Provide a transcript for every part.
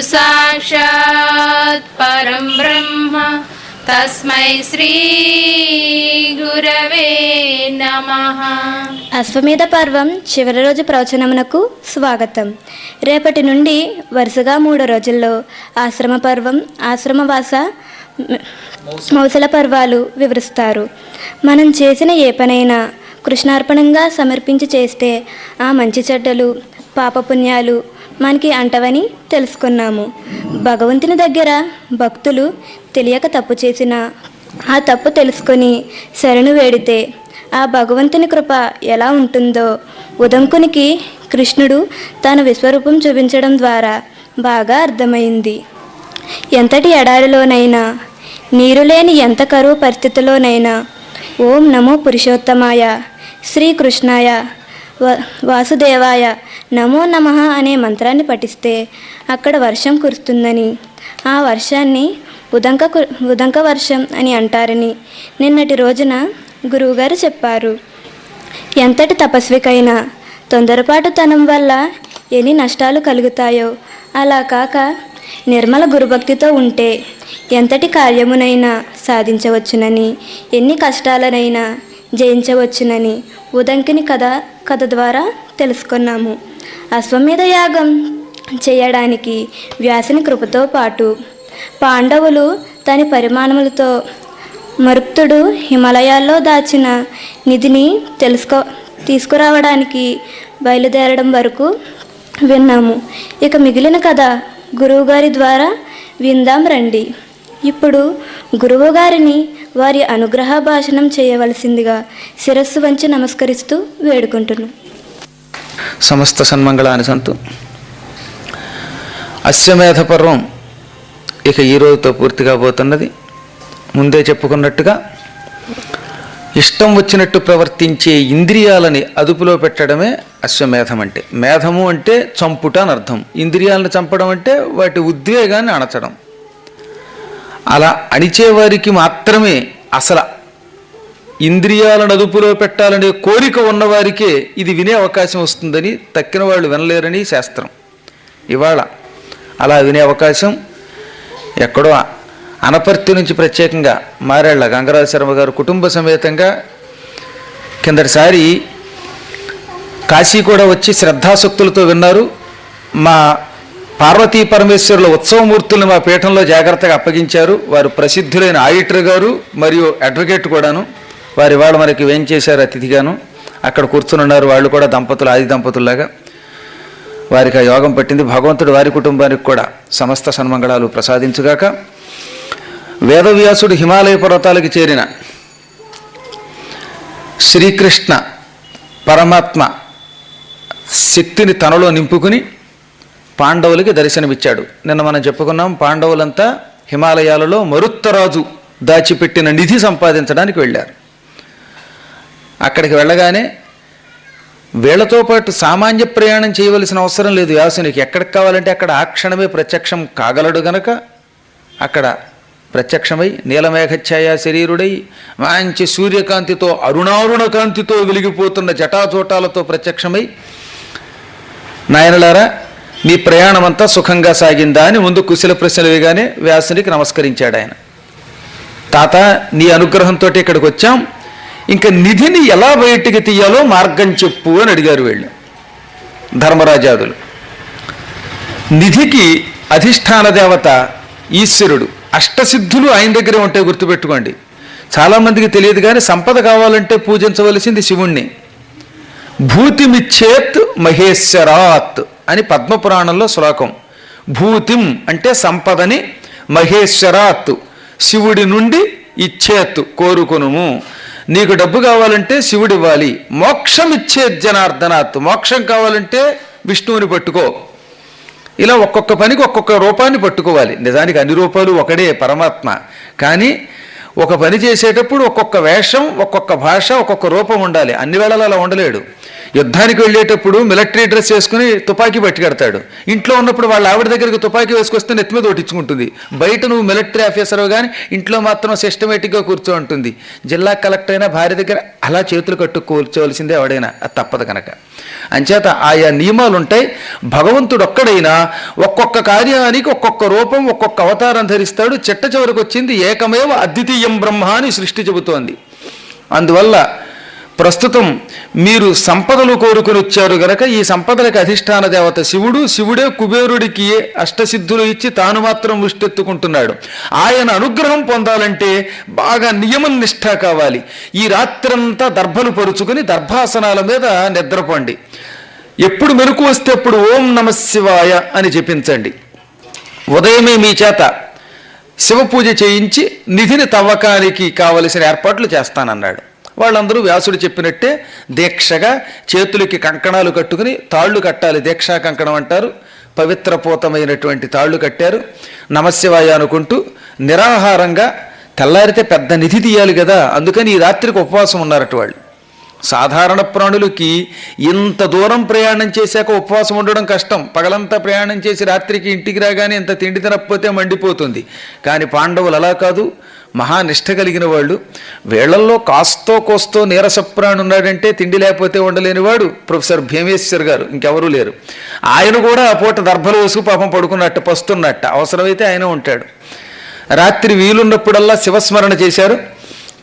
సాక్షాత్ పరం బ్రహ్మ తస్మై శ్రీ గురవే నమః. అశ్వమేధ పర్వం చివరి రోజు ప్రవచనమునకు స్వాగతం. రేపటి నుండి వరుసగా 3 రోజుల్లో ఆశ్రమ పర్వం, ఆశ్రమవాస, మౌసల పర్వాలు వివరిస్తారు. మనం చేసిన ఏ పనైనా కృష్ణార్పణంగా సమర్పించి చేస్తే ఆ మంచి చెడ్డలు, పాపపుణ్యాలు మనకి అంటవని తెలుసుకున్నాము. భగవంతుని దగ్గర భక్తులు తెలియక తప్పు చేసిన ఆ తప్పు తెలుసుకొని శరణు వేడితే ఆ భగవంతుని కృప ఎలా ఉంటుందో ఉదంకునికి కృష్ణుడు తన విశ్వరూపం చూపించడం ద్వారా బాగా అర్థమైంది. ఎంతటి ఎడారిలోనైనా, నీరు లేని ఎంత కరువు పరిస్థితిలోనైనా ఓం నమో పురుషోత్తమాయ, శ్రీకృష్ణాయ, వాసుదేవాయ నమో నమః అనే మంత్రాన్ని పఠిస్తే అక్కడ వర్షం కురుస్తుందని, ఆ వర్షాన్ని ఉదంక వర్షం అని అంటారని నిన్నటి రోజున గురువుగారు చెప్పారు. ఎంతటి తపస్వికైనా తొందరపాటుతనం వల్ల ఎన్ని నష్టాలు కలుగుతాయో అలా కాక నిర్మల గురుభక్తితో ఉంటే ఎంతటి కార్యమునైనా సాధించవచ్చునని, ఎన్ని కష్టాలనైనా జయించవచ్చునని ఉదంకిని కథ ద్వారా తెలుసుకున్నాము. అశ్వమేధ యాగం చేయడానికి వ్యాసుని కృపతో పాటు పాండవులు తన పరిమాణములతో మరుప్తుడు హిమాలయాల్లో దాచిన నిధిని తీసుకురావడానికి బయలుదేరడం వరకు విన్నాము. ఇక మిగిలిన కథ గురువుగారి ద్వారా విందాం రండి. ఇప్పుడు గురువుగారిని వారి అనుగ్రహ భాషణం చేయవలసిందిగా శిరస్సు వంచి నమస్కరిస్తూ వేడుకుంటున్నాం. సమస్త సన్మంగళాన్ని సంతు. అశ్వమేధ పర్వం ఇక ఈ రోజుతో పూర్తి కాబోతున్నది. ముందే చెప్పుకున్నట్టుగా ఇష్టం వచ్చినట్టు ప్రవర్తించే ఇంద్రియాలని అదుపులో పెట్టడమే అశ్వమేధం అంటే. మేధము అంటే చంపుట అని అర్థం. ఇంద్రియాలను చంపడం అంటే వాటి ఉద్వేగాన్ని అణచడం. అలా అణిచేవారికి మాత్రమే, అసలు ఇంద్రియాలను అదుపులో పెట్టాలనే కోరిక ఉన్నవారికే ఇది వినే అవకాశం వస్తుందని, తక్కిన వాళ్ళు వినలేరని శాస్త్రం. ఇవాళ అలా వినే అవకాశం ఎక్కడో అనపర్తి నుంచి ప్రత్యేకంగా మారేళ్ల గంగరాజ శర్మ గారు కుటుంబ సమేతంగా కిందటిసారి కాశీ కూడా వచ్చి శ్రద్ధాశక్తులతో విన్నారు. మా పార్వతీ పరమేశ్వరుల ఉత్సవమూర్తులను మా పీఠంలో జాగ్రత్తగా అప్పగించారు. వారు ప్రసిద్ధులైన ఆడిటర్ గారు మరియు అడ్వకేట్ కూడాను. వారి వాళ్ళు మనకి ఏం చేశారు అతిథిగాను. అక్కడ కూర్చుని ఉన్నారు. వాళ్ళు కూడా దంపతులు, ఆది దంపతుల్లాగా. వారికి ఆ యోగం పట్టింది. భగవంతుడు వారి కుటుంబానికి కూడా సమస్త సన్మంగళాలు ప్రసాదించుగాక. వేదవ్యాసుడు హిమాలయ పర్వతాలకు చేరిన శ్రీకృష్ణ పరమాత్మ శక్తిని తనలో నింపుకుని పాండవులకి దర్శనమిచ్చాడు. నిన్న మనం చెప్పుకున్నాం, పాండవులంతా హిమాలయాలలో మరుత్తరాజు దాచిపెట్టిన నిధి సంపాదించడానికి వెళ్ళారు. అక్కడికి వెళ్ళగానే వీళ్లతో పాటు సామాన్య ప్రయాణం చేయవలసిన అవసరం లేదు వ్యాసునికి. ఎక్కడికి కావాలంటే అక్కడ ఆ క్షణమే ప్రత్యక్షం కాగలడు గనక అక్కడ ప్రత్యక్షమై నీలమేఘఛాయ శరీరుడై మంచి సూర్యకాంతితో, అరుణారుణ కాంతితో వెలిగిపోతున్న జటాజోటాలతో ప్రత్యక్షమై, నాయనలారా మీ ప్రయాణం అంతా సుఖంగా సాగిందా అని ముందు కుశల ప్రశ్నలు వేయగానే వ్యాసునికి నమస్కరించాడు ఆయన. తాత, నీ అనుగ్రహంతో ఇక్కడికి వచ్చాం, ఇంకా నిధిని ఎలా బయటికి తీయాలో మార్గం చెప్పు అని అడిగారు వీళ్ళు ధర్మరాజాదులు. నిధికి అధిష్టాన దేవత ఈశ్వరుడు. అష్టసిద్ధులు ఆయన దగ్గరే ఉంటాయి, గుర్తుపెట్టుకోండి. చాలామందికి తెలియదు కానీ సంపద కావాలంటే పూజించవలసింది శివుణ్ణి. భూతిమిచ్చేత్ మహేశ్వరాత్ అని పద్మపురాణంలో శ్లోకం. భూతిం అంటే సంపదని, మహేశ్వరాత్ శివుడి నుండి ఇచ్చేత్ కోరుకొనుము. నీకు డబ్బు కావాలంటే శివుడు ఇవ్వాలి. మోక్షం ఇచ్చేత్ జనార్దనాత్, మోక్షం కావాలంటే విష్ణువుని పట్టుకో. ఇలా ఒక్కొక్క పనికి ఒక్కొక్క రూపాన్ని పట్టుకోవాలి. నిజానికి అన్ని రూపాలు ఒకడే పరమాత్మ. కానీ ఒక పని చేసేటప్పుడు ఒక్కొక్క వేషం, ఒక్కొక్క భాష, ఒక్కొక్క రూపం ఉండాలి. అన్ని వేళలా అలా ఉండలేడు. యుద్ధానికి వెళ్ళేటప్పుడు మిలిటరీ డ్రెస్ వేసుకుని తుపాకీ పట్టుకెడతాడు. ఇంట్లో ఉన్నప్పుడు వాళ్ళ ఆవిడ దగ్గరికి తుపాకీ వేసుకొస్తే నెత్తి మీద ఒట్టించుకుంటుంది. బయట నువ్వు మిలిటరీ ఆఫీసర్ కానీ ఇంట్లో మాత్రం సిస్టమేటిక్గా కూర్చో ఉంటుంది. జిల్లా కలెక్టర్ అయినా భార్య దగ్గర అలా చేతులు కట్టు కూర్చోవలసిందే ఎవడైనా, అది తప్పదు కనుక. అంచేత ఆయా నియమాలు ఉంటాయి. భగవంతుడు ఒక్కడైనా ఒక్కొక్క కార్యానికి ఒక్కొక్క రూపం ఒక్కొక్క అవతారం ధరిస్తాడు. చిట్ట చివరికి వచ్చింది ఏకమేవ అద్వితీయం బ్రహ్మ అని సృష్టి చెబుతోంది. అందువల్ల ప్రస్తుతం మీరు సంపదలు కోరుకుని వచ్చారు గనక ఈ సంపదలకు అధిష్టాన దేవత శివుడు. శివుడే కుబేరుడికి అష్టసిద్ధులు ఇచ్చి తాను మాత్రం ముష్టెత్తుకుంటున్నాడు. ఆయన అనుగ్రహం పొందాలంటే బాగా నియమం నిష్ఠ కావాలి. ఈ రాత్రంతా దర్భలు పరుచుకుని దర్భాసనాల మీద నిద్రపోండి. ఎప్పుడు మెలకు వస్తే అప్పుడు ఓం నమ శివాయ అని జపించండి. ఉదయమే మీ చేత శివపూజ చేయించి నిధిని తవ్వకానికి కావలసిన ఏర్పాట్లు చేస్తానన్నాడు. వాళ్ళందరూ వ్యాసుడు చెప్పినట్టే దీక్షగా చేతులకి కంకణాలు కట్టుకుని తాళ్ళు కట్టాలి. దీక్షా కంకణం అంటారు. పవిత్రపూతమైనటువంటి తాళ్ళు కట్టారు. నమశివాయ అనుకుంటూ నిరాహారంగా, తెల్లారితే పెద్ద నిధి తీయాలి కదా, అందుకని ఈ రాత్రికి ఉపవాసం ఉన్నారట వాళ్ళు. సాధారణ ప్రాణులకి ఇంత దూరం ప్రయాణం చేశాక ఉపవాసం ఉండడం కష్టం. పగలంతా ప్రయాణం చేసి రాత్రికి ఇంటికి రాగానే ఇంత తిండి తినకపోతే మండిపోతుంది. కానీ పాండవులు అలా కాదు, మహానిష్ట కలిగిన వాళ్ళు. వేళ్లల్లో కాస్తో కోస్తో నీరసప్రాణి ఉన్నాడంటే తిండి లేకపోతే ఉండలేనివాడు ప్రొఫెసర్ భీమేశ్వర్ గారు, ఇంకెవరూ లేరు. ఆయన కూడా ఆ పూట దర్భలు వేసుకు పాపం పడుకున్నట్టు పస్తున్నట్ట. అవసరమైతే ఆయన ఉంటాడు. రాత్రి వీలున్నప్పుడల్లా శివస్మరణ చేశారు.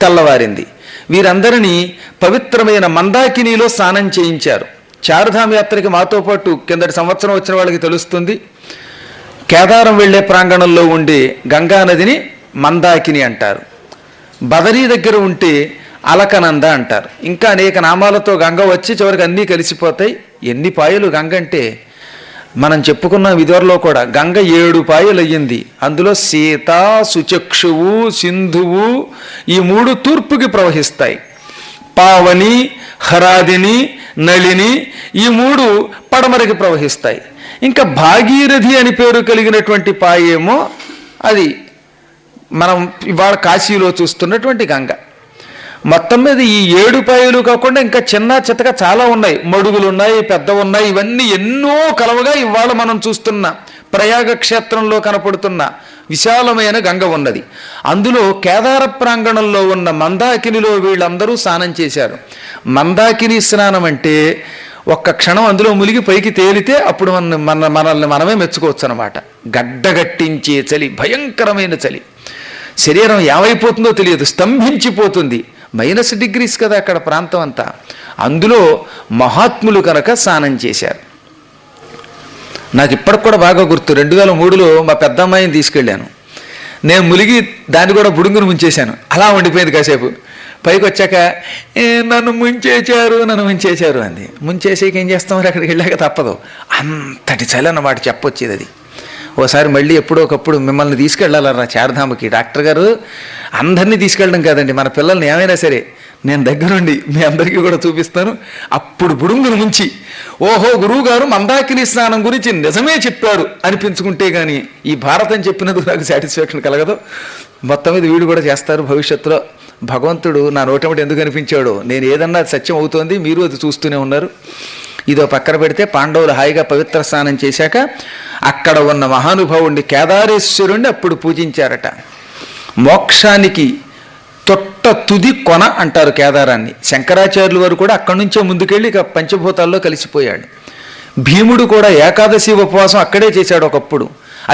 తెల్లవారింది. వీరందరినీ పవిత్రమైన మందాకినిలో స్నానం చేయించారు. చారుధామ యాత్రకి మాతో పాటు కిందటి సంవత్సరం వచ్చిన వాళ్ళకి తెలుస్తుంది. కేదారం వెళ్లే ప్రాంగణంలో ఉండే గంగానదిని మందాకిని అంటారు. బదరీ దగ్గర ఉంటే అలకనంద అంటారు. ఇంకా అనేక నామాలతో గంగ వచ్చి చివరికి అన్నీ కలిసిపోతాయి. ఎన్ని పాయలు గంగ అంటే మనం చెప్పుకున్న విధులలో కూడా గంగ 7 పాయలు అయ్యింది. అందులో సీత, సుచక్షువు, సింధువు ఈ 3 తూర్పుకి ప్రవహిస్తాయి. పావని, హరాదిని, నళిని ఈ 3 పడమరకి ప్రవహిస్తాయి. ఇంకా భాగీరథి అని పేరు కలిగినటువంటి పాయేమో అది మనం ఇవాళ కాశీలో చూస్తున్నటువంటి గంగ. మొత్తం మీద ఈ 7 పాయలు కాకుండా ఇంకా చిన్న చితక చాలా ఉన్నాయి. మడుగులు ఉన్నాయి, పెద్ద ఉన్నాయి. ఇవన్నీ ఎన్నో కలవగా ఇవాళ మనం చూస్తున్న ప్రయాగ క్షేత్రంలో కనపడుతున్న విశాలమైన గంగ ఉన్నది. అందులో కేదార ప్రాంగణంలో ఉన్న మందాకినిలో వీళ్ళందరూ స్నానం చేశారు. మందాకిని స్నానం అంటే ఒక్క క్షణం అందులో మునిగి పైకి తేలితే అప్పుడు మనల్ని మనమే మెచ్చుకోవచ్చు అన్నమాట. గడ్డగట్టించే చలి, భయంకరమైన చలి. శరీరం ఏమైపోతుందో తెలియదు, స్తంభించిపోతుంది. -డిగ్రీస్ కదా అక్కడ ప్రాంతం అంతా. అందులో మహాత్ములు కనుక స్నానం చేశారు. నాకు ఇప్పటికి కూడా బాగా గుర్తు. 2003లో మా పెద్ద అమ్మాయిని తీసుకెళ్ళాను. నేను ములిగి దాన్ని కూడా బుడుంగును ముంచేశాను. అలా ఉండిపోయింది. కాసేపు పైకి వచ్చాక నన్ను ముంచేశారు అంది. ముంచేసేకి ఏం చేస్తాం, అక్కడికి వెళ్ళాక తప్పదు. అంతటి చలి అన్నమాట చెప్పొచ్చేది అది. ఓసారి మళ్ళీ ఎప్పుడో ఒకప్పుడు మిమ్మల్ని తీసుకెళ్ళాలరా చార్ధామకి. డాక్టర్ గారు అందరినీ తీసుకెళ్ళడం కాదండి, మన పిల్లల్ని ఏమైనా సరే నేను దగ్గరుండి మీ అందరికీ కూడా చూపిస్తాను. అప్పుడు బుడుంగును ముంచి ఓహో గురువుగారు మందాకిని స్నానం గురించి నిజమే చెప్పారు అనిపించుకుంటే కానీ ఈ భారతం చెప్పినందుకు నాకు సాటిస్ఫాక్షన్ కలగదు. మొత్తం మీద వీడు కూడా చేస్తారు భవిష్యత్తులో. భగవంతుడు నా నోటమిటి ఎందుకు అనిపించాడో, నేను ఏదన్నా సత్యం అవుతోంది, మీరు అది చూస్తూనే ఉన్నారు. ఇదో పక్కన పెడితే పాండవులు హాయిగా పవిత్ర స్నానం చేశాక అక్కడ ఉన్న మహానుభావుడిని కేదారేశ్వరుణ్ణి అప్పుడు పూజించారట. మోక్షానికి తుది కొన అంటారు కేదారాన్ని. శంకరాచార్యుల వారు కూడా అక్కడి నుంచే ముందుకెళ్ళి ఇక పంచభూతాల్లో కలిసిపోయాడు. భీముడు కూడా ఏకాదశి ఉపవాసం అక్కడే చేశాడు ఒకప్పుడు.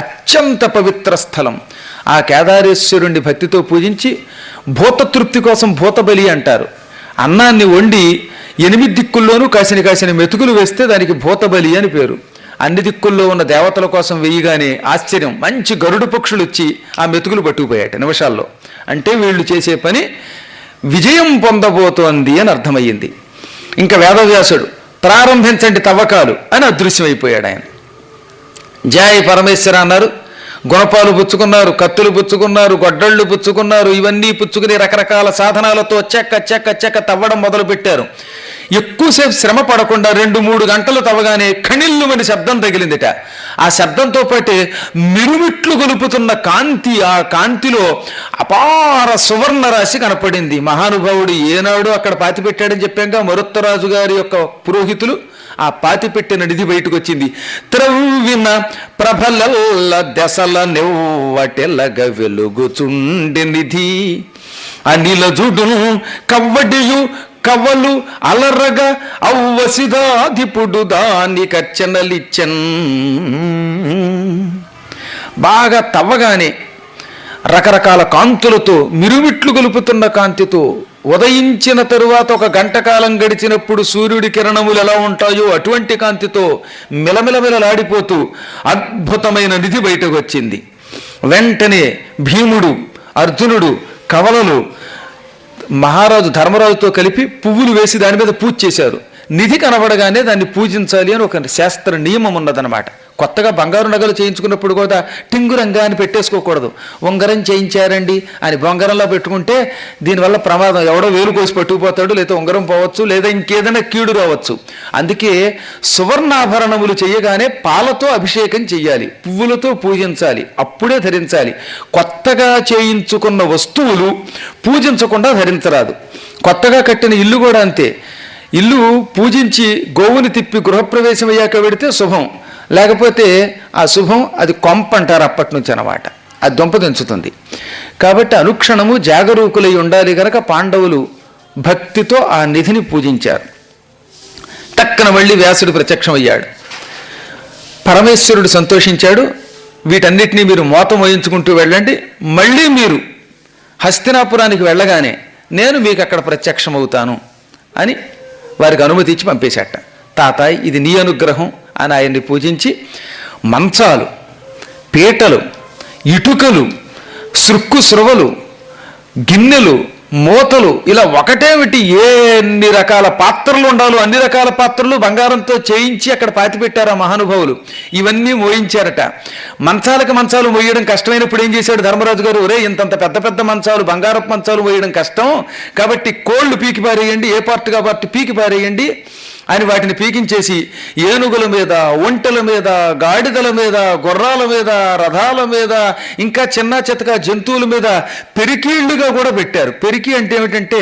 అత్యంత పవిత్ర స్థలం. ఆ కేదారేశ్వరుణ్ణి భక్తితో పూజించి భూతతృప్తి కోసం భూతబలి అంటారు. అన్నాన్ని వండి 8 దిక్కుల్లోనూ కాసిన మెతుకులు వేస్తే దానికి భూతబలి అని పేరు. అన్ని దిక్కుల్లో ఉన్న దేవతల కోసం వేయగానే ఆశ్చర్యం, మంచి గరుడు పక్షులు వచ్చి ఆ మెతుకులు పట్టుకుపోయాట నిమిషాల్లో. అంటే వీళ్ళు చేసే పని విజయం పొందబోతోంది అని అర్థమయ్యింది. ఇంకా వేదవ్యాసుడు ప్రారంభించండి తవ్వకాలు అని అదృశ్యమైపోయాడు. ఆయన జయ పరమేశ్వర అన్నారు. గుణపాలు పుచ్చుకున్నారు, కత్తులు పుచ్చుకున్నారు, గొడ్డళ్ళు పుచ్చుకున్నారు. ఇవన్నీ పుచ్చుకుని రకరకాల సాధనాలతో చెక్క తవ్వడం మొదలుపెట్టారు. ఎక్కువసేపు శ్రమ పడకుండా 2-3 గంటలు తవ్వగానే ఖణిల్లుమని శబ్దం తగిలిందిట. ఆ శబ్దంతో పాటు మిరుమిట్లు గొలుపుతున్న కాంతి, ఆ కాంతిలో అపార సువర్ణ రాశి కనపడింది. మహానుభావుడు ఏనాడు అక్కడ పాతిపెట్టాడని చెప్పాక మరుత్తరాజు గారి యొక్క పురోహితులు ఆ పాతిపెట్టిన నిధి బయటకు వచ్చింది. త్రవ్విన ప్రభలల్ల దశల నెవ్వటెలగ వెలుగుచుండి నిధి అనిలజుడు కవ్వడియు కవ్వలు అలరగా అవ్వసిదాధిపుడు దాని కర్చనలిచ్చన్. బాగా తవ్వగానే రకరకాల కాంతులతో మిరుమిట్లు గొలుపుతున్న కాంతితో ఉదయించిన తరువాత 1 గంట కాలం గడిచినప్పుడు సూర్యుడి కిరణములు ఎలా ఉంటాయో అటువంటి కాంతితో మిలమిలమిలలాడిపోతూ అద్భుతమైన నిధి బయటకు వచ్చింది. వెంటనే భీముడు, అర్జునుడు, కవలలు మహారాజు ధర్మరాజుతో కలిపి పువ్వులు వేసి దాని మీద పూజ చేశారు. నిధి కనబడగానే దాన్ని పూజించాలి అని ఒక శాస్త్ర నియమం ఉన్నదన్నమాట. కొత్తగా బంగారు నగలు చేయించుకున్నప్పుడు కూడా టింగురంగా అని పెట్టేసుకోకూడదు. ఉంగరం చేయించారండి అని బొంగరంలో పెట్టుకుంటే దీనివల్ల ప్రమాదం, ఎవడో వేలు కోసి పట్టుకుపోతాడు, లేదా ఉంగరం పోవచ్చు, లేదా ఇంకేదైనా కీడు రావచ్చు. అందుకే సువర్ణాభరణములు చేయగానే పాలతో అభిషేకం చెయ్యాలి, పువ్వులతో పూజించాలి, అప్పుడే ధరించాలి. కొత్తగా చేయించుకున్న వస్తువులు పూజించకుండా ధరించరాదు. కొత్తగా కట్టిన ఇల్లు కూడా అంతే. ఇల్లు పూజించి గోవుని తిప్పి గృహప్రవేశం అయ్యాక పెడితే శుభం, లేకపోతే ఆ శుభం అది కొంప అంటారు అప్పటి నుంచి అన్నమాట. అది దొంప తెంచుతుంది. కాబట్టి అనుక్షణము జాగరూకులై ఉండాలి గనక పాండవులు భక్తితో ఆ నిధిని పూజించారు. తక్కన మళ్ళీ వ్యాసుడు ప్రత్యక్షమయ్యాడు. పరమేశ్వరుడు సంతోషించాడు. వీటన్నిటినీ మీరు మోతం వహించుకుంటూ వెళ్ళండి, మళ్ళీ మీరు హస్తినాపురానికి వెళ్ళగానే నేను మీకు అక్కడ ప్రత్యక్షమవుతాను అని వారికి అనుమతి ఇచ్చి పంపేశాట. తాతాయ్ ఇది నీ అనుగ్రహం అని ఆయన్ని పూజించి మంచాలు, పీటలు, ఇటుకలు, సృక్కు స్రవలు, గిన్నెలు, మూతలు, ఇలా ఒకటేమిటి ఎన్ని రకాల పాత్రలు ఉండాలో అన్ని రకాల పాత్రలు బంగారంతో చేయించి అక్కడ పాతిపెట్టారు ఆ మహానుభావులు. ఇవన్నీ మోయించారట. మంచాలకు మంచాలు మోయడం కష్టమైనప్పుడు ఏం చేశాడు ధర్మరాజు గారు, ఒరే ఇంతంత పెద్ద పెద్ద మంచాలు, బంగారపు మంచాలు మోయడం కష్టం, కాబట్టి కోళ్ళు పీకి పారేయండి, ఏ పార్ట్గా పార్ట్ పీకి పారేయండి అని వాటిని పీకించేసి ఏనుగుల మీద, ఒంటెల మీద, గాడిదల మీద, గుర్రాల మీద, రథాల మీద, ఇంకా చిన్న చితక జంతువుల మీద పెరికీళ్లుగా కూడా పెట్టారు. పెరికి అంటే ఏమిటంటే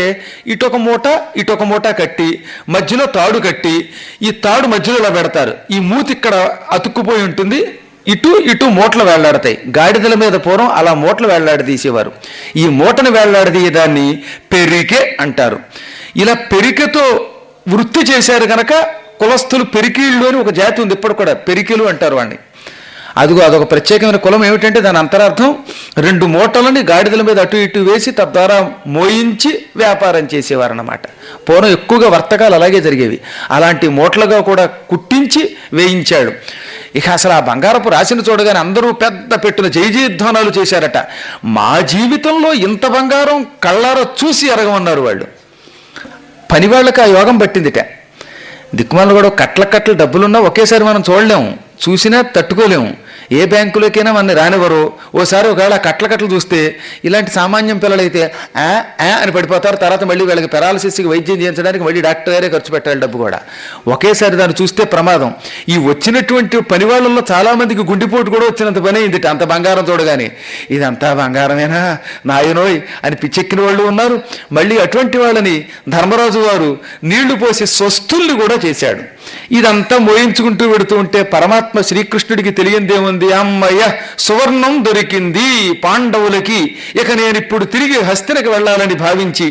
ఇటొక మూట కట్టి మధ్యలో తాడు కట్టి ఈ తాడు మధ్యలో ఇలా పెడతారు. ఈ మూతి ఇక్కడ అతుక్కుపోయి ఉంటుంది, ఇటు మూటలు వేళ్లాడతాయి. గాడిదల మీద పూర్వం అలా మూటలు వేళ్లాడదీసేవారు. ఈ మూటను వేళ్లాడదీయదాన్ని పెరికే అంటారు. ఇలా పెరికతో వృత్తి చేశారు కనుక కులస్థులు పెరికీళ్ళు అని ఒక జాతి ఉంది, ఇప్పుడు కూడా పెరికీలు అంటారు వాడిని. అదొక ప్రత్యేకమైన కులం. ఏమిటంటే దాని అంతరార్థం 2 మూటలని గాడిదల మీద అటు ఇటు వేసి తద్వారా మోయించి వ్యాపారం చేసేవారు అన్నమాట. పూర్వం ఎక్కువగా వర్తకాలు అలాగే జరిగేవి. అలాంటి మూటలుగా కూడా కుట్టించి వేయించాడు. ఇక అసలు ఆ బంగారపు రాశిని చూడగానే అందరూ పెద్ద పెట్టున జయజయధ్వానాలు చేశారట. మా జీవితంలో ఇంత బంగారం కళ్ళారా చూసి ఎరగమన్నారు వాళ్ళు. పనివాళ్ళకి ఆ యోగం పట్టిందిట. దిక్కుమాలను కూడా కట్ల డబ్బులున్నా ఒకేసారి మనం చూడలేము, చూసినా తట్టుకోలేము. ఏ బ్యాంకులోకైనా మన రానివ్వరు. ఓసారి ఒకవేళ కట్ల చూస్తే ఇలాంటి సామాన్యం పిల్లలైతే అని పడిపోతారు. తర్వాత మళ్ళీ వీళ్ళకి పెరాలసిస్కి వైద్యం చేయించడానికి మళ్ళీ డాక్టర్ గారే ఖర్చు పెట్టాలి డబ్బు కూడా. ఒకేసారి దాన్ని చూస్తే ప్రమాదం. ఈ వచ్చినటువంటి పని వాళ్ళల్లో చాలామందికి గుండెపోటు కూడా వచ్చినంత పని అయింది అంత బంగారం చూడగానే. ఇదంతా బంగారమేనా నాయనోయ్ అని పిచ్చెక్కిన వాళ్ళు ఉన్నారు. మళ్ళీ అటువంటి వాళ్ళని ధర్మరాజు వారు నీళ్లు పోసి స్వస్థుల్ని కూడా చేశాడు. ఇదంతా మోయించుకుంటూ పెడుతూ ఉంటే పరమాత్మ శ్రీకృష్ణుడికి తెలియందేముంది, అమ్మయ్య సువర్ణం దొరికింది పాండవులకి, ఇక నేను ఇప్పుడు తిరిగి హస్తినకి వెళ్ళాలని భావించి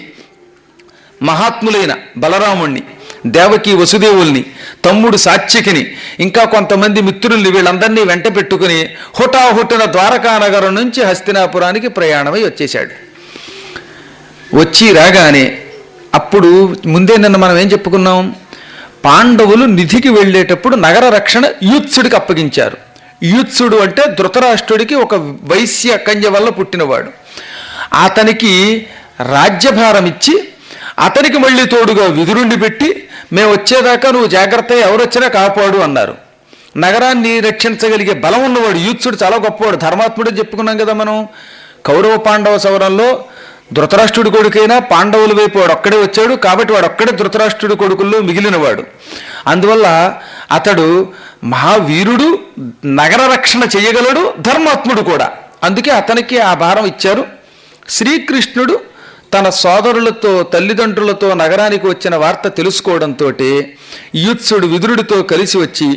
మహాత్ములైన బలరాముణ్ణి, దేవకి వసుదేవుల్ని, తమ్ముడు సాత్యకిని, ఇంకా కొంతమంది మిత్రుల్ని వీళ్ళందరినీ వెంట పెట్టుకుని హుటాహుటిన ద్వారకా నగరం నుంచి హస్తినాపురానికి ప్రయాణమై వచ్చేశాడు. వచ్చి రాగానే అప్పుడు ముందే నిన్న మనం ఏం చెప్పుకున్నాం, పాండవులు నిధికి వెళ్ళేటప్పుడు నగర రక్షణ యూత్సుడికి అప్పగించారు. యూత్సుడు అంటే ధృతరాష్ట్రుడికి ఒక వైశ్య కన్య వల్ల పుట్టినవాడు. అతనికి రాజ్యభారం ఇచ్చి అతనికి మళ్ళీ తోడుగా విదురుణ్ణి పెట్టి మేము వచ్చేదాకా నువ్వు జాగ్రత్త, ఎవరు వచ్చినా కాపాడు అన్నారు. నగరాన్ని రక్షించగలిగే బలం ఉన్నవాడు యూత్సుడు, చాలా గొప్పవాడు, ధర్మాత్ముడు చెప్పుకున్నాం కదా మనం. కౌరవ పాండవ సౌరంలో ధృతరాష్ట్రుడి కొడుకైనా పాండవుల వైపు వాడొక్కడే వచ్చాడు కాబట్టి వాడొక్కడే ధృతరాష్ట్రుడి కొడుకుల్లో మిగిలినవాడు. అందువల్ల అతడు మహావీరుడు, నగర రక్షణ చేయగలడు, ధర్మాత్ముడు కూడా. అందుకే అతనికి ఆ భారం ఇచ్చారు. శ్రీకృష్ణుడు తన సోదరులతో తల్లిదండ్రులతో నగరానికి వచ్చిన వార్త తెలుసుకోవడంతో యూత్సుడు విదురుడితో కలిసి వచ్చి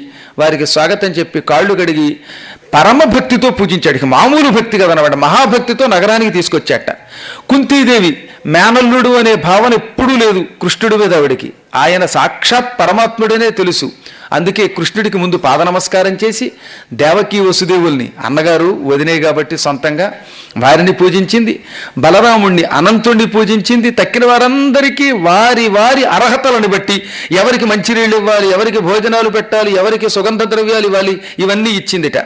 వారికి స్వాగతం చెప్పి కాళ్ళు కడిగి పరమభక్తితో పూజించాడు. మామూలు భక్తి కదనమాట, మహాభక్తితో నగరానికి తీసుకొచ్చాట. కుంతీదేవి మేనల్లుడు అనే భావన ఎప్పుడూ లేదు కృష్ణుడి మీద ఆవిడికి. ఆయన సాక్షాత్ పరమాత్ముడనే తెలుసు. అందుకే కృష్ణుడికి ముందు పాద నమస్కారం చేసి దేవకీ వసుదేవుల్ని, అన్నగారు వదినే కాబట్టి సొంతంగా వారిని పూజించింది. బలరాముణ్ణి, అనంతుణ్ణి పూజించింది. తక్కిన వారందరికీ వారి వారి అర్హతలను బట్టి ఎవరికి మంచినీళ్ళు ఇవ్వాలి, ఎవరికి భోజనాలు పెట్టాలి, ఎవరికి సుగంధ ద్రవ్యాలు ఇవ్వాలి, ఇవన్నీ ఇచ్చిందిట.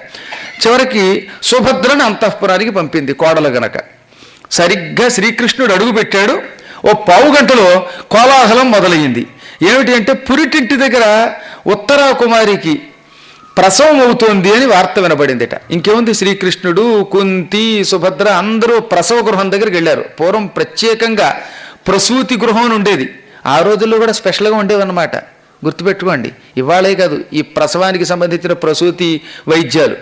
చివరికి సుభద్రని అంతఃపురానికి పంపింది కోడలు గనక. సరిగ్గా శ్రీకృష్ణుడు అడుగు పెట్టాడు. ఓ పావు గంటలో కోలాహలం మొదలయ్యింది. ఏమిటి అంటే పురిటింటి దగ్గర ఉత్తరా కుమారికి ప్రసవం అవుతోంది అని వార్త వినబడిందిట. ఇంకేముంది, శ్రీకృష్ణుడు, కుంతి, సుభద్ర అందరూ ప్రసవ గృహం దగ్గరికి వెళ్ళారు. పూర్వం ప్రత్యేకంగా ప్రసూతి గృహం అని ఉండేది. ఆ రోజుల్లో కూడా స్పెషల్గా ఉండేవన్నమాట. గుర్తుపెట్టుకోండి, ఇవాళే కాదు, ఈ ప్రసవానికి సంబంధించిన ప్రసూతి వైద్యాలు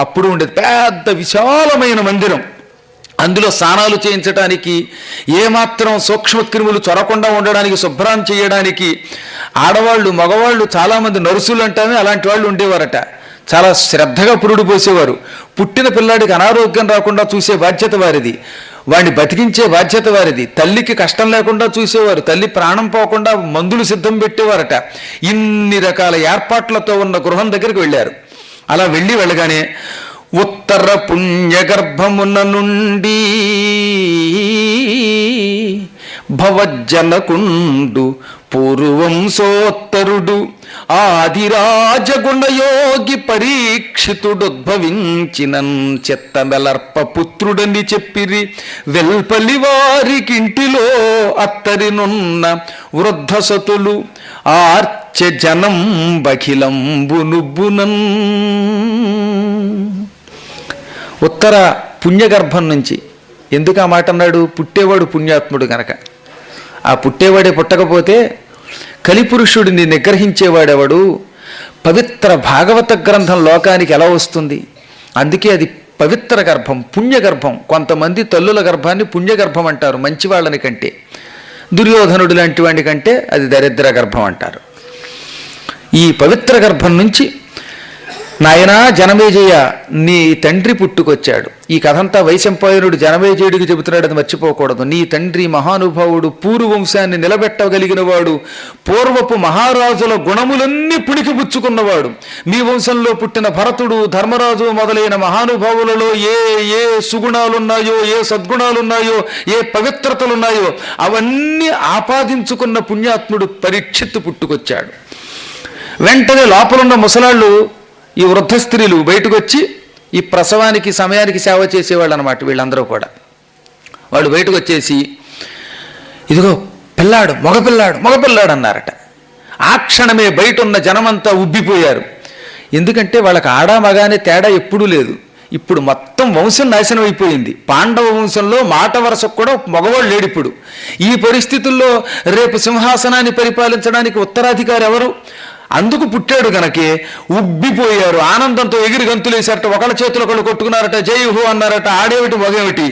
అప్పుడు ఉండేది. పెద్ద విశాలమైన మందిరం. అందులో స్నానాలు చేయించడానికి, ఏమాత్రం సూక్ష్మక్రిములు చొరకుండా ఉండడానికి, శుభ్రం చేయడానికి ఆడవాళ్ళు మగవాళ్ళు చాలామంది నర్సులు అంటామే అలాంటి వాళ్ళు ఉండేవారట. చాలా శ్రద్ధగా పురుడు పోసేవారు. పుట్టిన పిల్లాడికి అనారోగ్యం రాకుండా చూసే బాధ్యత వారిది, వాడిని బతికించే బాధ్యత వారిది. తల్లికి కష్టం లేకుండా చూసేవారు, తల్లి ప్రాణం పోకుండా మందులు సిద్ధం పెట్టేవారట. ఇన్ని రకాల ఏర్పాట్లతో ఉన్న గృహం దగ్గరికి వెళ్ళారు. అలా వెళ్ళగానే ఉత్తర పుణ్యగర్భమున నుండి భవజ్జనకుండు పూర్వంశోత్తరుడు ఆదిరాజగుణయోగి పరీక్షితుడుద్భవించినన్ చిత్తమెలర్ప పుత్రుడని చెప్పిరి. వెల్పలి వారికింటిలో అత్తరినున్న వృద్ధ సతులు ఆర్చ జనం బఖిలంబునుబ్బునన్. ఉత్తర పుణ్యగర్భం నుంచి ఎందుకు ఆ మాట అన్నాడు? పుట్టేవాడు పుణ్యాత్ముడు గనక. ఆ పుట్టేవాడే పుట్టకపోతే కలిపురుషుడిని నిగ్రహించేవాడెవడు? పవిత్ర భాగవత గ్రంథం లోకానికి ఎలా వస్తుంది? అందుకే అది పవిత్ర గర్భం, పుణ్యగర్భం. కొంతమంది తల్లుల గర్భాన్ని పుణ్యగర్భం అంటారు మంచివాళ్ళని కంటే. దుర్యోధనుడు లాంటి వాడి కంటే అది దరిద్ర గర్భం అంటారు. ఈ పవిత్ర గర్భం నుంచి నాయనా జనమేజయ, నీ తండ్రి పుట్టుకొచ్చాడు. ఈ కథంతా వైశంపాయనుడు జనమేజయుడికి చెబుతున్నాడు, అది మర్చిపోకూడదు. నీ తండ్రి మహానుభావుడు, పూర్వవంశాన్ని నిలబెట్టగలిగిన వాడు, పూర్వపు మహారాజుల గుణములన్నీ పుణికిపుచ్చుకున్నవాడు. మీ వంశంలో పుట్టిన భరతుడు, ధర్మరాజు మొదలైన మహానుభావులలో ఏ ఏ సుగుణాలున్నాయో, ఏ సద్గుణాలున్నాయో, ఏ పవిత్రతలున్నాయో అవన్నీ ఆపాదించుకున్న పుణ్యాత్ముడు పరీక్షిత్తు పుట్టుకొచ్చాడు. వెంటనే లోపలున్న ముసలాళ్ళు, ఈ వృద్ధ స్త్రీలు బయటకు వచ్చి ఈ ప్రసవానికి సమయానికి సేవ చేసేవాళ్ళు అనమాట. వీళ్ళందరూ కూడా వాళ్ళు బయటకు వచ్చేసి ఇదిగో పిల్లాడు, మగపిల్లాడు అన్నారట. ఆ క్షణమే బయట ఉన్న జనమంతా ఉబ్బిపోయారు. ఎందుకంటే వాళ్ళకి ఆడా మగానే తేడా ఎప్పుడూ లేదు. ఇప్పుడు మొత్తం వంశం నాశనం అయిపోయింది. పాండవ వంశంలో మాట వరసకు కూడా మగవాళ్ళు లేడు ఇప్పుడు. ఈ పరిస్థితుల్లో రేపు సింహాసనాన్ని పరిపాలించడానికి ఉత్తరాధికారి ఎవరు? అందుకు పుట్టాడు గనకే ఉబ్బిపోయారు. ఆనందంతో ఎగిరి గంతులేశారట. ఒకళ్ళ చేతులు ఒకళ్ళు కొట్టుకున్నారట, జై హో అన్నారట. ఆడేమిటి మగేమిటి,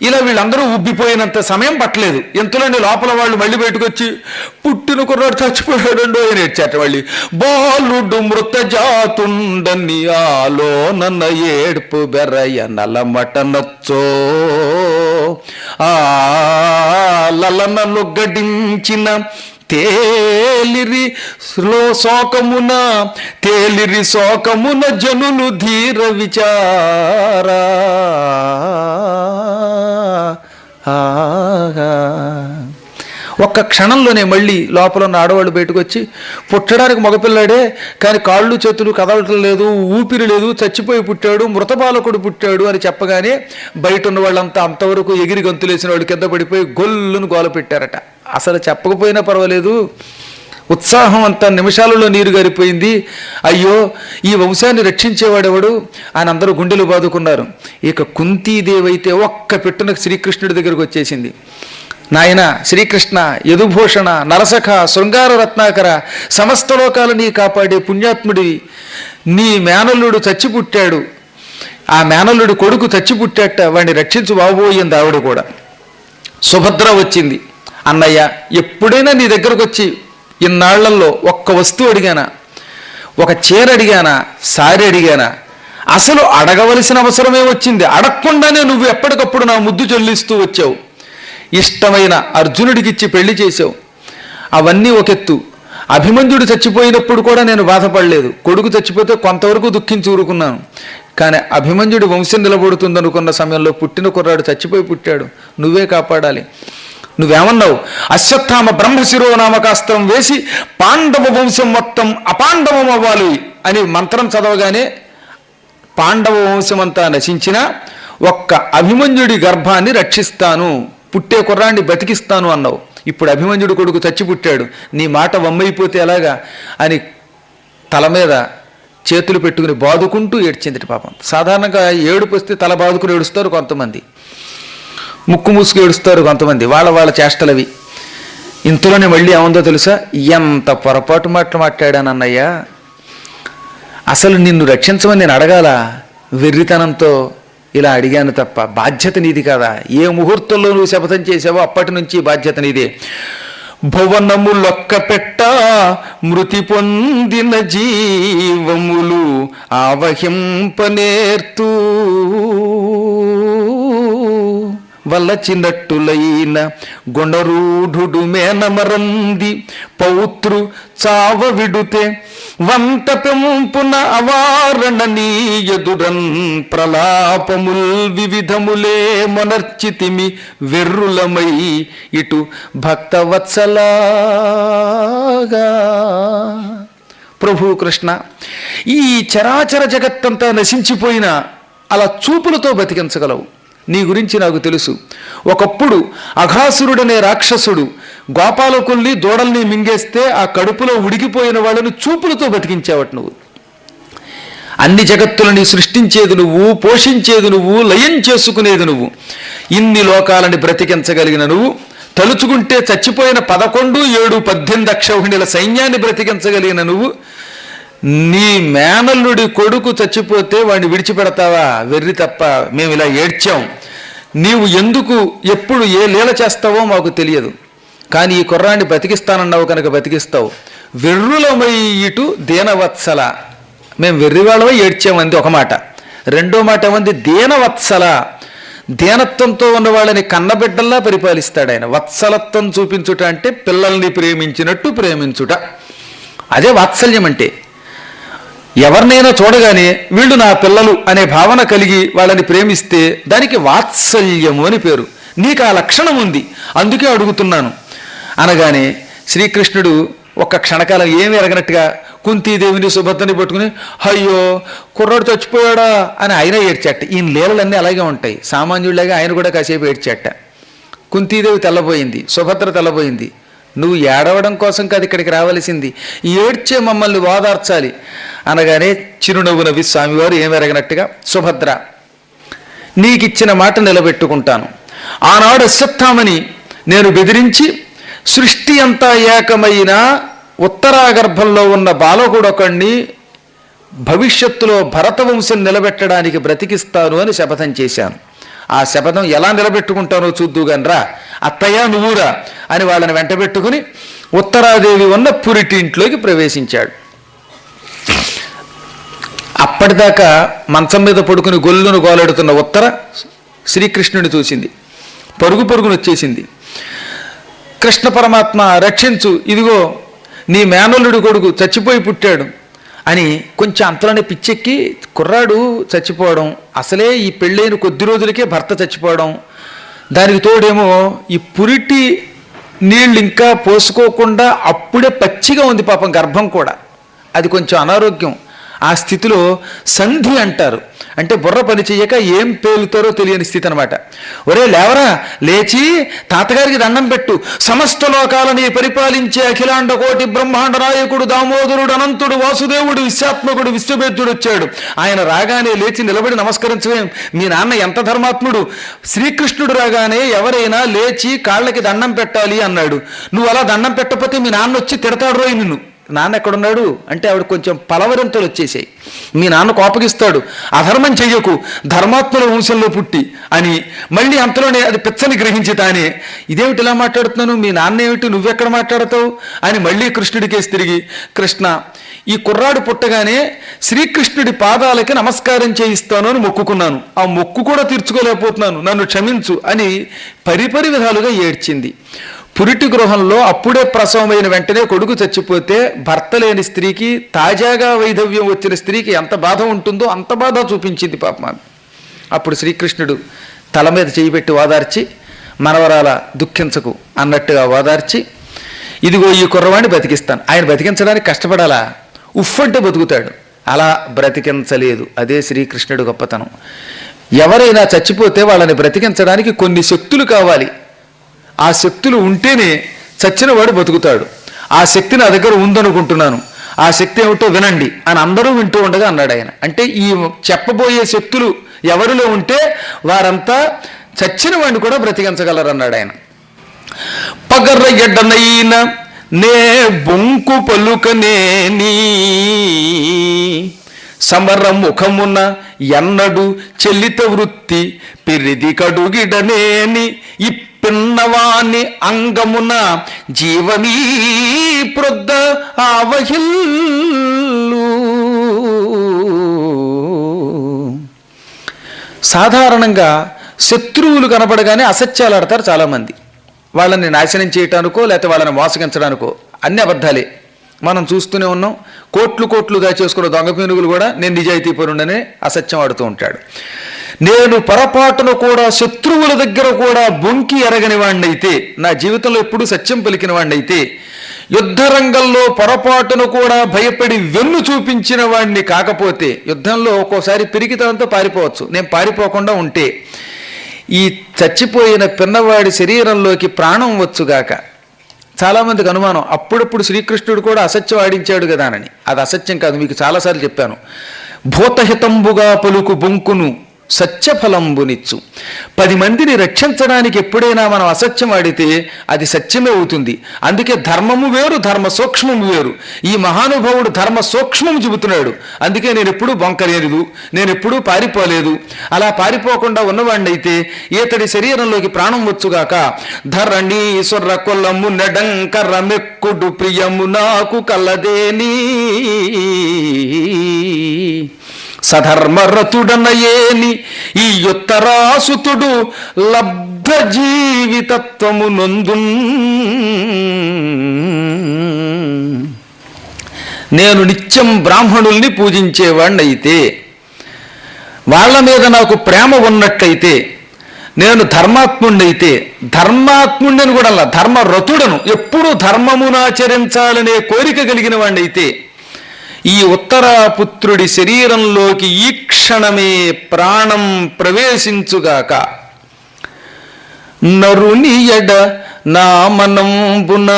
ఇలా వీళ్ళందరూ ఉబ్బిపోయినంత సమయం పట్టలేదు. ఎంతలోనే లోపల వాళ్ళు మళ్ళీ బయటకు వచ్చి పుట్టిన కుర్రాడు చచ్చిపోయాడు అని ఏడ్చాట. మళ్ళీ బాలుడు మృత జాతుండని ఆలో నన్న ఏడ్పు బెరయ నలమట నచ్చో ఆ లలనలు గడించిన తేలిరి శోకమున జనులు ధీర విచారా. ఒక్క క్షణంలోనే మళ్ళీ లోపల ఉన్న ఆడవాళ్ళు బయటకు వచ్చి పుట్టడానికి మగపిల్లాడే కానీ కాళ్ళు చేతులు కదలటం లేదు, ఊపిరి లేదు, చచ్చిపోయి పుట్టాడు, మృత బాలకుడు పుట్టాడు అని చెప్పగానే బయట ఉన్న వాళ్ళంతా అంతవరకు ఎగిరి గంతులేసిన వాళ్ళు కింద పడిపోయి గొల్లును గోల పెట్టారట. అసలు చెప్పకపోయినా పర్వాలేదు, ఉత్సాహం అంతా నిమిషాలలో నీరు గారిపోయింది. అయ్యో, ఈ వంశాన్ని రక్షించేవాడెవడు అని అందరూ గుండెలు బాదుకున్నారు. ఇక కుంతీదేవి అయితే ఒక్క పెట్టున శ్రీకృష్ణుడి దగ్గరకు వచ్చేసింది. నాయన శ్రీకృష్ణ, యదుభూషణ, నరసఖ, శృంగార రత్నాకర, సమస్త లోకాలని కాపాడే పుణ్యాత్ముడి, నీ మేనల్లుడు చచ్చిపుట్టాడు, ఆ మేనల్లుడి కొడుకు చచ్చిపుట్టాట, వాడిని రక్షించు బాబోయింది ఆవిడ కూడా. సుభద్ర వచ్చింది. అన్నయ్య, ఎప్పుడైనా నీ దగ్గరకు వచ్చి ఇన్నాళ్లలో ఒక్క వస్తువు అడిగానా, ఒక చీర అడిగానా, సారి అడిగానా? అసలు అడగవలసిన అవసరమే వచ్చింది. అడగకుండానే నువ్వు ఎప్పటికప్పుడు నా ముద్దు చెల్లిస్తూ వచ్చావు. ఇష్టమైన అర్జునుడికిచ్చి పెళ్లి చేసావు. అవన్నీ ఒకెత్తు. అభిమన్యుడు చచ్చిపోయినప్పుడు కూడా నేను బాధపడలేదు. కొడుకు చచ్చిపోతే కొంతవరకు దుఃఖించి ఊరుకున్నాను. కానీ అభిమన్యుడి వంశం నిలబడుతుందనుకున్న సమయంలో పుట్టిన కుర్రాడు చచ్చిపోయి పుట్టాడు. నువ్వే కాపాడాలి. నువ్వేమన్నావు? అశ్వత్థామ బ్రహ్మశిరోనామకాస్త్రం వేసి పాండవ వంశం మొత్తం అపాండవం అవ్వాలి అని మంత్రం చదవగానే పాండవ వంశం అంతా నశించినా ఒక్క అభిమన్యుడి గర్భాన్ని రక్షిస్తాను, పుట్టే కుర్రాన్ని బతికిస్తాను అన్నావు. ఇప్పుడు అభిమన్యుడి కొడుకు చచ్చి పుట్టాడు, నీ మాట వమ్మైపోతే ఎలాగా అని తల మీద చేతులు పెట్టుకుని బాదుకుంటూ ఏడ్చింది పాపం. సాధారణంగా ఏడుపు వస్తే తల బాదుకుని ఏడుస్తారు కొంతమంది, ముక్కు మూసుకు ఏడుస్తారు కొంతమంది, వాళ్ళ చేష్టలవి. ఇంతలోనే మళ్ళీ ఏముందో తెలుసా? ఎంత పొరపాటు మాటలు మాట్లాడానన్నయ్యా, అసలు నిన్ను రక్షించమని నేను అడగాల, వెర్రితనంతో ఇలా అడిగాను తప్ప బాధ్యత నీది కాదా? ఏ ముహూర్తంలో నువ్వు శపథం చేసావో అప్పటి నుంచి బాధ్యత నీదే. భువనములొక్క పెట్ట మృతి పొందిన జీవములు ఆవహింపనేర్తూ వల్లచినట్టులైన గుణరూఢుడు మేనమరంది పౌత్రు చావ విడుతే వంత పెంపున అవారణ నీయదురన్ ప్రలాపముల్ వివిధములే మొనర్చితిమి వెర్రులమై ఇటు భక్తవత్సలాగా. ప్రభు కృష్ణ, ఈ చరాచర జగత్తంతా నశించిపోయినా అలా చూపులతో బతికించగలవు. నీ గురించి నాకు తెలుసు. ఒకప్పుడు అఘాసురుడనే రాక్షసుడు గోపాలకుల్ని దూడల్ని మింగేస్తే ఆ కడుపులో ఉడికిపోయిన వాళ్ళని చూపులతో బతికించావట నువ్వు. అన్ని జగత్తులని సృష్టించేది నువ్వు, పోషించేది నువ్వు, లయం చేసుకునేది నువ్వు. ఇన్ని లోకాలని బ్రతికించగలిగిన నువ్వు తలుచుకుంటే చచ్చిపోయిన 11, 7, 18 అక్షౌహిణుల సైన్యాన్ని బ్రతికించగలిగిన నువ్వు నీ మేనల్లుడి కొడుకు చచ్చిపోతే వాడిని విడిచిపెడతావా? వెర్రి తప్ప. మేము ఇలా ఏడ్చాం. నీవు ఎందుకు ఎప్పుడు ఏ లీల చేస్తావో మాకు తెలియదు, కానీ ఈ కుర్రాన్ని బతికిస్తానన్నావు కనుక బతికిస్తావు. వెర్రులమై ఇటు దీనవత్సల, మేము వెర్రివాళ్ళమై ఏడ్చామంది ఒక మాట. రెండో మాట ఏమంది? దీనవత్సల, దీనత్వంతో ఉన్న వాళ్ళని కన్నబిడ్డల్లా పరిపాలిస్తాడు ఆయన. వత్సలత్వం చూపించుట అంటే పిల్లల్ని ప్రేమించినట్టు ప్రేమించుట, అదే వాత్సల్యం అంటే. ఎవరినైనా చూడగానే వీళ్ళు నా పిల్లలు అనే భావన కలిగి వాళ్ళని ప్రేమిస్తే దానికి వాత్సల్యము అని పేరు. నీకు ఆ లక్షణం ఉంది, అందుకే అడుగుతున్నాను అనగానే శ్రీకృష్ణుడు ఒక్క క్షణకాలం ఏమి ఎరగనట్టుగా కుంతీదేవిని సుభద్రని పట్టుకుని అయ్యో కుర్రాడు చచ్చిపోయాడా అని ఆయన ఏడ్చాట. ఈయన లీలలన్నీ అలాగే ఉంటాయి, సామాన్యుడిలాగా ఆయన కూడా కాసేపు ఏడ్చాట. కుంతీదేవి తెల్లబోయింది, సుభద్ర తెల్లబోయింది. నువ్వు ఏడవడం కోసం కాదు ఇక్కడికి రావలసింది, ఏడ్చే మమ్మల్ని ఓదార్చాలి అనగానే చిరునవ్వు నవ్వి స్వామివారు ఏమెరగనట్టుగా, సుభద్ర నీకిచ్చిన మాట నిలబెట్టుకుంటాను. ఆనాడు అశ్వత్థామని నేను బెదిరించి సృష్టి అంతా ఏకమైన ఉత్తరాగర్భంలో ఉన్న బాలకుడొకడిని భవిష్యత్తులో భరతవంశం నిలబెట్టడానికి బ్రతికిస్తాను అని శపథం చేశాను. ఆ శపథం ఎలా నిలబెట్టుకుంటానో చూద్దుగాని రా, అత్తయ్య నువ్వురా అని వాళ్ళని వెంటబెట్టుకుని ఉత్తరాదేవి ఉన్న పురిటింట్లోకి ప్రవేశించాడు. అప్పటిదాకా మంచం మీద పడుకుని గొల్లును గోలెడుతున్న ఉత్తర శ్రీకృష్ణుని చూసింది, పరుగు పరుగును వచ్చేసింది. కృష్ణ పరమాత్మ రక్షించు, ఇదిగో నీ మేనల్లుడి కొడుకు చచ్చిపోయి పుట్టాడు అని కొంచెం అంతలోనే పిచ్చెక్కి కుర్రాడు చచ్చిపోవడం, అసలే ఈ పెళ్ళైన కొద్ది రోజులకే భర్త చచ్చిపోవడం, దానికి తోడేమో ఈ పురిటి నీళ్ళు ఇంకా పోసుకోకుండా అప్పుడే పచ్చిగా ఉంది పాపం గర్భం కూడా, అది కొంచెం అనారోగ్యం. ఆ స్థితిలో సంధి అంటారు. అంటే బుర్ర పని చెయ్యక ఏం పేలుతారో తెలియని స్థితి అనమాట. ఒరే లేవరా, లేచి తాతగారికి దండం పెట్టు, సమస్త లోకాలని పరిపాలించే అఖిలాండ కోటి బ్రహ్మాండ నాయకుడు దామోదరుడు అనంతుడు వాసుదేవుడు విశ్వాత్మకుడు విశ్వభేద్యుడు వచ్చాడు. ఆయన రాగానే లేచి నిలబడి నమస్కరించవే, మీ నాన్న ఎంత ధర్మాత్ముడు. శ్రీకృష్ణుడు రాగానే ఎవరైనా లేచి కాళ్ళకి దండం పెట్టాలి అన్నాడు. నువ్వు అలా దండం పెట్టకపోతే మీ నాన్న వచ్చి తిడతాడు రోయ్ నిన్ను. నాన్న ఎక్కడున్నాడు అంటే ఆవిడ కొంచెం పలవరింతలు వచ్చేసాయి. మీ నాన్న కోపగిస్తాడు, అధర్మం చెయ్యకు, ధర్మాత్ముల వంశంలో పుట్టి అని. మళ్ళీ అంతలోనే అది పిచ్చని గ్రహించి తానే, ఇదేమిటి ఇలా మాట్లాడుతున్నాను, మీ నాన్న ఏమిటి, నువ్వెక్కడ మాట్లాడతావు అని మళ్ళీ కృష్ణుడికేసి తిరిగి, కృష్ణ ఈ కుర్రాడు పుట్టగానే శ్రీకృష్ణుడి పాదాలకి నమస్కారం చేయిస్తాను అని మొక్కుకున్నాను, ఆ మొక్కు కూడా తీర్చుకోలేకపోతున్నాను, నన్ను క్షమించు అని పరిపరి విధాలుగా ఏడ్చింది. పురిటి గృహంలో అప్పుడే ప్రసవమైన వెంటనే కొడుకు చచ్చిపోతే భర్త లేని స్త్రీకి, తాజాగా వైధవ్యం వచ్చిన స్త్రీకి ఎంత బాధ ఉంటుందో అంత బాధ చూపించింది పాపం. అప్పుడు శ్రీకృష్ణుడు తల మీద చేయిబెట్టి ఓదార్చి, మనవరాల దుఃఖించకు అన్నట్టుగా ఓదార్చి, ఇదిగో ఈ కుర్రవాణ్ణి బతికిస్తాను. ఆయన బతికించడానికి కష్టపడాలా, ఉఫ్ అంటే బతుకుతాడు. అలా బ్రతికించలేదు. అదే శ్రీకృష్ణుడు గొప్పతనం. ఎవరైనా చచ్చిపోతే వాళ్ళని బ్రతికించడానికి కొన్ని శక్తులు కావాలి. ఆ శక్తులు ఉంటేనే చచ్చినవాడు బతుకుతాడు. ఆ శక్తి నా దగ్గర ఉందనుకుంటున్నాను, ఆ శక్తి ఏమిటో వినండి అని అందరూ వింటూ ఉండగా అన్నాడు ఆయన. అంటే ఈ చెప్పబోయే శక్తులు ఎవరిలో ఉంటే వారంతా చచ్చిన వాడిని కూడా బ్రతికించగలరు అన్నాడు ఆయన. పగర్ర ఎడ్డనైన నే బొంకు పలుకనేని సమర ముఖమున ఎన్నడు చెల్లిత వృత్తి పిరిది కడుగిడనేని పిన్నవాని అంగమున జీవమీ ప్రొద్ద ఆవహిల్లు. సాధారణంగా శత్రువులు కనపడగానే అసత్యాలు ఆడతారు చాలామంది. వాళ్ళని నాశనం చేయటానికో లేకపోతే వాళ్ళని మోసగించడానికో. అన్ని అబద్ధాలే మనం చూస్తూనే ఉన్నాం. కోట్లు కోట్లు దాచేసుకున్న దొంగ పీనుగులు కూడా నేను నిజాయితీ పరుండనే అసత్యం ఆడుతూ ఉంటాడు. నేను పొరపాటును కూడా శత్రువుల దగ్గర కూడా బొంకి ఎరగని వాడినైతే, నా జీవితంలో ఎప్పుడూ సత్యం పలికిన వాడినైతే, యుద్ధ రంగంలో పొరపాటును కూడా భయపడి వెన్ను చూపించిన వాడిని కాకపోతే, యుద్ధంలో ఒక్కోసారి పిరికితనంతో పారిపోవచ్చు, నేను పారిపోకుండా ఉంటే ఈ చచ్చిపోయిన పిన్నవాడి శరీరంలోకి ప్రాణం వచ్చుగాక. చాలామందికి అనుమానం, అప్పుడప్పుడు శ్రీకృష్ణుడు కూడా అసత్యం ఆడించాడు కదా అని. అది అసత్యం కాదు, మీకు చాలాసార్లు చెప్పాను. భూతహితంబుగా పలుకు బొంకును సత్యఫలంబునిచ్చు. 10 మందిని రక్షించడానికి ఎప్పుడైనా మనం అసత్యం ఆడితే అది సత్యమే అవుతుంది. అందుకే ధర్మము వేరు, ధర్మ సూక్ష్మము వేరు. ఈ మహానుభావుడు ధర్మ సూక్ష్మము చెబుతున్నాడు. అందుకే నేను ఎప్పుడూ బొంకలేదు, నేను ఎప్పుడూ పారిపోలేదు. అలా పారిపోకుండా ఉన్నవాడిని అయితే ఈతడి శరీరంలోకి ప్రాణం వచ్చుగాక. ధరణీశ్వర కొల్లము నెడంకర్ర మెక్కుడు ప్రియము నాకు కలదేని సధర్మరతుడనయేని ఈ ఉత్తరాసుతుడు లబ్ధ జీవితత్వము నొందు. నేను నిత్యం బ్రాహ్మణుల్ని పూజించేవాణ్ణయితే, వాళ్ళ మీద నాకు ప్రేమ ఉన్నట్లయితే, నేను ధర్మాత్ముణ్ణైతే, ధర్మాత్ముణ్ణని కూడా అలా ధర్మరతుడను, ఎప్పుడూ ధర్మమునాచరించాలనే కోరిక కలిగిన వాణ్ణైతే, ఈ ఉత్తరాపుత్రుడి శరీరంలోకి ఈ క్షణమే ప్రాణం ప్రవేశించుగాక. నరుని ఎడ నా మనంబున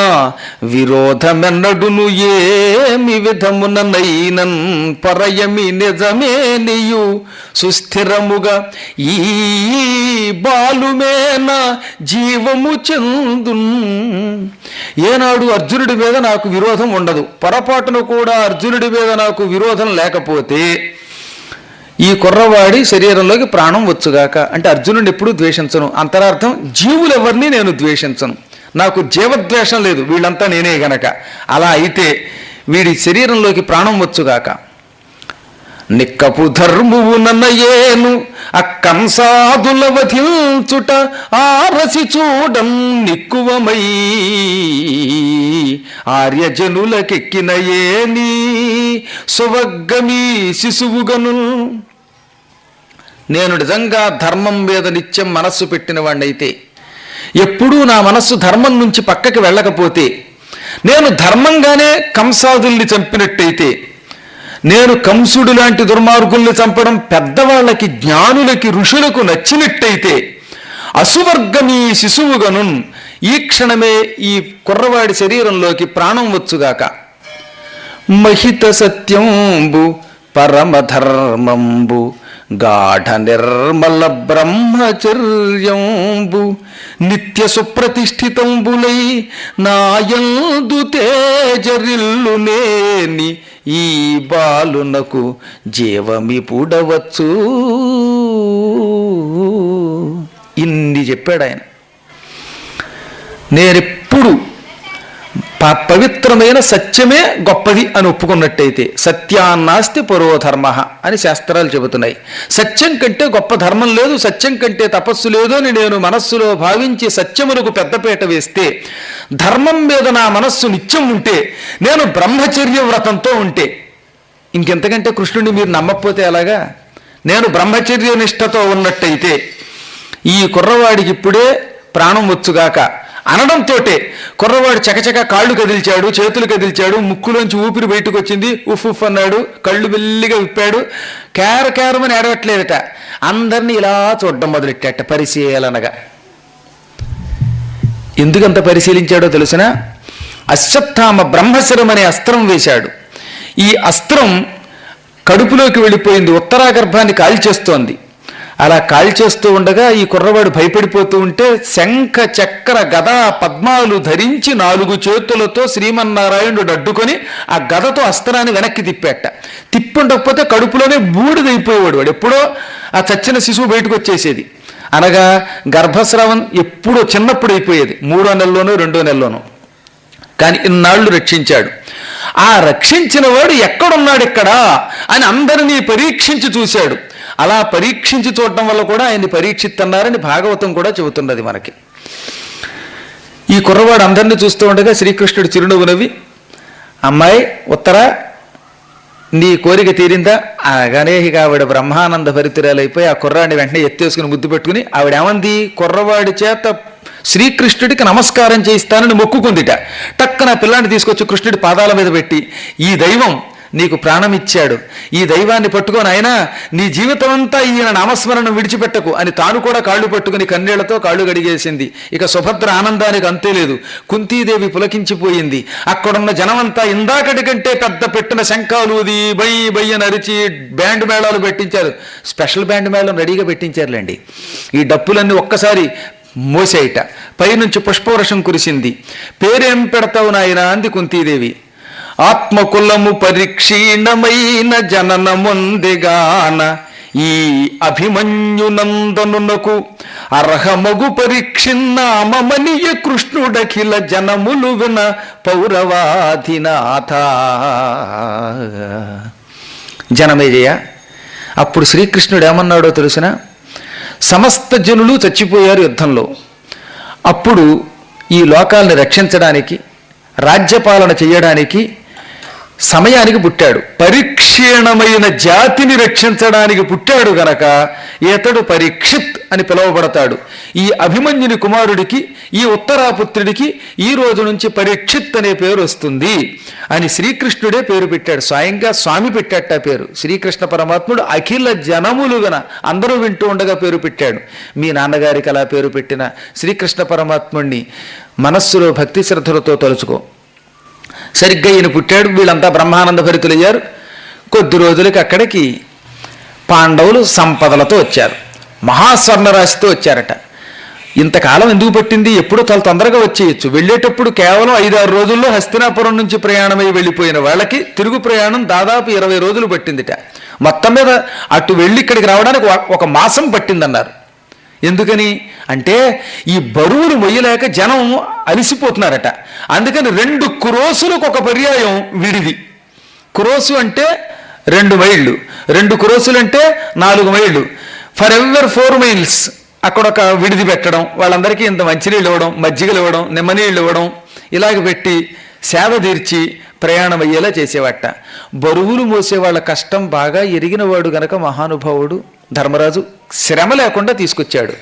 విరోధమెన్నడును ఏమి విధముననైనన్ పరయమి నిజమేనియు సుస్థిరముగా ఈ బాలుమేన జీవము చెందున్. ఏనాడు అర్జునుడి మీద నాకు విరోధం ఉండదు, పొరపాటును కూడా అర్జునుడి మీద నాకు విరోధం లేకపోతే ఈ కుర్రవాడి శరీరంలోకి ప్రాణం వచ్చుగాక. అంటే అర్జునుడిని ఎప్పుడూ ద్వేషించను. అంతరార్థం జీవులెవరిని నేను ద్వేషించను, నాకు జీవద్వేషం లేదు, వీళ్ళంతా నేనే గనక. అలా అయితే వీడి శరీరంలోకి ప్రాణం వచ్చుగాక. నిక్కపు ధర్మువు నన్నయేను అక్కంసాదుల వధించుట ఆరసి చూడం నిక్కువమై ఆర్యజనులకెక్కినయేని సువగ్గమీ శిశువుగను. నేను నిజంగా ధర్మం మీద నిత్యం మనస్సు పెట్టిన వాడినైతే, ఎప్పుడూ నా మనస్సు ధర్మం నుంచి పక్కకి వెళ్ళకపోతే, నేను ధర్మంగానే కంసాదుల్ని చంపినట్టయితే, నేను కంసుడు లాంటి దుర్మార్గుల్ని చంపడం పెద్దవాళ్ళకి, జ్ఞానులకి, ఋషులకు నచ్చినట్టయితే అసువర్గమీ శిశువుగను ఈ క్షణమే ఈ కుర్రవాడి శరీరంలోకి ప్రాణం వచ్చుగాక. మహిత సత్యంబు పరమధర్మంబు గాఢ నిర్మల బ్రహ్మచర్యంబు నిత్య సుప్రతిష్ఠితంబులై నాయందు తేజరిల్లునేని ఈ బాలునకు జీవమిపుడవచ్చు. ఇన్ని చెప్పాడు ఆయన. నేనెప్పుడు పవిత్రమైన సత్యమే గొప్పది అని ఒప్పుకున్నట్టయితే, సత్యాన్నాస్తి పరోధర్మ అని శాస్త్రాలు చెబుతున్నాయి. సత్యం కంటే గొప్ప ధర్మం లేదు, సత్యం కంటే తపస్సు లేదు అని నేను మనస్సులో భావించి సత్యములకు పెద్దపీట వేస్తే, ధర్మం మీద నా మనస్సు నిత్యం ఉంటే, నేను బ్రహ్మచర్య వ్రతంతో ఉంటే, ఇంకెంతకంటే కృష్ణుడిని మీరు నమ్మకపోతే ఎలాగా? నేను బ్రహ్మచర్య నిష్టతో ఉన్నట్టయితే ఈ కుర్రవాడికి ఇప్పుడే ప్రాణం వచ్చుగాక అనడంతో కుర్రవాడు చకచక కాళ్ళు కదిల్చాడు, చేతులు కదిల్చాడు, ముక్కులోంచి ఊపిరి బయటకు వచ్చింది, ఉఫ్ ఉఫ్ అన్నాడు, కళ్ళు మెల్లిగా విప్పాడు. కేరమని ఏడవట్లేదట, అందరినీ ఇలా చూడడం మొదలెట్టాట పరిశీలనగా. ఎందుకంత పరిశీలించాడో తెలుసిన? అశ్వత్థామ బ్రహ్మశరం అనే అస్త్రం వేశాడు. ఈ అస్త్రం కడుపులోకి వెళ్ళిపోయింది, ఉత్తరాగర్భాన్ని కాల్చేస్తోంది. అలా కాల్చేస్తూ ఉండగా ఈ కుర్రవాడు భయపడిపోతూ ఉంటే శంఖ చక్ర గదా పద్మాలు ధరించి 4 చేతులతో శ్రీమన్నారాయణుడు అడ్డుకొని ఆ గదతో అస్త్రాన్ని వెనక్కి తిప్పాట. తిప్పుండకపోతే కడుపులోనే బూడిదైపోయేవాడు. వాడు ఎప్పుడో ఆ చచ్చిన శిశువు బయటకు వచ్చేసేది. అనగా గర్భస్రావం ఎప్పుడో చిన్నప్పుడు అయిపోయేది, 3వ నెలలోనో 2వ నెలలోనో. కానీ ఇన్నాళ్ళు రక్షించాడు. ఆ రక్షించిన వాడు ఎక్కడున్నాడు ఇక్కడ అని అందరినీ పరీక్షించి చూశాడు. అలా పరీక్షించి చూడటం వల్ల కూడా ఆయన్ని పరీక్షిస్తున్నారని భాగవతం కూడా చెబుతున్నది మనకి. ఈ కుర్రవాడు అందరినీ చూస్తూ ఉండగా శ్రీకృష్ణుడు చిరునవ్వు నవ్వి, అమ్మాయి ఉత్తరా, నీ కోరిక తీరిందా అనగానే ఇక ఆవిడ బ్రహ్మానంద భరితురాలైపోయి ఆ కుర్రాడిని వెంటనే ఎత్తేసుకుని ముద్దు పెట్టుకుని ఆవిడ ఏమంది, కుర్రవాడి చేత శ్రీకృష్ణుడికి నమస్కారం చేయిస్తానని మొక్కుకుందిట. టక్కన పిల్లాన్ని తీసుకొచ్చి కృష్ణుడి పాదాల మీద పెట్టి, ఈ దైవం నీకు ప్రాణం ఇచ్చాడు, ఈ దైవాన్ని పట్టుకొని అయినా నీ జీవితం అంతా ఈయన నామస్మరణ విడిచిపెట్టకు అని తాను కూడా కాళ్ళు పట్టుకుని కన్నీళ్లతో కాళ్ళు గడిగేసింది. ఇక సుభద్ర ఆనందానికి అంతే లేదు. కుంతీదేవి పులకించిపోయింది. అక్కడున్న జనమంతా ఇందాకటి కంటే పెద్ద పెట్టిన శంఖాలూది బయ్యి బయ్యని అరిచి బ్యాండ్ మేళాలు పెట్టించారు. స్పెషల్ బ్యాండ్ మేళం రెడీగా పెట్టించారులేండి. ఈ డప్పులన్నీ ఒక్కసారి మోసేయట. పైనుంచి పుష్పవర్షం కురిసింది. పేరేం పెడతావు నాయనా అంది కుంతీదేవి. ఆత్మకులము పరీక్షీణమైన జననముందిగాన ఈ అభిమన్యునందనునకు అర్హమగు పరీక్షిన్నామమనియ కృష్ణుడఖిల జనములు విన పౌరవాధినాథ. జనమేజయ, అప్పుడు శ్రీకృష్ణుడు ఏమన్నాడో తెలుసిన? సమస్త జనులు చచ్చిపోయారు యుద్ధంలో. అప్పుడు ఈ లోకాలను రక్షించడానికి, రాజ్యపాలన చేయడానికి సమయానికి పుట్టాడు. పరీక్షీణమైన జాతిని రక్షించడానికి పుట్టాడు గనక ఇతడు పరీక్షిత్ అని పిలువబడతాడు. ఈ అభిమన్యుని కుమారుడికి, ఈ ఉత్తరాపుత్రుడికి ఈ రోజు నుంచి పరీక్షిత్ అనే పేరు వస్తుంది అని శ్రీకృష్ణుడే పేరు పెట్టాడు. స్వయంగా స్వామి పెట్టాట పేరు. శ్రీకృష్ణ పరమాత్ముడు అఖిల జనములు గన అందరూ వింటూ ఉండగా పేరు పెట్టాడు. మీ నాన్నగారికి అలా పేరు పెట్టిన శ్రీకృష్ణ పరమాత్ముడిని మనస్సులో భక్తి శ్రద్ధలతో తలుచుకో. సరిగ్గా ఈయన పుట్టాడు. వీళ్ళంతా బ్రహ్మానంద భరితులయ్యారు. కొద్ది రోజులకి అక్కడికి పాండవులు సంపదలతో వచ్చారు. మహాస్వర్ణరాశితో వచ్చారట. ఇంతకాలం ఎందుకు పట్టింది? ఎప్పుడూ చాలా తొందరగా వచ్చేయచ్చు. వెళ్ళేటప్పుడు కేవలం 5-6 రోజుల్లో హస్తినాపురం నుంచి ప్రయాణమై వెళ్ళిపోయిన వాళ్ళకి తిరుగు ప్రయాణం దాదాపు 20 రోజులు పట్టిందిట. మొత్తం మీద అటు వెళ్ళి ఇక్కడికి రావడానికి 1 మాసం పట్టిందన్నారు. ఎందుకని అంటే ఈ బరువులు మొయ్యలేక జనం అలిసిపోతున్నారట. అందుకని 2 క్రోసులకు 1 పర్యాయం విడిది. క్రోసు అంటే 2 మైళ్ళు, 2 క్రోసులు అంటే 4 మైళ్ళు. ఫర్ ఎవర్ 4 మైల్స్ అక్కడ ఒక విడిది పెట్టడం, వాళ్ళందరికీ ఇంత మంచినీళ్ళు ఇవ్వడం, మజ్జిగలు ఇవ్వడం, నిమ్మనీళ్ళు ఇవ్వడం, ఇలాగ పెట్టి సేవ తీర్చి ప్రయాణం అయ్యేలా చేసేవాట. బరువులు మోసేవాళ్ళ కష్టం బాగా ఎరిగినవాడు గనక మహానుభావుడు ధర్మరాజు శ్రమ లేకుండా తీసుకొచ్చాడు.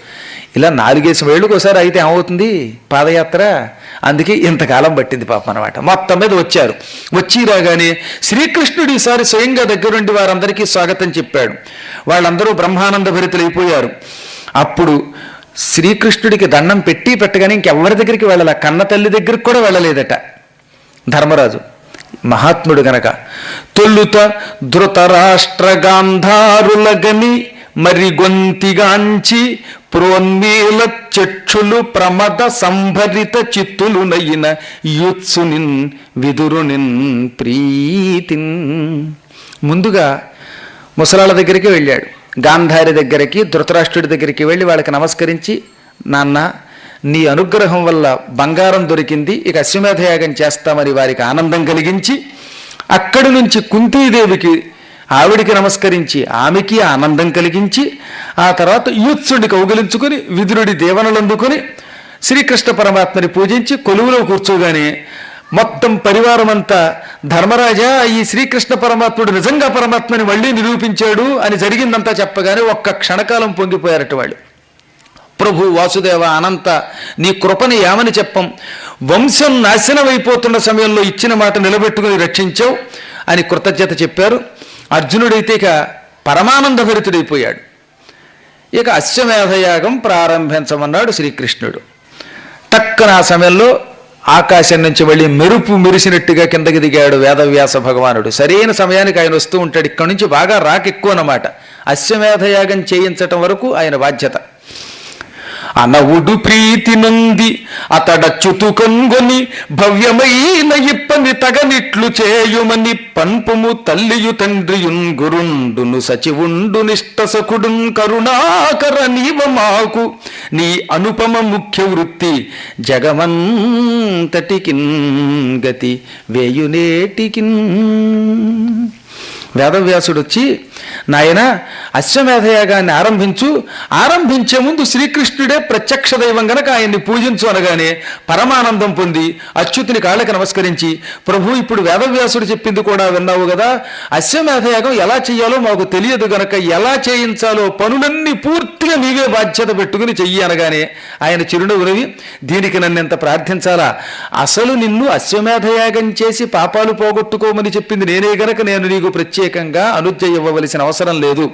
ఇలా 4 వేళ్ళకి ఒకసారి అయితే ఏమవుతుంది పాదయాత్ర, అందుకే ఇంతకాలం పట్టింది పాపం అనమాట. మొత్తం మీద వచ్చారు. వచ్చి రాగానే శ్రీకృష్ణుడు ఈసారి స్వయంగా దగ్గరుండి వారందరికీ స్వాగతం చెప్పాడు. వాళ్ళందరూ బ్రహ్మానంద భరితులైపోయారు. అప్పుడు శ్రీకృష్ణుడికి దండం పెట్టగానే ఇంకెవరి దగ్గరికి వెళ్ళాల, కన్న తల్లి దగ్గరికి కూడా వెళ్ళలేదట ధర్మరాజు, మహాత్ముడు గనక. తొల్లుత ధృతరాష్ట్ర గాంధారులగని మరి గొంతిగాంచి ప్రోన్మీల చక్షులు ప్రమద సంభరిత చిత్తులు నయ్యిన యుత్సునిన్ విదురునిన్ ప్రీతిన్. ముందుగా ముసలాళ్ళ దగ్గరికి వెళ్ళాడు. గాంధారి దగ్గరికి, ధృతరాష్ట్రుడి దగ్గరికి వెళ్ళి వాళ్ళకి నమస్కరించి, నాన్న నీ అనుగ్రహం వల్ల బంగారం దొరికింది, ఇక అశ్వమేధయాగం చేస్తామని వారికి ఆనందం కలిగించి, అక్కడి నుంచి కుంతీదేవికి ఆవిడికి నమస్కరించి ఆమెకి ఆనందం కలిగించి, ఆ తర్వాత యూత్సుడిని కౌగిలించుకొని విదురుడి దేవనలు అందుకొని శ్రీకృష్ణ పరమాత్మని పూజించి కొలువులో కూర్చోగానే మొత్తం పరివారం అంతా ధర్మరాజా ఈ శ్రీకృష్ణ పరమాత్ముడు నిజంగా పరమాత్మని మళ్ళీ నిరూపించాడు అని జరిగిందంతా చెప్పగానే ఒక్క క్షణకాలం పొంగిపోయారట వాళ్ళు. ప్రభు వాసుదేవ అనంత నీ కృపని ఏమని చెప్పం, వంశం నాశనమైపోతున్న సమయంలో ఇచ్చిన మాట నిలబెట్టుకుని రక్షించావు అని కృతజ్ఞత చెప్పారు. అర్జునుడైతే ఇక పరమానంద భరితుడైపోయాడు. ఇక అశ్వమేధయాగం ప్రారంభించమన్నాడు శ్రీకృష్ణుడు. టక్కన ఆ సమయంలో ఆకాశం నుంచి వెళ్ళి మెరుపు మెరిసినట్టుగా కిందకి దిగాడు వేదవ్యాస భగవానుడు. సరైన సమయానికి ఆయన వస్తూ ఉంటాడు. ఇక్కడి నుంచి బాగా ఎక్కువ అన్నమాట. అశ్వమేధయాగం చేయించటం వరకు ఆయన బాధ్యత. అనవుడు ప్రీతి నంది అతడచ్యుతు కనుగొని భవ్యమైన ఇప్పని తగనిట్లు చేయుమని పన్పుము తల్లియు తండ్రియున్ గురుండును సచివుండు నిష్టసకుడున్ కరుణాకర నీవమాకు నీ అనుపమ ముఖ్య వృత్తి జగమంతటికిన్ గతి వేయునేటికిన్. వేదవ్యాసుడు వచ్చి, నాయన అశ్వమేధయాగాన్ని ఆరంభించే ముందు శ్రీకృష్ణుడే ప్రత్యక్ష దైవం గనక ఆయన్ని పూజించు అనగానే పరమానందం పొంది అచ్యుతుని కాళ్ళకి నమస్కరించి, ప్రభు ఇప్పుడు వేదవ్యాసుడు చెప్పింది కూడా విన్నావు కదా, అశ్వమేధయాగం ఎలా చేయాలో మాకు తెలియదు గనక ఎలా చేయించాలో పనులన్నీ పూర్తిగా నీవే బాధ్యత పెట్టుకుని చెయ్యి అనగానే ఆయన చిరునవ్వునవి, దీనికి నన్నెంత ప్రార్థించాలా, అసలు నిన్ను అశ్వమేధయాగం చేసి పాపాలు పోగొట్టుకోమని చెప్పింది నేనే గనక నేను నీకు ప్రత్యేకంగా అనుజ్ఞ ఇవ్వవలసిన అవసరం లేదు.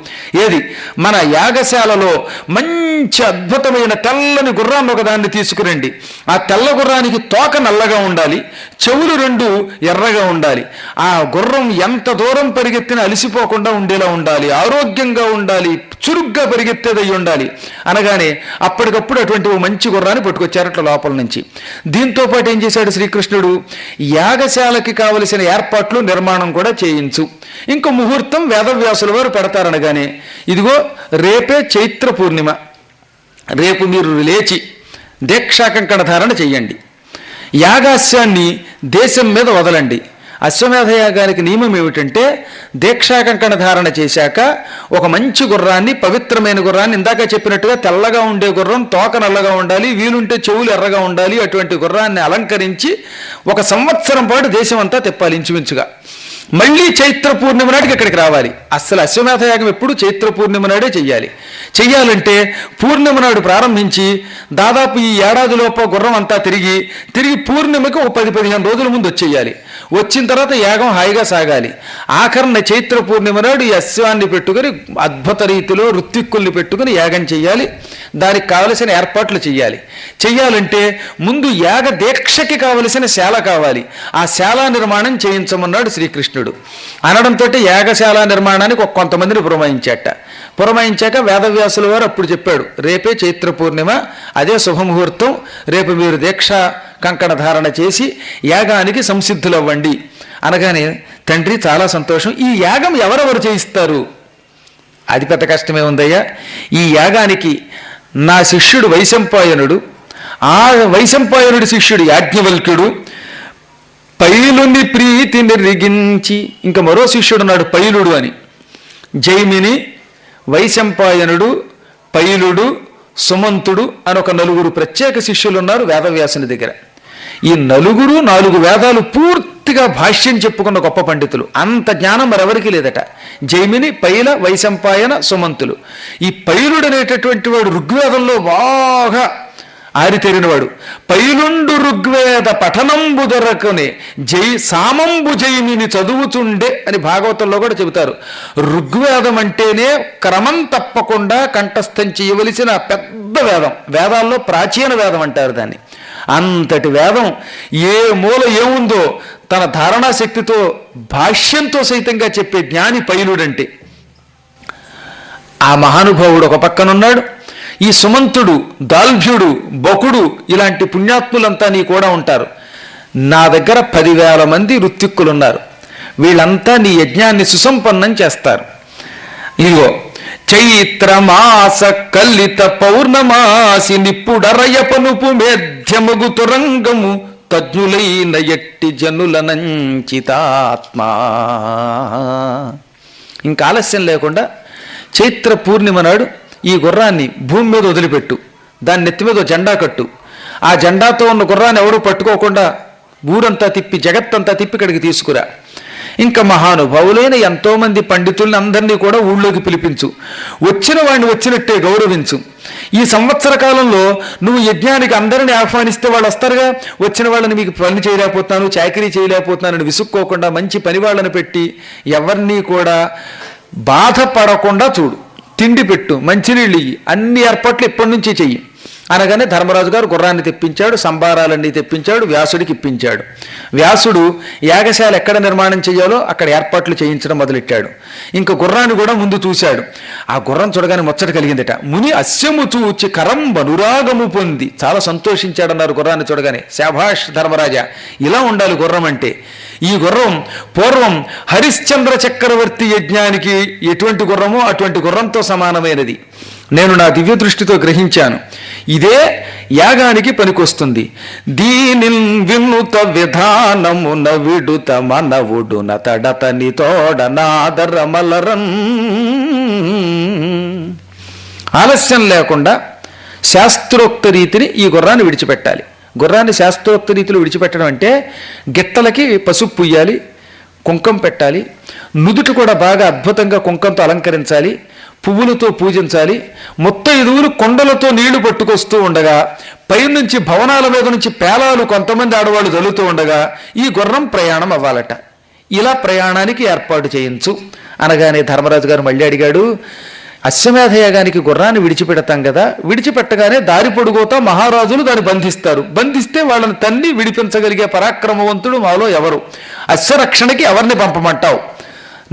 ఏది మన యాగశాలలో మంచి అద్భుతమైన తెల్లని గుర్రాన్ని ఒకదాన్ని తీసుకురండి. ఆ తెల్ల గుర్రానికి తోక నల్లగా ఉండాలి, చెవులు 2 ఎర్రగా ఉండాలి. ఆ గుర్రం ఎంత దూరం పరిగెత్తినా అలసిపోకుండా ఉండేలా ఉండాలి, ఆరోగ్యంగా ఉండాలి, చురుగ్గా పరిగెత్తేదై ఉండాలి అనగానే అప్పటికప్పుడు అటువంటి ఓ మంచి గుర్రాన్ని పట్టుకొచ్చారట్ల లోపల నుంచి. దీంతో పాటు ఏం చేశాడు శ్రీకృష్ణుడు, యాగశాలకి కావలసిన ఏర్పాట్లు నిర్మాణం కూడా చేయించు. ఇంకో ముహూర్తం వేదవ్యాసుల వారు పెడతారనగానే, ఇదిగో రేపే చైత్ర పూర్ణిమ, రేపు మీరు లేచి దీక్షాకంకణ ధారణ చెయ్యండి, యాగాస్యాన్ని దేశం మీద వదలండి. అశ్వమేధయాగానికి నియమం ఏమిటంటే, దీక్షాకంకణ ధారణ చేశాక ఒక మంచి గుర్రాన్ని, పవిత్రమైన గుర్రాన్ని, ఇందాక చెప్పినట్టుగా తెల్లగా ఉండే గుర్రం, తోక నల్లగా ఉండాలి, వీలుంటే చెవులు ఎర్రగా ఉండాలి, అటువంటి గుర్రాన్ని అలంకరించి 1 సంవత్సరం పాటు దేశం అంతా తిప్పాలి ఇంచుమించుగా. మళ్ళీ చైత్ర పూర్ణిమ నాటికి ఇక్కడికి రావాలి. అస్సలు అశ్వమేధయాగం ఎప్పుడు చైత్ర పూర్ణిమ నాడే చెయ్యాలంటే పూర్ణిమ నాడు ప్రారంభించి దాదాపు ఈ ఏడాదిలోపు గుర్రం అంతా తిరిగి పూర్ణిమకి 10-15 రోజుల ముందు వచ్చేయాలి. వచ్చిన తర్వాత యాగం హాయిగా సాగాలి. ఆఖరణ చైత్ర పూర్ణిమ నాడు ఈ అశ్వాన్ని పెట్టుకుని అద్భుత రీతిలో ఋత్విక్కుల్ని పెట్టుకుని యాగం చెయ్యాలి. దానికి కావలసిన ఏర్పాట్లు చెయ్యాలంటే ముందు యాగ దీక్షకి కావలసిన శాల కావాలి. ఆ శాల నిర్మాణం చేయించమన్నాడు శ్రీకృష్ణుడు. అనడంతో యాగశాల నిర్మాణానికి కొంతమందిని పురమాయించాక వేదవ్యాసుల వారు అప్పుడు చెప్పాడు, రేపే చైత్ర పూర్ణిమ, అదే శుభముహూర్తం, రేపు మీరు దీక్ష కంకణ ధారణ చేసి యాగానికి సంసిద్ధులవ్వండి అనగానే, తండ్రి చాలా సంతోషం, ఈ యాగం ఎవరెవరు చేయిస్తారు? అది పెద్ద కష్టమే ఉందయ్యా. ఈ యాగానికి నా శిష్యుడు వైశంపాయనుడు, ఆ వైశంపాయనుడి శిష్యుడు యాజ్ఞవల్క్యుడు, పైలుని ప్రీతి నిర్రిగించి, ఇంకా మరో శిష్యుడున్నాడు పైలుడు అని. జైమిని, వైశంపాయనుడు, పైలుడు, సుమంతుడు అని ఒక 4 ప్రత్యేక శిష్యులు ఉన్నారు వేదవ్యాసుని దగ్గర. ఈ నలుగురు 4 వేదాలు పూర్తిగా భాష్యం చెప్పుకున్న గొప్ప పండితులు. అంత జ్ఞానం మరెవరికి లేదట. జైమిని, పైల, వైశంపాయన, సుమంతులు. ఈ పైలుడు అనేటటువంటి వాడు ఋగ్వేదంలో బాగా ఆరితేరినవాడు. పైలుండు ఋగ్వేద పఠనంబు దొరకనే సామంబు జైమిని చదువుతుండే అని భాగవతంలో కూడా చెబుతారు. ఋగ్వేదం అంటేనే క్రమం తప్పకుండా కంఠస్థం చేయవలసిన పెద్ద వేదం. వేదాల్లో ప్రాచీన వేదం అంటారు దాన్ని. అంతటి వేదం ఏ మూల ఏముందో తన ధారణా శక్తితో భాష్యంతో సైతంగా చెప్పే జ్ఞాని పైలుడంటే. ఆ మహానుభావుడు ఒక పక్కనున్నాడు. ఈ సుమంతుడు, దాల్భ్యుడు, బకుడు ఇలాంటి పుణ్యాత్ములంతా నీ కూడా ఉంటారు. నా దగ్గర 10,000 మంది ఋత్విక్కులున్నారు. వీళ్ళంతా నీ యజ్ఞాన్ని సుసంపన్నం చేస్తారు. ఇదిగో చైత్రమాస కలిత పౌర్ణమాసి నిప్పుడరయ పనుపు మేధ్యమగు తురంగము తజ్ఞులైన ఎట్టి జనులనంచితాత్మా. ఇంకా ఆలస్యం లేకుండా చైత్ర పూర్ణిమ నాడు ఈ గుర్రాన్ని భూమి మీద వదిలిపెట్టు. దాని నెత్తి మీద జెండా కట్టు. ఆ జెండాతో ఉన్న గుర్రాన్ని ఎవరు పట్టుకోకుండా ఊరంతా తిప్పి జగత్తంతా తిప్పి ఇక్కడికి తీసుకురా. ఇంకా మహానుభావులైన ఎంతోమంది పండితుల్ని అందరినీ కూడా ఊళ్ళోకి పిలిపించు. వచ్చిన వాడిని వచ్చినట్టే గౌరవించు. ఈ సంవత్సర కాలంలో నువ్వు యజ్ఞానికి అందరిని ఆహ్వానిస్తే వాళ్ళు వస్తారుగా. వచ్చిన వాళ్ళని మీకు పని చేయలేకపోతున్నాను, చాకరీ చేయలేకపోతున్నానని విసుక్కోకుండా మంచి పని వాళ్ళని పెట్టి ఎవరినీ కూడా బాధపడకుండా చూడు. తిండి పెట్టు, మంచినీళ్ళు ఇయ్యి, అన్ని ఏర్పాట్లు ఇప్పటి నుంచి చెయ్యి అనగానే ధర్మరాజు గారు గుర్రాన్ని తెప్పించాడు, సంబారాలన్నీ తెప్పించాడు, వ్యాసుడికి ఇప్పించాడు. వ్యాసుడు యాగశాల ఎక్కడ నిర్మాణం చేయాలో అక్కడ ఏర్పాట్లు చేయించడం మొదలెట్టాడు. ఇంకా గుర్రాన్ని కూడా ముందు చూశాడు. ఆ గుర్రం చూడగానే ముచ్చట కలిగిందట. ముని అస్యము చూచి కరంబ అనురాగము పొంది చాలా సంతోషించాడన్నారు గుర్రాన్ని చూడగానే. శాభాష్ ధర్మరాజా, ఇలా ఉండాలి గుర్రం అంటే. ఈ గుర్రం పూర్వం హరిశ్చంద్ర చక్రవర్తి యజ్ఞానికి ఎటువంటి గుర్రమో అటువంటి గుర్రంతో సమానమైనది. నేను నా దివ్య దృష్టితో గ్రహించాను. ఇదే యాగానికి పనికొస్తుంది. దీనిన్ వినుత విధానమున విడుత మనవుడున తడతని తోడనాదరమలరన్. ఆలస్యం లేకుండా శాస్త్రోక్త రీతిని ఈ గుర్రాన్ని విడిచిపెట్టాలి. గుర్రాన్ని శాస్త్రోక్త రీతిలో విడిచిపెట్టడం అంటే గిట్టలకి పసుపు పుయ్యాలి, కుంకం పెట్టాలి, నుదుటి కూడా బాగా అద్భుతంగా కుంకంతో అలంకరించాలి, పువ్వులతో పూజించాలి. ముత్తైదువులు కొండలతో నీళ్లు పట్టుకొస్తూ ఉండగా పైనుంచి భవనాల మీద నుంచి పేలాలు కొంతమంది ఆడవాళ్ళు జల్లుతూ ఉండగా ఈ గుర్రం ప్రయాణం అవ్వాలట. ఇలా ప్రయాణానికి ఏర్పాటు చేయించు అనగానే ధర్మరాజు గారు మళ్ళీ అడిగాడు, అశ్వమేధ యాగానికి గుర్రాన్ని విడిచిపెడతాం కదా, విడిచిపెట్టగానే దారి పొడుగుతా మహారాజులు దాన్ని బంధిస్తారు. బంధిస్తే వాళ్ళని తన్ని విడిపించగలిగే పరాక్రమవంతుడు మాలో ఎవరు? అశ్వరక్షణకి ఎవరిని పంపమంటావు?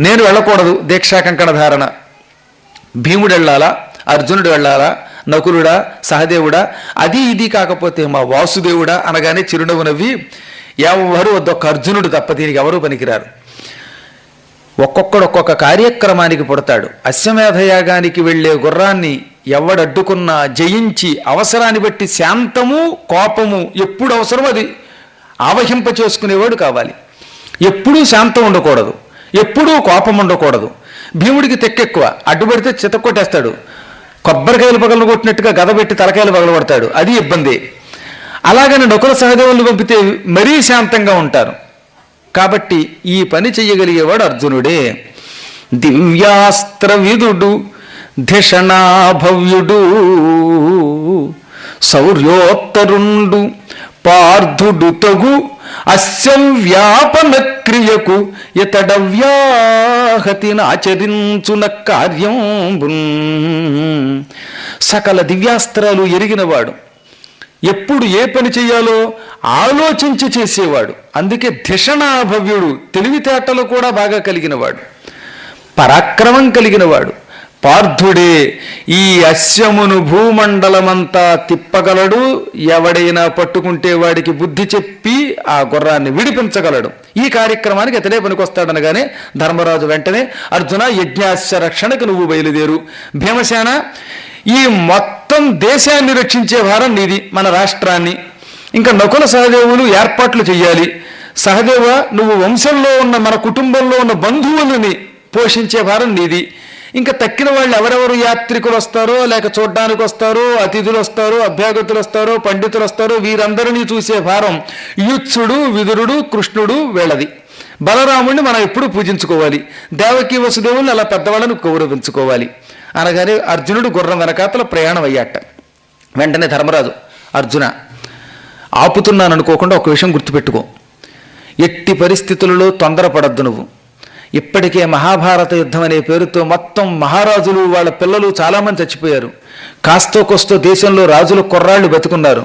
నేను వెళ్ళకూడదు దీక్షా కంకణ ధారణ. భీముడు వెళ్ళాలా, అర్జునుడు వెళ్ళాలా, నకులుడా, సహదేవుడా, అది ఇది కాకపోతే మా వాసుదేవుడా అనగానే చిరునవ్వు నవ్వి, ఎవరు వద్దొక్క అర్జునుడు తప్ప దీనికి ఎవరూ పనికిరారు. ఒక్కొక్కడు ఒక్కొక్క కార్యక్రమానికి పుడతాడు. అశ్వమేధయాగానికి వెళ్లే గుర్రాన్ని ఎవడడ్డుకున్నా జయించి అవసరాన్ని బట్టి శాంతము కోపము ఎప్పుడు అవసరమో అది ఆవహింప చేసుకునేవాడు కావాలి. ఎప్పుడూ శాంతం ఉండకూడదు, ఎప్పుడూ కోపం ఉండకూడదు. భీముడికి తెక్కెక్కువ, అడ్డుపడితే చితక్కొట్టేస్తాడు. కొబ్బరికాయలు పగలు కొట్టినట్టుగా గద పెట్టి తలకాయలు పగలగొడతాడు, అది ఇబ్బంది. అలాగని నకుల సహదేవులు పంపితే మరీ శాంతంగా ఉంటారు. కాబట్టి ఈ పని చెయ్యగలిగేవాడు అర్జునుడే. దివ్యాస్త్ర విదుడు ధిషణాభవ్యుడు శౌర్యోత్తరుండు పార్థుడు తగు అస్యవ్యాపన క్రియకు ఇతడవ్యాహతినాచరించున కార్యం. సకల దివ్యాస్త్రాలు ఎరిగినవాడు, ఎప్పుడు ఏ పని చేయాలో ఆలోచించి చేసేవాడు. అందుకే ధిషణాభవ్యుడు, తెలివితేటలు కూడా బాగా కలిగినవాడు, పరాక్రమం కలిగినవాడు. పార్థుడే ఈ అశ్వమును భూమండలమంతా తిప్పగలడు. ఎవడైనా పట్టుకుంటే వాడికి బుద్ధి చెప్పి ఆ గుర్రాన్ని విడిపించగలడు. ఈ కార్యక్రమానికి అతడే పనికొస్తాడనగానే ధర్మరాజు వెంటనే, అర్జున యజ్ఞాస్య రక్షణకు నువ్వు బయలుదేరు. భీమసేన, ఈ మొత్తం దేశాన్ని రక్షించే భారం నీది, మన రాష్ట్రాన్ని. ఇంకా నకుల సహదేవులు ఏర్పాట్లు చెయ్యాలి. సహదేవ, నువ్వు వంశంలో ఉన్న మన కుటుంబంలో ఉన్న బంధువులని పోషించే భారం నీది. ఇంకా తక్కిన వాళ్ళు ఎవరెవరు యాత్రికులు వస్తారో, లేక చూడ్డానికి వస్తారో, అతిథులు వస్తారో, అభ్యాగతులు వస్తారో, పండితులు వస్తారో, వీరందరినీ చూసే భారం యుత్సుడు, విదురుడు, కృష్ణుడు వీళ్ళది. బలరాముడిని మనం ఎప్పుడు పూజించుకోవాలి, దేవకీ వసుదేవుల్ని అలా పెద్దవాళ్ళని గౌరవించుకోవాలి అనగానే అర్జునుడు గుర్రం వెనకాతల ప్రయాణం అయ్యాట. వెంటనే ధర్మరాజు, అర్జున ఆపుతున్నాను అనుకోకుండా ఒక విషయం గుర్తుపెట్టుకో, ఎట్టి పరిస్థితులలో తొందరపడద్దు. నువ్వు ఇప్పటికే మహాభారత యుద్ధం అనే పేరుతో మొత్తం మహారాజులు వాళ్ళ పిల్లలు చాలామంది చచ్చిపోయారు. కాస్తో కోస్తో దేశంలో రాజులు కుర్రాళ్ళు బతుకున్నారు.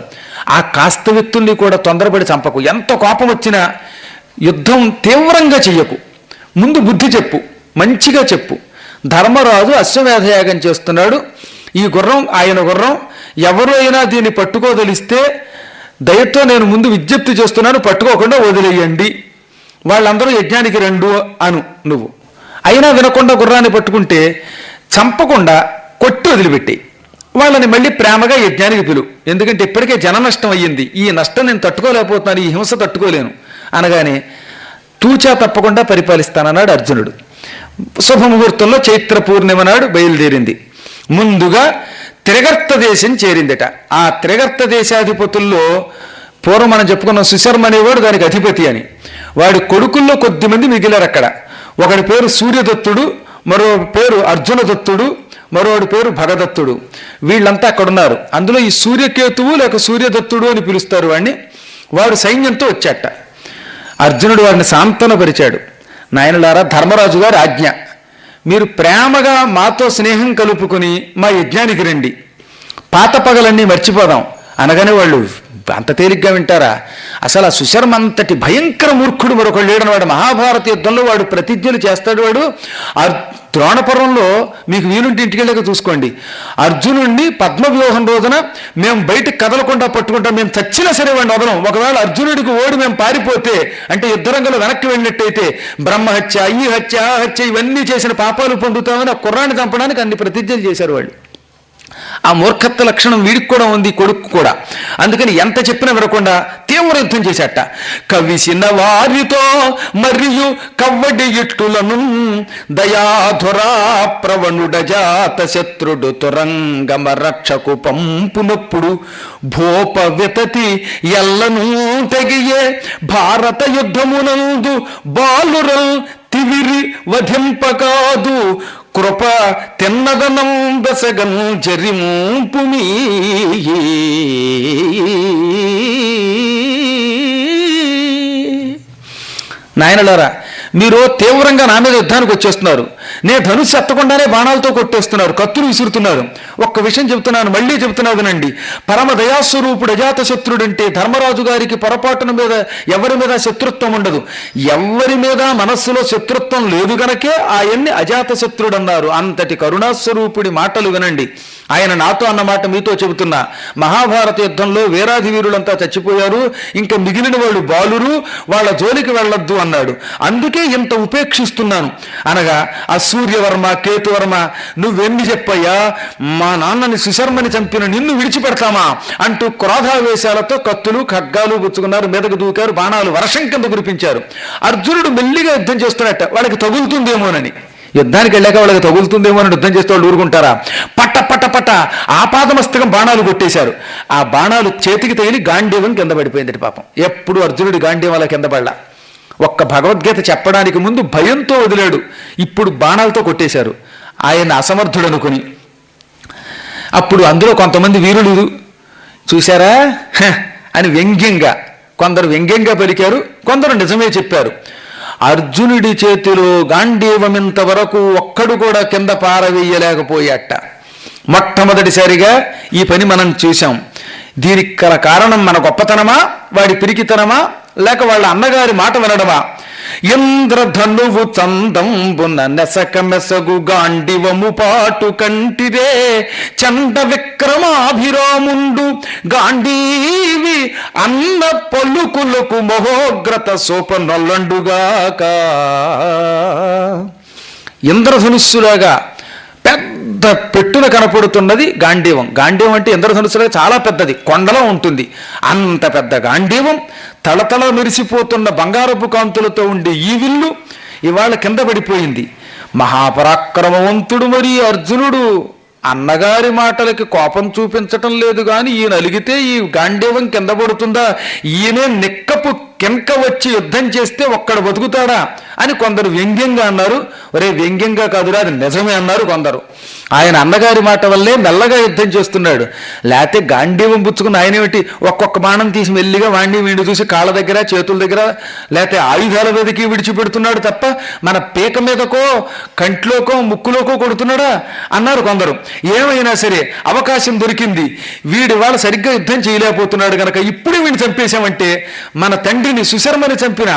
ఆ కాస్త వ్యక్తుల్ని కూడా తొందరపడి చంపకు. ఎంత కోపం వచ్చినా యుద్ధం తీవ్రంగా చెయ్యకు. ముందు బుద్ధి చెప్పు, మంచిగా చెప్పు. ధర్మరాజు అశ్వమేధయాగం చేస్తున్నాడు. ఈ గుర్రం ఆయన గుర్రం. ఎవరు అయినా దీన్ని పట్టుకోదలిస్తే దయతో నేను ముందు విజ్ఞప్తి చేస్తున్నాను, పట్టుకోకుండా వదిలేయండి. వాళ్ళందరూ యజ్ఞానికి రెండు అను. నువ్వు అయినా వినకుండా గుర్రాన్ని పట్టుకుంటే చంపకుండా కొట్టి వదిలిపెట్టి వాళ్ళని మళ్ళీ ప్రేమగా యజ్ఞానికి పిలు. ఎందుకంటే ఇప్పటికే జన నష్టం అయ్యింది. ఈ నష్టం నేను తట్టుకోలేకపోతున్నాను, ఈ హింస తట్టుకోలేను అనగానే తూచా తప్పకుండా పరిపాలిస్తానన్నాడు అర్జునుడు. శుభముహూర్తంలో చైత్ర పూర్ణిమ నాడు బయలుదేరింది. ముందుగా త్రిగర్త దేశం చేరిందట. ఆ త్రిగర్త దేశాధిపతుల్లో పూర్వం మనం చెప్పుకున్న సుశర్మ అనేవాడు దానికి అధిపతి అని. వాడి కొడుకుల్లో కొద్దిమంది మిగిలారు అక్కడ. ఒకడి పేరు సూర్యదత్తుడు, మరో పేరు అర్జునదత్తుడు, మరోడి పేరు భగదత్తుడు. వీళ్ళంతా అక్కడున్నారు. అందులో ఈ సూర్యకేతువు లేక సూర్యదత్తుడు అని పిలుస్తారు వాడిని. వాడు సైన్యంతో వచ్చాట. అర్జునుడు వాడిని సాంత్వనపరిచాడు. నాయనలారా, ధర్మరాజు గారి ఆజ్ఞ, మీరు ప్రేమగా మాతో స్నేహం కలుపుకొని మా యజ్ఞానికి రండి, పాత పగలన్నీ మర్చిపోదాం అనగానే వాళ్ళు అంత తేలిగ్గా వింటారా? అసలు ఆ సుశర్మ అంతటి భయంకర మూర్ఖుడు మరొకడు లేడని. వాడు మహాభారత యుద్ధంలో వాడు ప్రతిజ్ఞలు చేస్తాడు. వాడు ద్రోణపర్వంలో మీకు వీలుంటే ఇంటికి వెళ్ళాక చూసుకోండి. అర్జునుడిని పద్మవ్యూహం రోజున మేము బయటకు కదలకుండా పట్టుకుంటాం, మేము చచ్చినా సరే వాడిని వదలం. ఒకవేళ అర్జునుడికి ఓడి మేము పారిపోతే, అంటే యుద్ధరంగంలో వెనక్కి వెళ్ళినట్టయితే బ్రహ్మహత్య, ఈ హత్య, ఆ హత్య ఇవన్నీ చేసిన పాపాలు పొందుతామని ఆ కుర్రాన్ని చంపడానికి అన్ని ప్రతిజ్ఞలు చేశారు వాళ్ళు. ఆ మూర్ఖత్వ లక్షణం వీడికి కూడా ఉంది, కొడుకు కూడా. అందుకని ఎంత చెప్పినా వినకుండా తీవ్ర యుద్ధం చేశాట. కవిసిన వారితో మరియు కవ్వడి ఇట్టులను దయాధురా ప్రవణుడజాత శత్రుడు తురంగమ రక్షకు పంపునప్పుడు భూప వితతి ఎల్లను తెగియే భారత యుద్ధమునందు బాలురల్ తివిరి వధింపకాదు కృప తిన్నదనం దశగం జరిముపుమీ. నాయనలారా, మీరు తీవ్రంగా నా మీద యుద్ధానికి వచ్చేస్తున్నారు. నేను ధనుస్సు ఎత్తకుండానే బాణాలతో కొట్టేస్తున్నారు, కత్తులు విసురుతున్నారు. ఒక్క విషయం చెబుతున్నాను, మళ్ళీ చెబుతున్నా వినండి. పరమ దయాస్వరూపుడు అజాత శత్రుడంటే ధర్మరాజు గారికి పొరపాటున మీద ఎవరి మీద శత్రుత్వం ఉండదు. ఎవరి మీద మనస్సులో శత్రుత్వం లేదు గనకే ఆయన్ని అజాత శత్రుడు అన్నారు. అంతటి కరుణాస్వరూపుడి మాటలు వినండి. ఆయన నాతో అన్నమాట మీతో చెబుతున్నా. మహాభారత యుద్ధంలో వీరాధి వీరులంతా చచ్చిపోయారు, ఇంకా మిగిలిన వాళ్ళు బాలురు, వాళ్ళ జోలికి వెళ్ళొద్దు అన్నాడు. అందుకే ఇంత ఉపేక్షిస్తున్నాను అనగా, ఆ సూర్యవర్మ, కేతువర్మ, నువ్వెన్ని చెప్పయ్యా, మా నాన్నని సుశర్మని చంపిన నిన్ను విడిచిపెడతామా అంటూ క్రోధావేశాలతో కత్తులు ఖడ్గాలు పుచ్చుకున్నారు, మీదకు దూకారు, బాణాలు వర్షం కింద కురిపించారు. అర్జునుడు మెల్లిగా యుద్ధం చేస్తున్నట్ట, వాళ్ళకి తగులుతుందేమోనని. యుద్ధానికి వెళ్ళాక వాళ్ళకి తగులుతుందేమో అని యుద్ధం చేస్తే వాళ్ళు ఊరుకుంటారా? పట్ట పట్ట పట్ట ఆపాదమస్తకం బాణాలు కొట్టేశారు. ఆ బాణాలు చేతికి తగిలి గాంధీవం కింద పడిపోయింది. పాపం ఎప్పుడు అర్జునుడి గాంధీవాల కింద పడలా. ఒక్క భగవద్గీత చెప్పడానికి ముందు భయంతో వదిలాడు, ఇప్పుడు బాణాలతో కొట్టేశారు. ఆయన అసమర్థుడు అనుకుని. అప్పుడు అందులో కొంతమంది వీరులు చూశారా అని వ్యంగ్యంగా, కొందరు వ్యంగ్యంగా పలికారు, కొందరు నిజమే చెప్పారు. అర్జునుడి చేతిలో గాంధీవమింతవరకు ఒక్కడు కూడా కింద పారవేయలేకపోయాట. మొట్టమొదటిసారిగా ఈ పని మనం చూశాం. దీనికి గల కారణం మన గొప్పతనమా, వాడి పిరికితనమా, లేక వాళ్ళ అన్నగారి మాట వినడమా? ఇంద్రధనువు చందంబున నెసక మెసగు గాండివము పాటు కంటిరే చండ విక్రమాభిరాముండు గాంధీవి అన్న పలుకులకు మహోగ్రత సోపనొల్లండుగాక. ఇంద్రధనుస్సులాగా పెద్ద పెట్టున కనపడుతున్నది గాంధీవం. గాంధీవం అంటే ఇంద్రధనుస్సులాగా చాలా పెద్దది, కొండలో ఉంటుంది. అంత పెద్ద గాంధీవం, తళతళ మెరిసిపోతున్న బంగారపు కాంతులతో ఉండే ఈ విల్లు ఇవాళ కింద పడిపోయింది. మహాపరాక్రమవంతుడు మరి అర్జునుడు. అన్నగారి మాటలకి కోపం చూపించటం లేదు కానీ ఈయన అలిగితే ఈ గాంధీవం కింద పడుతుందా, ఈయనే నిక్కపు కెంక వచ్చి యుద్ధం చేస్తే ఒక్కడ బతుకుతాడా అని కొందరు వ్యంగ్యంగా అన్నారు. ఒరే వ్యంగ్యంగా కాదురా, అది నిజమే అన్నారు కొందరు. ఆయన అన్నగారి మాట వల్లే మెల్లగా యుద్ధం చేస్తున్నాడు. లేకపోతే గాంధీవం పుచ్చుకున్న ఆయన ఏమిటి ఒక్కొక్క బాణం తీసి మెల్లిగా వాణ్ణి వీడిని చూసి కాళ్ళ దగ్గర చేతుల దగ్గర లేకపోతే ఆయుధాల మీదకి విడిచిపెడుతున్నాడు తప్ప మన పీక మీదకో కంట్లోకో ముక్కులోకో కొడుతున్నాడా అన్నారు కొందరు. ఏమైనా సరే అవకాశం దొరికింది, వీడి వాళ్ళు సరిగ్గా యుద్ధం చేయలేకపోతున్నాడు కనుక ఇప్పుడు వీడిని చంపేశామంటే మన తండ్రిని సుశర్మని చంపిన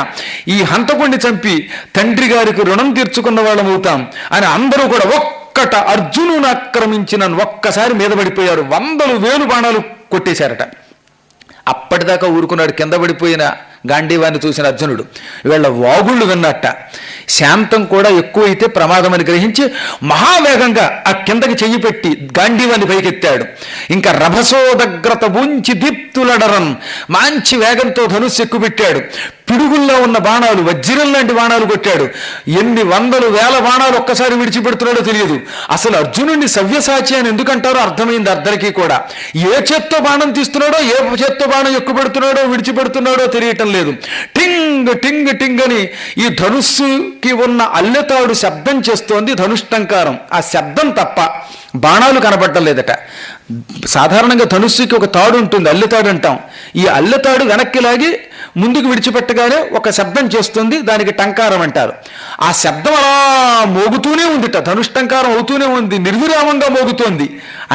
ఈ హంతకుణ్ణి చంపి తండ్రి గారికి రుణం తీర్చుకున్న వాళ్ళం అవుతాం అని అందరూ కూడా ఒక్కట అర్జునుని ఆక్రమించిన ఒక్కసారి మీద పడిపోయారు. 100,000 బాణాలు కొట్టేశారట. అప్పటిదాకా ఊరుకున్నాడు కింద పడిపోయిన గాంధీవాన్ని చూసిన అర్జునుడు. వీళ్ళ వాగుళ్ళు విన్నట్ట. శాంతం కూడా ఎక్కువైతే ప్రమాదం అని గ్రహించి మహావేగంగా ఆ కిందకి చెయ్యి పెట్టి గాంధీవాన్ని పైకెత్తాడు. ఇంకా రభసోదగ్రత ఉంచి దీప్తులడరన్ మంచి వేగంతో ధనుస్సు ఎక్కుపెట్టాడు. పిడుగుల్లో ఉన్న బాణాలు వజ్రం లాంటి బాణాలు కొట్టాడు. ఎన్ని 100,000 బాణాలు ఒక్కసారి విడిచిపెడుతున్నాడో తెలియదు. అసలు అర్జునుడిని సవ్యసాచి అని ఎందుకంటారో అర్థమైంది అందరికీ కూడా. ఏ చేత్తో బాణం తీస్తున్నాడో ఏ చేత్తో బాణం ఎక్కుపెడుతున్నాడో విడిచిపెడుతున్నాడో తెలియటం లేదు. టింగ్ టింగ్ టింగ్ అని ఈ ధనుస్సుకి ఉన్న అల్లెతాడు శబ్దం చేస్తోంది ధనుష్టంకారం. ఆ శబ్దం తప్ప బాణాలు కనబడటం లేదట. సాధారణంగా ధనుస్సుకి ఒక తాడు ఉంటుంది, అల్లెతాడు అంటాం. ఈ అల్లెతాడు వెనక్కి లాగి ముందుకు విడిచిపెట్టగానే ఒక శబ్దం చేస్తుంది, దానికి టంకారం అంటారు. ఆ శబ్దం అలా మోగుతూనే ఉందిట, ధనుష్టంకారం అవుతూనే ఉంది, నిర్విరామంగా మోగుతోంది.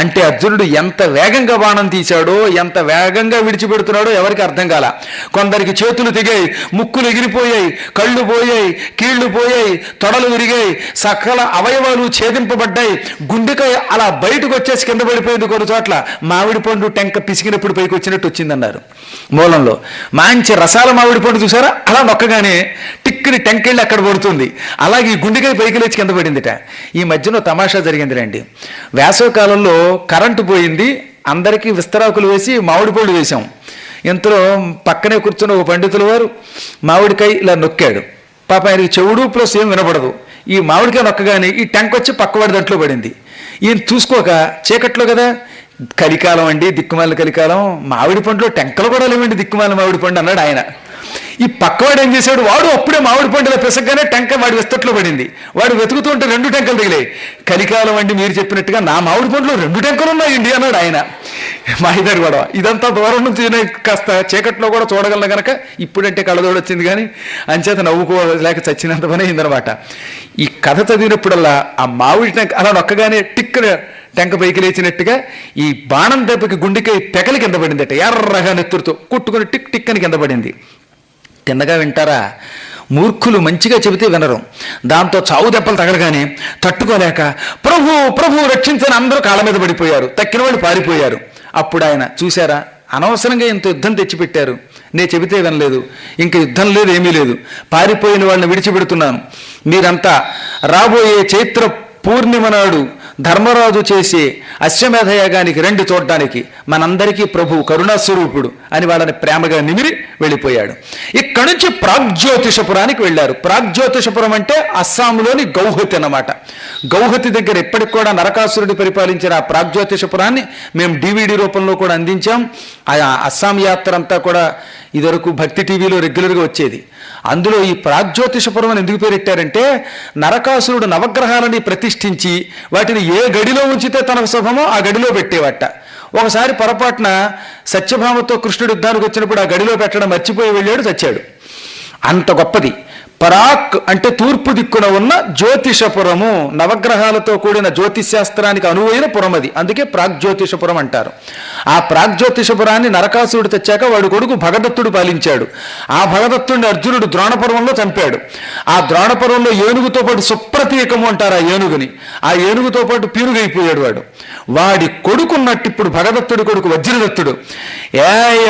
అంటే అర్జునుడు ఎంత వేగంగా బాణం తీశాడో ఎంత వేగంగా విడిచిపెడుతున్నాడో ఎవరికి అర్థం కాల. కొందరికి చేతులు తెగాయి, ముక్కులు ఎగిరిపోయాయి, కళ్ళు పోయాయి, కీళ్లు పోయాయి, తొడలు విరిగాయి, సకల అవయవాలు ఛేదింపబడ్డాయి, గుండెకాయ అలా బయటకు వచ్చేసి కింద పడిపోయింది. కొన్ని చోట్ల మామిడి పండు టెంక పిసికినప్పుడు పైకి వచ్చినట్టు వచ్చిందన్నారు మూలంలో. మంచి రసాల మామిడి పండు చూసారా, అలా నొక్కగానే టిక్కుని టెంకెళ్ళి అక్కడ పడుతుంది. అలాగే ఈ గుండెకాయ పైకి లేచి కింద పడిందిట. ఈ మధ్యలో తమాషా జరిగిందిలేండి. వేసవి కాలంలో కరెంటు పోయింది, అందరికీ విస్తరాకులు వేసి మామిడి పళ్ళు వేశాం. ఇంతలో పక్కనే కూర్చున్న ఒక పండితుల వారు మామిడికాయ ఇలా నొక్కాడు. పాప ఆయనకి చెవుడు ప్లస్ ఏం వినపడదు. ఈ మామిడికాయ నొక్కగానే ఈ టెంక్ వచ్చి పక్కవాడి దాంట్లో పడింది. ఈయన చూసుకోక చీకట్లో కదా, కలికాలం అండి దిక్కుమాల కలికాలం, మామిడి పండులో టెంకలు కూడా లేవండి దిక్కుమాల మామిడి పండు అన్నాడు ఆయన. ఈ పక్కవాడు ఏం చేశాడు, వాడు అప్పుడే మామిడి పండులో పిసగ్గానే టెంక వాడి విస్తట్లో పడింది. వాడు వెతుకుతూ ఉంటే 2 టెంకలు తగిలాయి. కలికాలం అండి మీరు చెప్పినట్టుగా నా మామిడి పండులో 2 టెంకలు ఉన్నాయండి అన్నాడు ఆయన. మా ఇద్దరు గొడవ. ఇదంతా దూరం నుంచి కాస్త చీకట్లో కూడా చూడగలను కనుక ఇప్పుడంటే కళ్ళదోడు వచ్చింది, కానీ అంచేత నవ్వుకోలేక చచ్చినంత పని అయిందనమాట. ఈ కథ చదివినప్పుడల్లా ఆ మామిడి టెంక అలా నొక్కగానే టిక్కున టెంక పైకి లేచినట్టుగా ఈ బాణం దెబ్బకి గుండెకాయ పెకలి కింద పడిందట. ఎర్రగా నెత్తురుతో కుట్టుకుని టిక్ టిక్ అని కింద పడింది. తిన్నగా వింటారా, మూర్ఖులు మంచిగా చెబితే వినరు. దాంతో చావు దెబ్బలు తగలగానే తట్టుకోలేక ప్రభు ప్రభు రక్షించని అందరూ కాళ్ళ మీద పడిపోయారు. తక్కిన వాళ్ళు పారిపోయారు. అప్పుడు ఆయన చూశారా, అనవసరంగా ఇంత యుద్ధం తెచ్చిపెట్టారు, నేను చెబితే వినలేదు, ఇంక యుద్ధం లేదు ఏమీ లేదు, పారిపోయిన వాళ్ళని విడిచిపెడుతున్నాను. మీరంతా రాబోయే చైత్ర పూర్ణిమ నాడు ధర్మరాజు చేసే అశ్వమేధయాగానికి రండి చూడటానికి, మనందరికీ ప్రభు కరుణాస్వరూపుడు అని వాళ్ళని ప్రేమగా నిమిరి వెళ్ళిపోయాడు. ఇక్కడి నుంచి ప్రాగ్జ్యోతిషపురానికి వెళ్ళారు. ప్రాగ్జ్యోతిషపురం అంటే అస్సాంలోని గౌహతి అన్నమాట. గౌహతి దగ్గర ఇప్పటికి కూడా నరకాసురుడి పరిపాలించిన ఆ ప్రాగ్జ్యోతిషపురాన్ని మేము DVD రూపంలో కూడా అందించాం. ఆ అస్సాం యాత్ర అంతా కూడా ఇదివరకు భక్తి టీవీలో రెగ్యులర్గా వచ్చేది. అందులో ఈ ప్రాగ్జ్యోతిషపురం అని ఎందుకు పేరెట్టారంటే, నరకాసురుడు నవగ్రహాలని ప్రతిష్ఠించి వాటిని ఏ గడిలో ఉంచితే తనకు శుభమో ఆ గడిలో పెట్టేవట. ఒకసారి పొరపాటున సత్యభామతో కృష్ణుడు యుద్ధానికి వచ్చినప్పుడు ఆ గడిలో పెట్టడం మర్చిపోయి వెళ్ళాడు, చచ్చాడు. అంత గొప్పది. పరాక్ అంటే తూర్పు దిక్కున ఉన్న జ్యోతిషపురము, నవగ్రహాలతో కూడిన జ్యోతిశాస్త్రానికి అనువైన పురం అది. అందుకే ప్రాగ్జ్యోతిషపురం అంటారు. ఆ ప్రాగ్జ్యోతిషపురాన్ని నరకాసురుడు తెచ్చాక వాడు కొడుకు భగదత్తుడు పాలించాడు. ఆ భగదత్తుడిని అర్జునుడు ద్రోణపర్వంలో చంపాడు. ఆ ద్రోణపర్వంలో ఏనుగుతో పాటు సుప్రతీకము అంటారు ఆ ఏనుగుని. ఆ ఏనుగుతో పాటు పీనుగైపోయాడు వాడు. వాడి కొడుకున్నట్టు ఇప్పుడు భగదత్తుడి కొడుకు వజ్రదత్తుడు.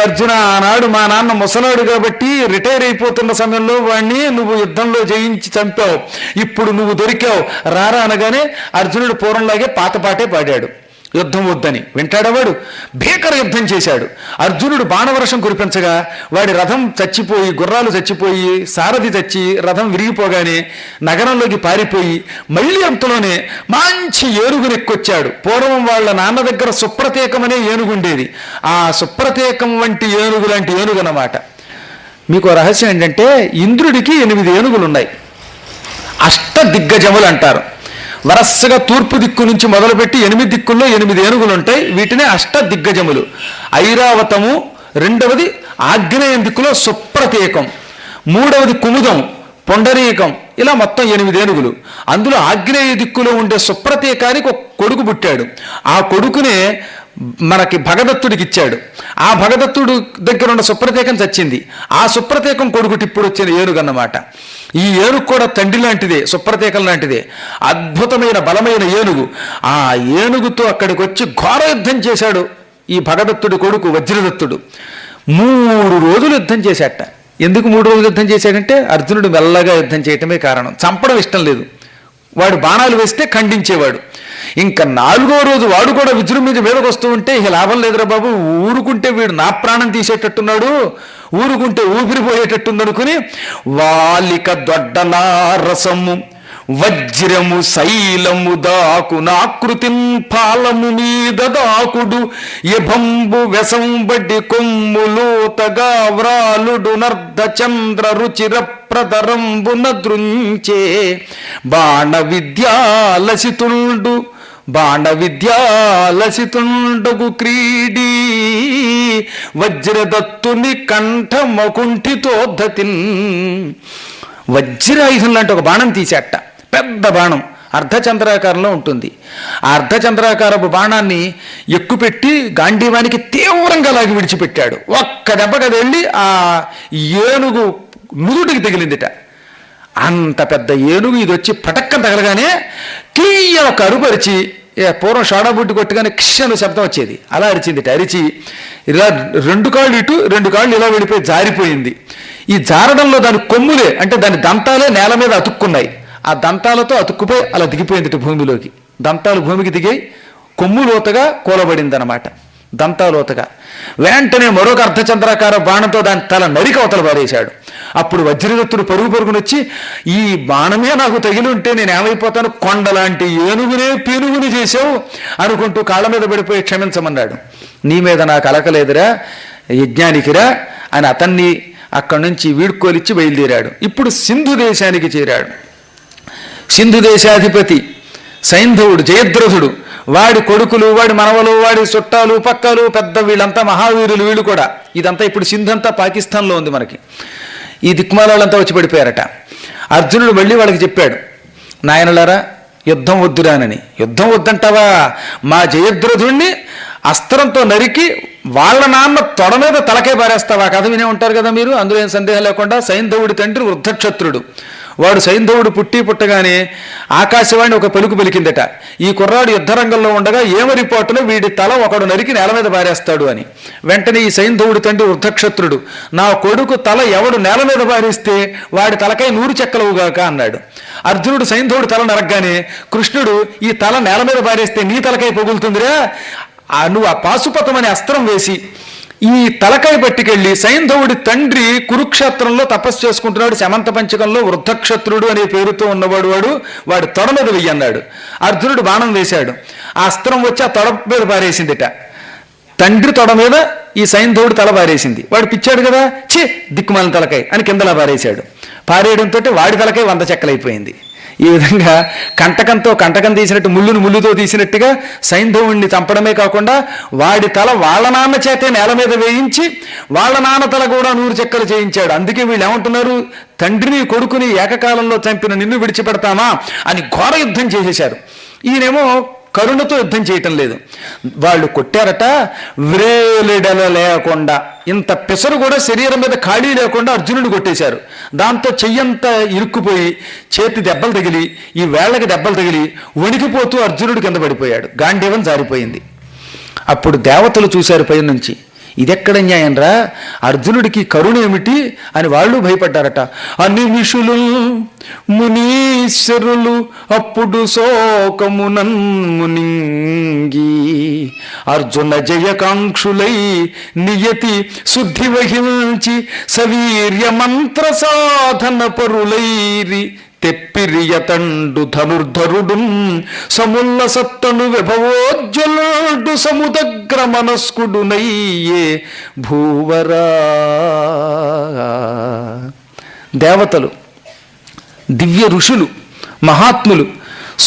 అర్జున, ఆనాడు మా నాన్న ముసలాడు కాబట్టి రిటైర్ అయిపోతున్న సమయంలో వాడిని నువ్వు యుద్ధంలో జయించి చంపావు, ఇప్పుడు నువ్వు దొరికావు రారా అనగానే అర్జునుడు పూర్వంలాగే పాతపాటే పాడాడు. యుద్ధం వద్దని. వింటాడవాడు? భీకర యుద్ధం చేశాడు. అర్జునుడు బాణవర్షం కురిపించగా వాడి రథం చచ్చిపోయి, గుర్రాలు చచ్చిపోయి, సారథి చచ్చి రథం విరిగిపోగానే నగరంలోకి పారిపోయి మళ్ళీ అంతలోనే మంచి ఏనుగునెక్కొచ్చాడు. పూర్వం వాళ్ళ నాన్న దగ్గర సుప్రతీకం అనే ఏనుగుండేది. ఆ సుప్రతీకం వంటి ఏనుగు లాంటి ఏనుగు అన్నమాట. మీకు రహస్యం ఏంటంటే ఇంద్రుడికి 8 ఏనుగులున్నాయి. అష్టదిగ్గజములు అంటారు. వరస్సగా తూర్పు దిక్కు నుంచి మొదలుపెట్టి 8 దిక్కుల్లో 8 ఏనుగులు ఉంటాయి. వీటినే అష్టదిగ్గజములు. ఐరావతము, రెండవది ఆగ్నేయం దిక్కులో సుప్రతీకం, మూడవది కుముదం, పొండరీకం, ఇలా మొత్తం 8 ఏనుగులు. అందులో ఆగ్నేయ దిక్కులో ఉండే సుప్రతీకానికి ఒక కొడుకు పుట్టాడు. ఆ కొడుకునే మనకి భగదత్తుడికి ఇచ్చాడు. ఆ భగదత్తుడు దగ్గర ఉన్న సుప్రతీకం చచ్చింది. ఆ సుప్రతీకం కొడుకుటి ఇప్పుడు వచ్చిన ఏనుగు అన్నమాట. ఈ ఏనుగు కూడా తండ్రి లాంటిదే, సుప్రతీకం లాంటిదే. అద్భుతమైన బలమైన ఏనుగు. ఆ ఏనుగుతో అక్కడికి వచ్చి ఘోర యుద్ధం చేశాడు ఈ భగదత్తుడి కొడుకు వజ్రదత్తుడు. 3 రోజులు యుద్ధం చేశాట. ఎందుకు 3 రోజులు యుద్ధం చేశాడంటే అర్జునుడు మెల్లగా యుద్ధం చేయటమే కారణం. చంపడం ఇష్టం లేదు. వాడు బాణాలు వేస్తే ఖండించేవాడు. ఇంకా 4వ రోజు వాడు కూడా విజృంభించి మీదకి వస్తూ ఉంటే ఇక లాభం లేదురా బాబు, ఊరుకుంటే వీడు నా ప్రాణం తీసేటట్టున్నాడు, ఊరుకుంటే ఊపిరిపోయేటట్టుందనుకుని వాలిక దొడ్డలారసము వజ్రము శైలము దాకు నాకృతిన్ పాలము మీద దాకుడు యభంబు వెసంబడి కొమ్ములోతగా వ్రాలుడు నర్ధ చంద్ర రుచిర ప్రదరంబున దృంచే బాణ విద్యాలసితుండగు క్రీడీ వజ్రదత్తుని కంఠమకుంఠితోద్ధతిన్. వజ్రాయుధం లాంటి ఒక బాణం తీసేట. పెద్ద బాణం అర్ధచంద్రాకారంలో ఉంటుంది. ఆ అర్ధచంద్రాకారపు బాణాన్ని ఎక్కుపెట్టి గాంధీవానికి తీవ్రంగా లాగి విడిచిపెట్టాడు. ఒక్క దెబ్బకి వెళ్ళి ఆ ఏనుగు నుదుటికి తగిలిందిట. అంత పెద్ద ఏనుగు ఇది వచ్చి పటక్కన తగలగానే కీయ ఒక అరుపరిచి, పూర్వం షాడాబుడ్డి కొట్టుగానే క్షణ శబ్దం వచ్చేది, అలా అరిచిందిట. అరిచి ఇలా 2 కాళ్ళు ఇటు 2 కాళ్ళు ఇలా వెళ్ళిపోయి జారిపోయింది. ఈ జారడంలో దాని కొమ్ములే అంటే దాని దంతాలే నేల మీద అతుక్కున్నాయి. ఆ దంతాలతో అతుక్కుపోయి అలా దిగిపోయింది భూమిలోకి. దంతాలు భూమికి దిగాయి, కొమ్ములోతగా కూలబడిందనమాట. దంతాలోతగా వెంటనే మరొక అర్ధచంద్రాకార బాణంతో దాని తల నరికి అవతల పారేశాడు. అప్పుడు వజ్రదత్తుడు పరుగుని వచ్చి, ఈ బాణమే నాకు తగిలి ఉంటే నేను ఏమైపోతాను, కొండలాంటి ఏనుగునే పీనుగుని చేసావు అనుకుంటూ కాళ్ళ మీద పడిపోయి క్షమించమన్నాడు. నీ మీద నాకు అలకలేదురా యజ్ఞానికిరా అని అతన్ని అక్కడి నుంచి వీడ్కోలిచ్చి బయలుదేరాడు. ఇప్పుడు సింధు దేశానికి చేరాడు. సింధు దేశాధిపతి సైంధవుడు, జయద్రథుడు, వాడి కొడుకులు, వాడి మనవలు, వాడి చుట్టాలు పక్కలు పెద్ద వీళ్ళంతా మహావీరులు. వీళ్ళు కూడా ఇదంతా ఇప్పుడు సింధు అంతా పాకిస్తాన్లో ఉంది మనకి. ఈ దిక్మాలంతా వచ్చి పడిపోయారట. అర్జునుడు మళ్ళీ వాళ్ళకి చెప్పాడు, నాయనలారా యుద్ధం వద్దురానని. యుద్ధం వద్దంటావా? మా జయద్రథుణ్ణి అస్త్రంతో నరికి వాళ్ళ నాన్న తొడ మీద తలకే పారేస్తావా? కథ వినే ఉంటారు కదా మీరు, అందులో ఏం సందేహం లేకుండా. సైంధవుడి తండ్రి వృద్ధక్షత్రుడు. వాడు సైంధవుడు పుట్టగానే ఆకాశవాణి ఒక పలుకు పలికిందట, ఈ కుర్రాడు యుద్ధరంగంలో ఉండగా ఏమరిపోటులో వీడి తల ఒకడు నరికి నేల మీద పారేస్తాడు అని. వెంటనే ఈ సైంధవుడి తండ్రి వృద్ధక్షత్రుడు, నా కొడుకు తల ఎవడు నేల మీద పారేస్తే వాడి తలకై 100 చెక్కలవుగాక అన్నాడు. అర్జునుడు సైంధవుడు తల నరగ్గానే కృష్ణుడు, ఈ తల నేల మీద పారేస్తే నీ తలకై పగులుతుందిరా, నువ్వు ఆ పాశుపతం అనే అస్త్రం వేసి ఈ తలకాయ పట్టుకెళ్ళి సైంధవుడి తండ్రి కురుక్షేత్రంలో తపస్సు చేసుకుంటున్నాడు. శమంత పంచకంలో వృద్ధక్షత్రుడు అనే పేరుతో ఉన్నవాడు వాడి తొడ మీద వెయ్యన్నాడు. అర్జునుడు బాణం వేశాడు. ఆ అస్త్రం వచ్చి ఆ తొడ మీద పారేసిందిట. తండ్రి తొడ మీద ఈ సైంధవుడు తల పారేసింది. వాడు పిచ్చాడు కదా, ఛీ దిక్కుమాలిన తలకాయ అని కిందలా పారేశాడు. పారేయడంతో వాడి తలకాయ 100 చెక్కలైపోయింది. ఈ విధంగా కంటకం తీసినట్టు ముళ్ళుతో తీసినట్టుగా సైంధవుణ్ణి చంపడమే కాకుండా వాడి తల వాళ్ళ నాన్న చేతే నేల మీద వేయించి వాళ్ళ నాన్న తల కూడా 100 చెక్కలు చేయించాడు. అందుకే వీళ్ళు ఏమంటున్నారు, తండ్రిని కొడుకుని ఏకకాలంలో చంపిన నిన్ను విడిచిపెడతామా అని ఘోర యుద్ధం చేసేశారు. ఈయనేమో కరుణతో యుద్ధం చేయటం లేదు. వాళ్ళు కొట్టారట, వ్రేలిడల లేకుండా, ఇంత పెసరు కూడా శరీరం మీద ఖాళీ లేకుండా అర్జునుడు కొట్టేశారు. దాంతో చెయ్యంతా ఇరుక్కుపోయి చేతి దెబ్బలు తగిలి ఈ వేళ్లకి దెబ్బలు తగిలి వణికిపోతూ అర్జునుడు కింద పడిపోయాడు. గాంధీవం జారిపోయింది. అప్పుడు దేవతలు చూశారు పై నుంచి, ఇదెక్కడ న్యాయం రా, అర్జునుడికి కరుణ ఏమిటి అని వాళ్ళు భయపడ్డారట. అన్ని విషులు మునీశ్వరులు అప్పుడు శోకమునన్ మునింగి అర్జున జయకాంక్షులై నియతి శుద్ధి వహించి సవీర్య మంత్ర సాధన పరులైరి తెప్పిరియతండు ధనుర్ధరుడు సముల్ల సత్తను విభవోజ్వలుడు సముదగ్ర మనస్కుడునయ్యే భూవరా. దేవతలు, దివ్య ఋషులు, మహాత్ములు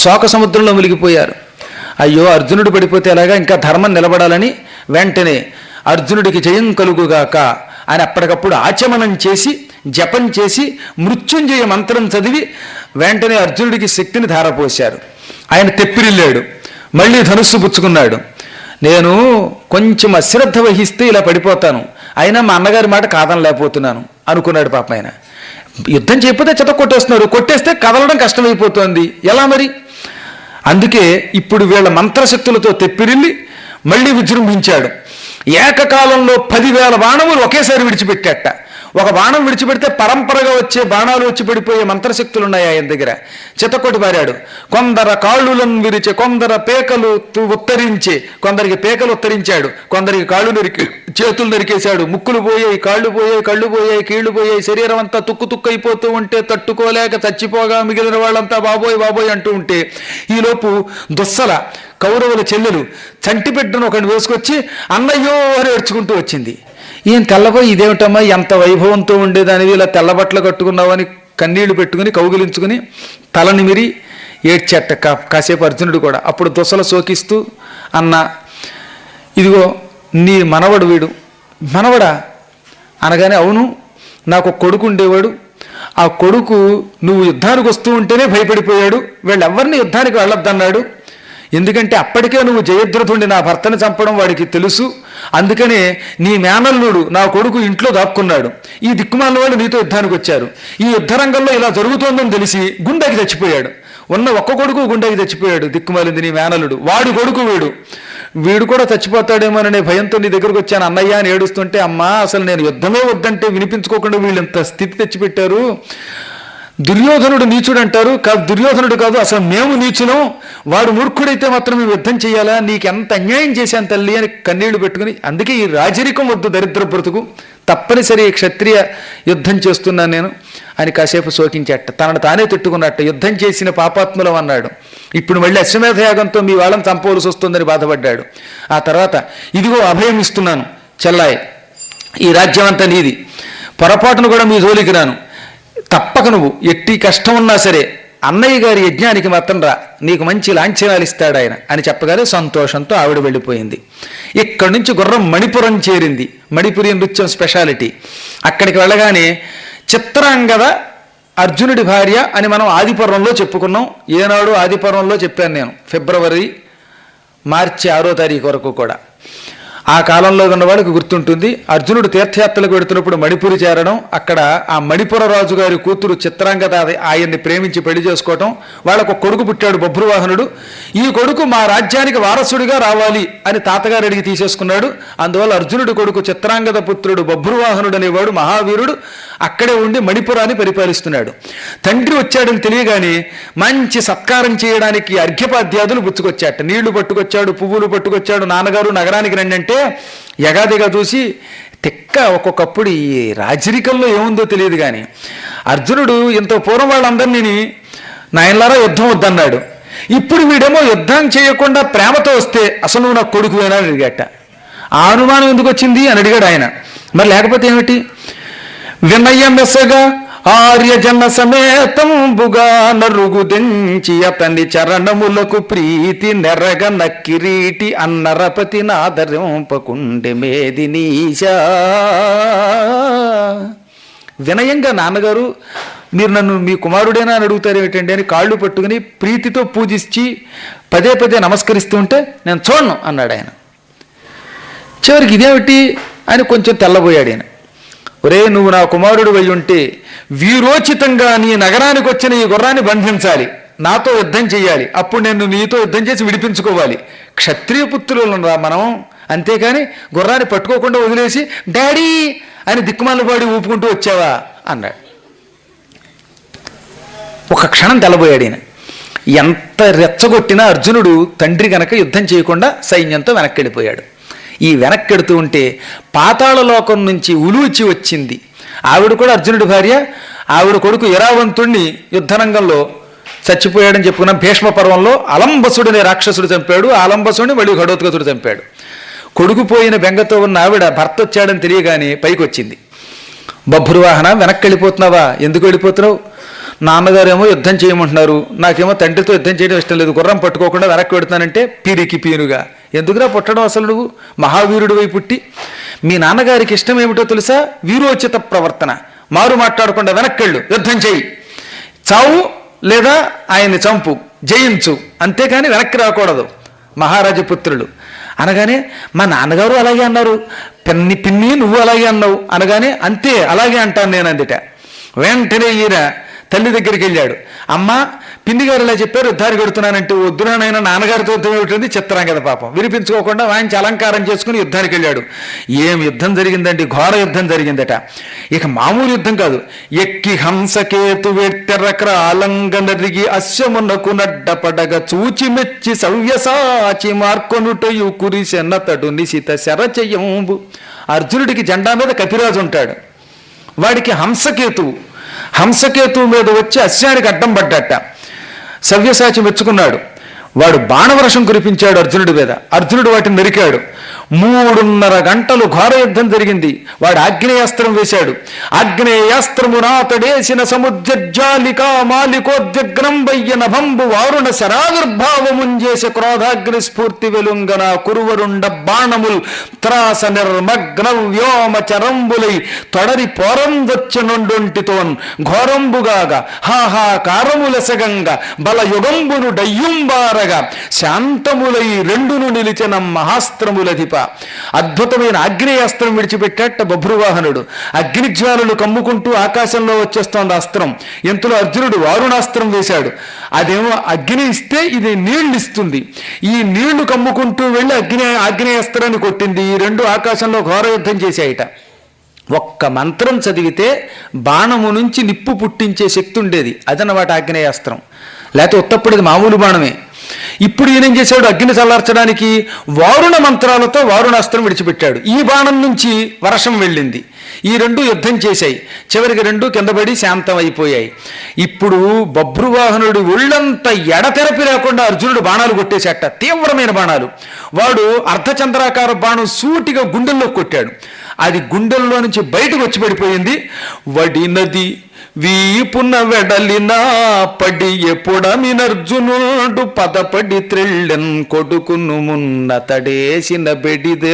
శోక సముద్రంలో మునిగిపోయారు. అయ్యో అర్జునుడు పడిపోతే ఎలాగా, ఇంకా ధర్మం నిలబడాలని వెంటనే అర్జునుడికి జయం కలుగుగాక అని అప్పటికప్పుడు ఆచమనం చేసి జపం చేసి మృత్యుంజయ మంత్రం చదివి వెంటనే అర్జునుడికి శక్తిని ధారపోశారు. ఆయన తెప్పిరిల్లాడు, మళ్ళీ ధనుస్సు పుచ్చుకున్నాడు. నేను కొంచెం అశ్రద్ధ వహిస్తే ఇలా పడిపోతాను, అయినా మా అన్నగారి మాట కాదనలేకపోతున్నాను అనుకున్నాడు. పాపం ఆయన యుద్ధం చేయకపోతే చెత్త కొట్టేస్తున్నారు, కొట్టేస్తే కదలడం కష్టమైపోతుంది, ఎలా మరి? అందుకే ఇప్పుడు వీళ్ళ మంత్రశక్తులతో తెప్పిరిల్లి మళ్ళీ విజృంభించాడు. ఏకకాలంలో 10,000 బాణములు ఒకేసారి విడిచిపెట్టాట. ఒక బాణం విడిచిపెడితే పరంపరగా వచ్చే బాణాలు వచ్చి పడిపోయే మంత్రశక్తులు ఉన్నాయి ఆయన దగ్గర. చితకొట్టి పారాడు. కొందర కాళ్ళులను విరిచే, కొందర పేకలు ఉత్తరించే, కొందరికి పేకలు ఉత్తరించాడు, కొందరికి కాళ్ళు చేతులు నరికేశాడు. ముక్కులు పోయాయి, కాళ్ళు పోయాయి, కళ్ళు పోయాయి, కీళ్లు పోయాయి, శరీరం అంతా తుక్కు తుక్కు అయిపోతూ ఉంటే తట్టుకోలేక చచ్చిపోగా మిగిలిన వాళ్ళంతా బాబోయ్ బాబోయ్ అంటూ ఉంటే ఈలోపు దుస్సల కౌరవుల చెల్లెలు చంటి బిడ్డను ఒకటి వేసుకొచ్చి అన్నయ్యో అని ఏడ్చుకుంటూ వచ్చింది. ఈయన తెల్లబోయి ఇదేమిటమ్మా ఎంత వైభవంతో ఉండేదానివి, ఇలా తెల్లబట్టలు కట్టుకున్నావు అని కన్నీళ్లు పెట్టుకుని కౌగిలించుకుని తల నిమిరి ఏడ్చేట కాసేపు అర్జునుడు కూడా. అప్పుడు దుసల శోకిస్తూ అన్న ఇదిగో నీ మనవడు వీడు. మనవడా అనగానే అవును, నాకు కొడుకు ఉండేవాడు, ఆ కొడుకు నువ్వు యుద్ధానికి వస్తూ ఉంటేనే భయపడిపోయాడు, వీళ్ళెవ్వరిని యుద్ధానికి వెళ్ళొద్దన్నాడు, ఎందుకంటే అప్పటికే నువ్వు జయద్రథుండి నా భర్తను చంపడం వాడికి తెలుసు, అందుకనే నీ మేనల్లుడు నా కొడుకు ఇంట్లో దాక్కున్నాడు, ఈ దిక్కుమాల వాళ్ళు నీతో యుద్ధానికి వచ్చారు, ఈ యుద్ధరంగంలో ఇలా జరుగుతోందని తెలిసి గుండెకి చచ్చిపోయాడు, ఉన్న ఒక్క కొడుకు గుండెకి చచ్చిపోయాడు, దిక్కుమాలింది నీ మేనల్లుడు, వాడి కొడుకు వీడు కూడా చచ్చిపోతాడేమోననే భయంతో నీ దగ్గరకు వచ్చాను అన్నయ్య అని ఏడుస్తుంటే, అమ్మా అసలు నేను యుద్ధమే వద్దంటే వినిపించుకోకుండా వీళ్ళు ఇంత స్థితి తెచ్చిపెట్టారు, దుర్యోధనుడు నీచుడు అంటారు, కాదు దుర్యోధనుడు కాదు అసలు మేము నీచులం, వాడు మూర్ఖుడైతే మాత్రం మేము యుద్ధం చేయాలా, నీకెంత అన్యాయం చేశాను తల్లి అని కన్నీళ్లు పెట్టుకుని, అందుకే ఈ రాజరికం వద్దు దరిద్ర బ్రతుకు, తప్పనిసరి క్షత్రియ యుద్ధం చేస్తున్నాను నేను అని కాసేపు శోకించేట, తనను తానే తిట్టుకున్నట్ట, యుద్ధం చేసిన పాపాత్ములం అన్నాడు. ఇప్పుడు మళ్ళీ అశ్వమేధయాగంతో మీ వాళ్ళని చంపవలసి వస్తుందని బాధపడ్డాడు. ఆ తర్వాత ఇదిగో అభయం ఇస్తున్నాను చెల్లాయి, ఈ రాజ్యం అంతా నీది, పొరపాటును కూడా మీ జోలికి రాను, తప్పక నువ్వు ఎట్టి కష్టం ఉన్నా సరే అన్నయ్య గారి యజ్ఞానికి మాత్రం రా, నీకు మంచి లాంఛనాలు ఇస్తాడు ఆయన అని చెప్పగానే సంతోషంతో ఆవిడ వెళ్ళిపోయింది. ఇక్కడి నుంచి గుర్రం మణిపురం చేరింది, మణిపురి నృత్యం స్పెషాలిటీ. అక్కడికి వెళ్ళగానే చిత్రాంగద అర్జునుడి భార్య అని మనం ఆదిపర్వంలో చెప్పుకున్నాం. ఏనాడు ఆదిపర్వంలో చెప్పాను నేను, ఫిబ్రవరి మార్చి 6వ తారీఖు వరకు కూడా. ఆ కాలంలో ఉన్నవాడికి గుర్తుంటుంది, అర్జునుడు తీర్థయాత్రలకు వెడుతున్నప్పుడు మణిపురి చేరడం, అక్కడ ఆ మణిపుర రాజు గారి కూతురు చిత్రాంగద ఆయన్ని ప్రేమించి పెళ్లి చేసుకోవటం, వాళ్ళకు ఒక కొడుకు పుట్టాడు బభ్రువాహనుడు, ఈ కొడుకు మా రాజ్యానికి వారసుడిగా రావాలి అని తాతగారు అడిగి తీసేసుకున్నాడు. అందువల్ల అర్జునుడి కొడుకు చిత్రాంగద పుత్రుడు బభ్రువాహనుడు అనేవాడు మహావీరుడు అక్కడే ఉండి మణిపురాన్ని పరిపాలిస్తున్నాడు. తండ్రి వచ్చాడని తెలియగానే మంచి సత్కారం చేయడానికి అర్ఘ్యపాద్యాదులు పుచ్చుకొచ్చాట, నీళ్లు పట్టుకొచ్చాడు, పువ్వులు పట్టుకొచ్చాడు. నాన్నగారు నగరానికి రండి అంటే ఎగాదిగా చూసి తిక్క. ఒక్కొక్కప్పుడు ఈ రాజరికంలో ఏముందో తెలియదు కానీ అర్జునుడు ఇంత పూర్వం వాళ్ళందరినీ నాయనలారా యుద్ధం వద్దన్నాడు, ఇప్పుడు వీడేమో యుద్ధం చేయకుండా ప్రేమతో వస్తే అసలు నువ్వు నాకు కొడుకు అయినా అని అడిగాట. ఆ అనుమానం ఎందుకు వచ్చింది అని అడిగాడు ఆయన. మరి లేకపోతే ఏమిటి? వినయమెసగా ఆర్యజన సమేతంబుగా నరుగు దెంచి అతని చరణములకు ప్రీతి నెరగ నక్కిరీటి అన్నరపతి నాదరింపకుండె మేదినీశా. వినయంగా నాన్నగారు మీరు నన్ను మీ కుమారుడేనా అని అడుగుతారు ఏమిటండి అని కాళ్ళు పట్టుకుని ప్రీతితో పూజించి పదే పదే నమస్కరిస్తూ ఉంటే నేను చూడను అన్నాడు ఆయన. చివరికి ఇదేమిటి అని కొంచెం తెల్లబోయాడు ఆయన. ఒరే నువ్వు నా కుమారుడు అయి ఉంటే వీరోచితంగా నీ నగరానికి వచ్చిన ఈ గుర్రాన్ని బంధించాలి, నాతో యుద్ధం చేయాలి, అప్పుడు నేను నీతో యుద్ధం చేసి విడిపించుకోవాలి. క్షత్రియ పుత్రులను రా మనం అంతేకాని గుర్రాన్ని పట్టుకోకుండా వదిలేసి డాడీ అని దిక్కుమాల పాడి ఊపుకుంటూ వచ్చావా అన్నాడు. ఒక క్షణం తెల్లబోయాడు ఈయన. ఎంత రెచ్చగొట్టినా అర్జునుడు తండ్రి గనక యుద్ధం చేయకుండా సైన్యంతో వెనక్కి వెళ్ళిపోయాడు. ఈ వెనక్కెడుతూ ఉంటే పాతాళ లోకం నుంచి ఉలూచి వచ్చింది. ఆవిడ కూడా అర్జునుడి భార్య. ఆవిడ కొడుకు ఇరావంతుణ్ణి యుద్ధరంగంలో చచ్చిపోయాడని చెప్పుకున్నాం. భీష్మ పర్వంలో అలంబసుడిని రాక్షసుడు చంపాడు. ఆ అలంబసుడిని మళ్ళీ ఘటోత్కచుడు చంపాడు. కొడుకు పోయిన బెంగతో ఉన్న ఆవిడ భర్త వచ్చాడని తెలియగానే పైకి వచ్చింది. బభ్రువాహన వెనక్కి వెళ్ళిపోతున్నావా? ఎందుకు వెళ్ళిపోతున్నావు? నాన్నగారేమో యుద్ధం చేయమంటున్నారు, నాకేమో తండ్రితో యుద్ధం చేయడం ఇష్టం లేదు, గుర్రం పట్టుకోకుండా వెనక్కి పెడుతున్నానంటే పిరికి పీనుగా. ఎందుకురా పుట్టడం? అసలు నువ్వు మహావీరుడు వై పుట్టి మీ నాన్నగారికి ఇష్టం ఏమిటో తెలుసా? వీరోచిత ప్రవర్తన. మారు మాట్లాడకుండా వెనక్కెళ్ళు, యుద్ధం చేయి, చావు లేదా ఆయన్ని చంపు, జయించు, అంతేకాని వెనక్కి రాకూడదు. మహారాజపుత్రులు అనగానే మా నాన్నగారు అలాగే అన్నారు, పిన్ని నువ్వు అలాగే అన్నావు అనగానే అంతే అలాగే అంటాను నేను అందుట. వెంటనే ఈయన తల్లి దగ్గరికి వెళ్ళాడు. అమ్మ పిన్ని గారు ఇలా చెప్పారు, యుద్ధానికి వెడుతున్నానంటే వద్దునైనా నాన్నగారితో యుద్ధం ఏమిటంది చిత్రం కదా పాపం. వినిపించుకోకుండా వాయించి అలంకారం చేసుకుని యుద్ధానికి వెళ్ళాడు. ఏం యుద్ధం జరిగిందండి, ఘోర యుద్ధం జరిగిందట. ఇక మామూలు యుద్ధం కాదు. ఎక్కి హంసకేతు వెట్టెర్రక్ర ఆలంగనరిగి అశ్వమునకు నడ్డపడగ చూచి మెచ్చి సవ్యసాచి మార్కొనుటయు కురిసెన్నతడు నిశిత శరచయంబు. అర్జునుడికి జెండా మీద కపిరాజు ఉంటాడు. వాడికి హంసకేతువు మీద వచ్చి అశ్వానికి అడ్డం పడ్డట. సవ్యసాచి మెచ్చుకున్నాడు. వాడు బాణవర్షం కురిపించాడు అర్జునుడి మీద. అర్జునుడు వాటిని నరికాడు. 3.5 గంటలు ఘోర యుద్ధం జరిగింది. వాడు ఆగ్నేయాస్త్రం వేశాడు. ఆగ్నేయాస్త్రము నాతడేసిన సముద్రజాలికా మాలికోద్యగ్నం వయ్య నభంబు వారుణ శరావిర్భావముంజేస క్రోధాగ్ని స్ఫూర్తి వెలుంగన కురువరుండ బాణముల్ త్రాస నిర్మగ్న వ్యోమ చరంబులై తొడరి పోరందొచ్చనుండొంటితోన్ ఘోరంబుగాగా హాహాకారములసగంగా బలయుగంబును డయ్యుంబారగా శాంతములై రెండును నిలిచిన మహాస్త్రములధిప. అద్భుతమైన ఆగ్నేయాస్త్రం విడిచిపెట్టాట బభ్రువాహనుడు. అగ్నిజ్వాలలు కమ్ముకుంటూ ఆకాశంలో వచ్చేస్తోంది అస్త్రం. ఇంతలో అర్జునుడు వారుణాస్త్రం వేశాడు. అదేమో అగ్ని ఇస్తే ఇది నీళ్లు ఇస్తుంది. ఈ నీళ్లు కమ్ముకుంటూ వెళ్ళి ఆగ్నేయాస్త్రాన్ని కొట్టింది. ఈ రెండు ఆకాశంలో ఘోర యుద్ధం చేశాయిట. ఒక్క మంత్రం చదివితే బాణము నుంచి నిప్పు పుట్టించే శక్తి ఉండేది. అదన్నమాట ఆగ్నేయాస్త్రం. లేకపోతే ఉత్తప్పుడేది మామూలు బాణమే. ఇప్పుడు ఈయనేం చేశాడు? అగ్ని చల్లార్చడానికి వారుణ మంత్రాలతో వారుణాస్త్రం విడిచిపెట్టాడు. ఈ బాణం నుంచి వర్షం వెళ్ళింది. ఈ రెండు యుద్ధం చేశాయి. చివరికి రెండు కిందపడి శాంతం అయిపోయాయి. ఇప్పుడు బభ్రువాహనుడు ఒళ్ళంతా ఎడతెరపి లేకుండా అర్జునుడు బాణాలు కొట్టేశాట, తీవ్రమైన బాణాలు. వాడు అర్ధచంద్రాకార బాణం సూటిగా గుండెల్లో కొట్టాడు. అది గుండెల్లో నుంచి బయటకు వచ్చి పడిపోయింది. వడినది వీపున వెడలినా పడి ఎప్పుడమినర్జునుడు పదపడి త్రిళ్ళెన్ కొడుకును మున్నతడేసిన బెడిద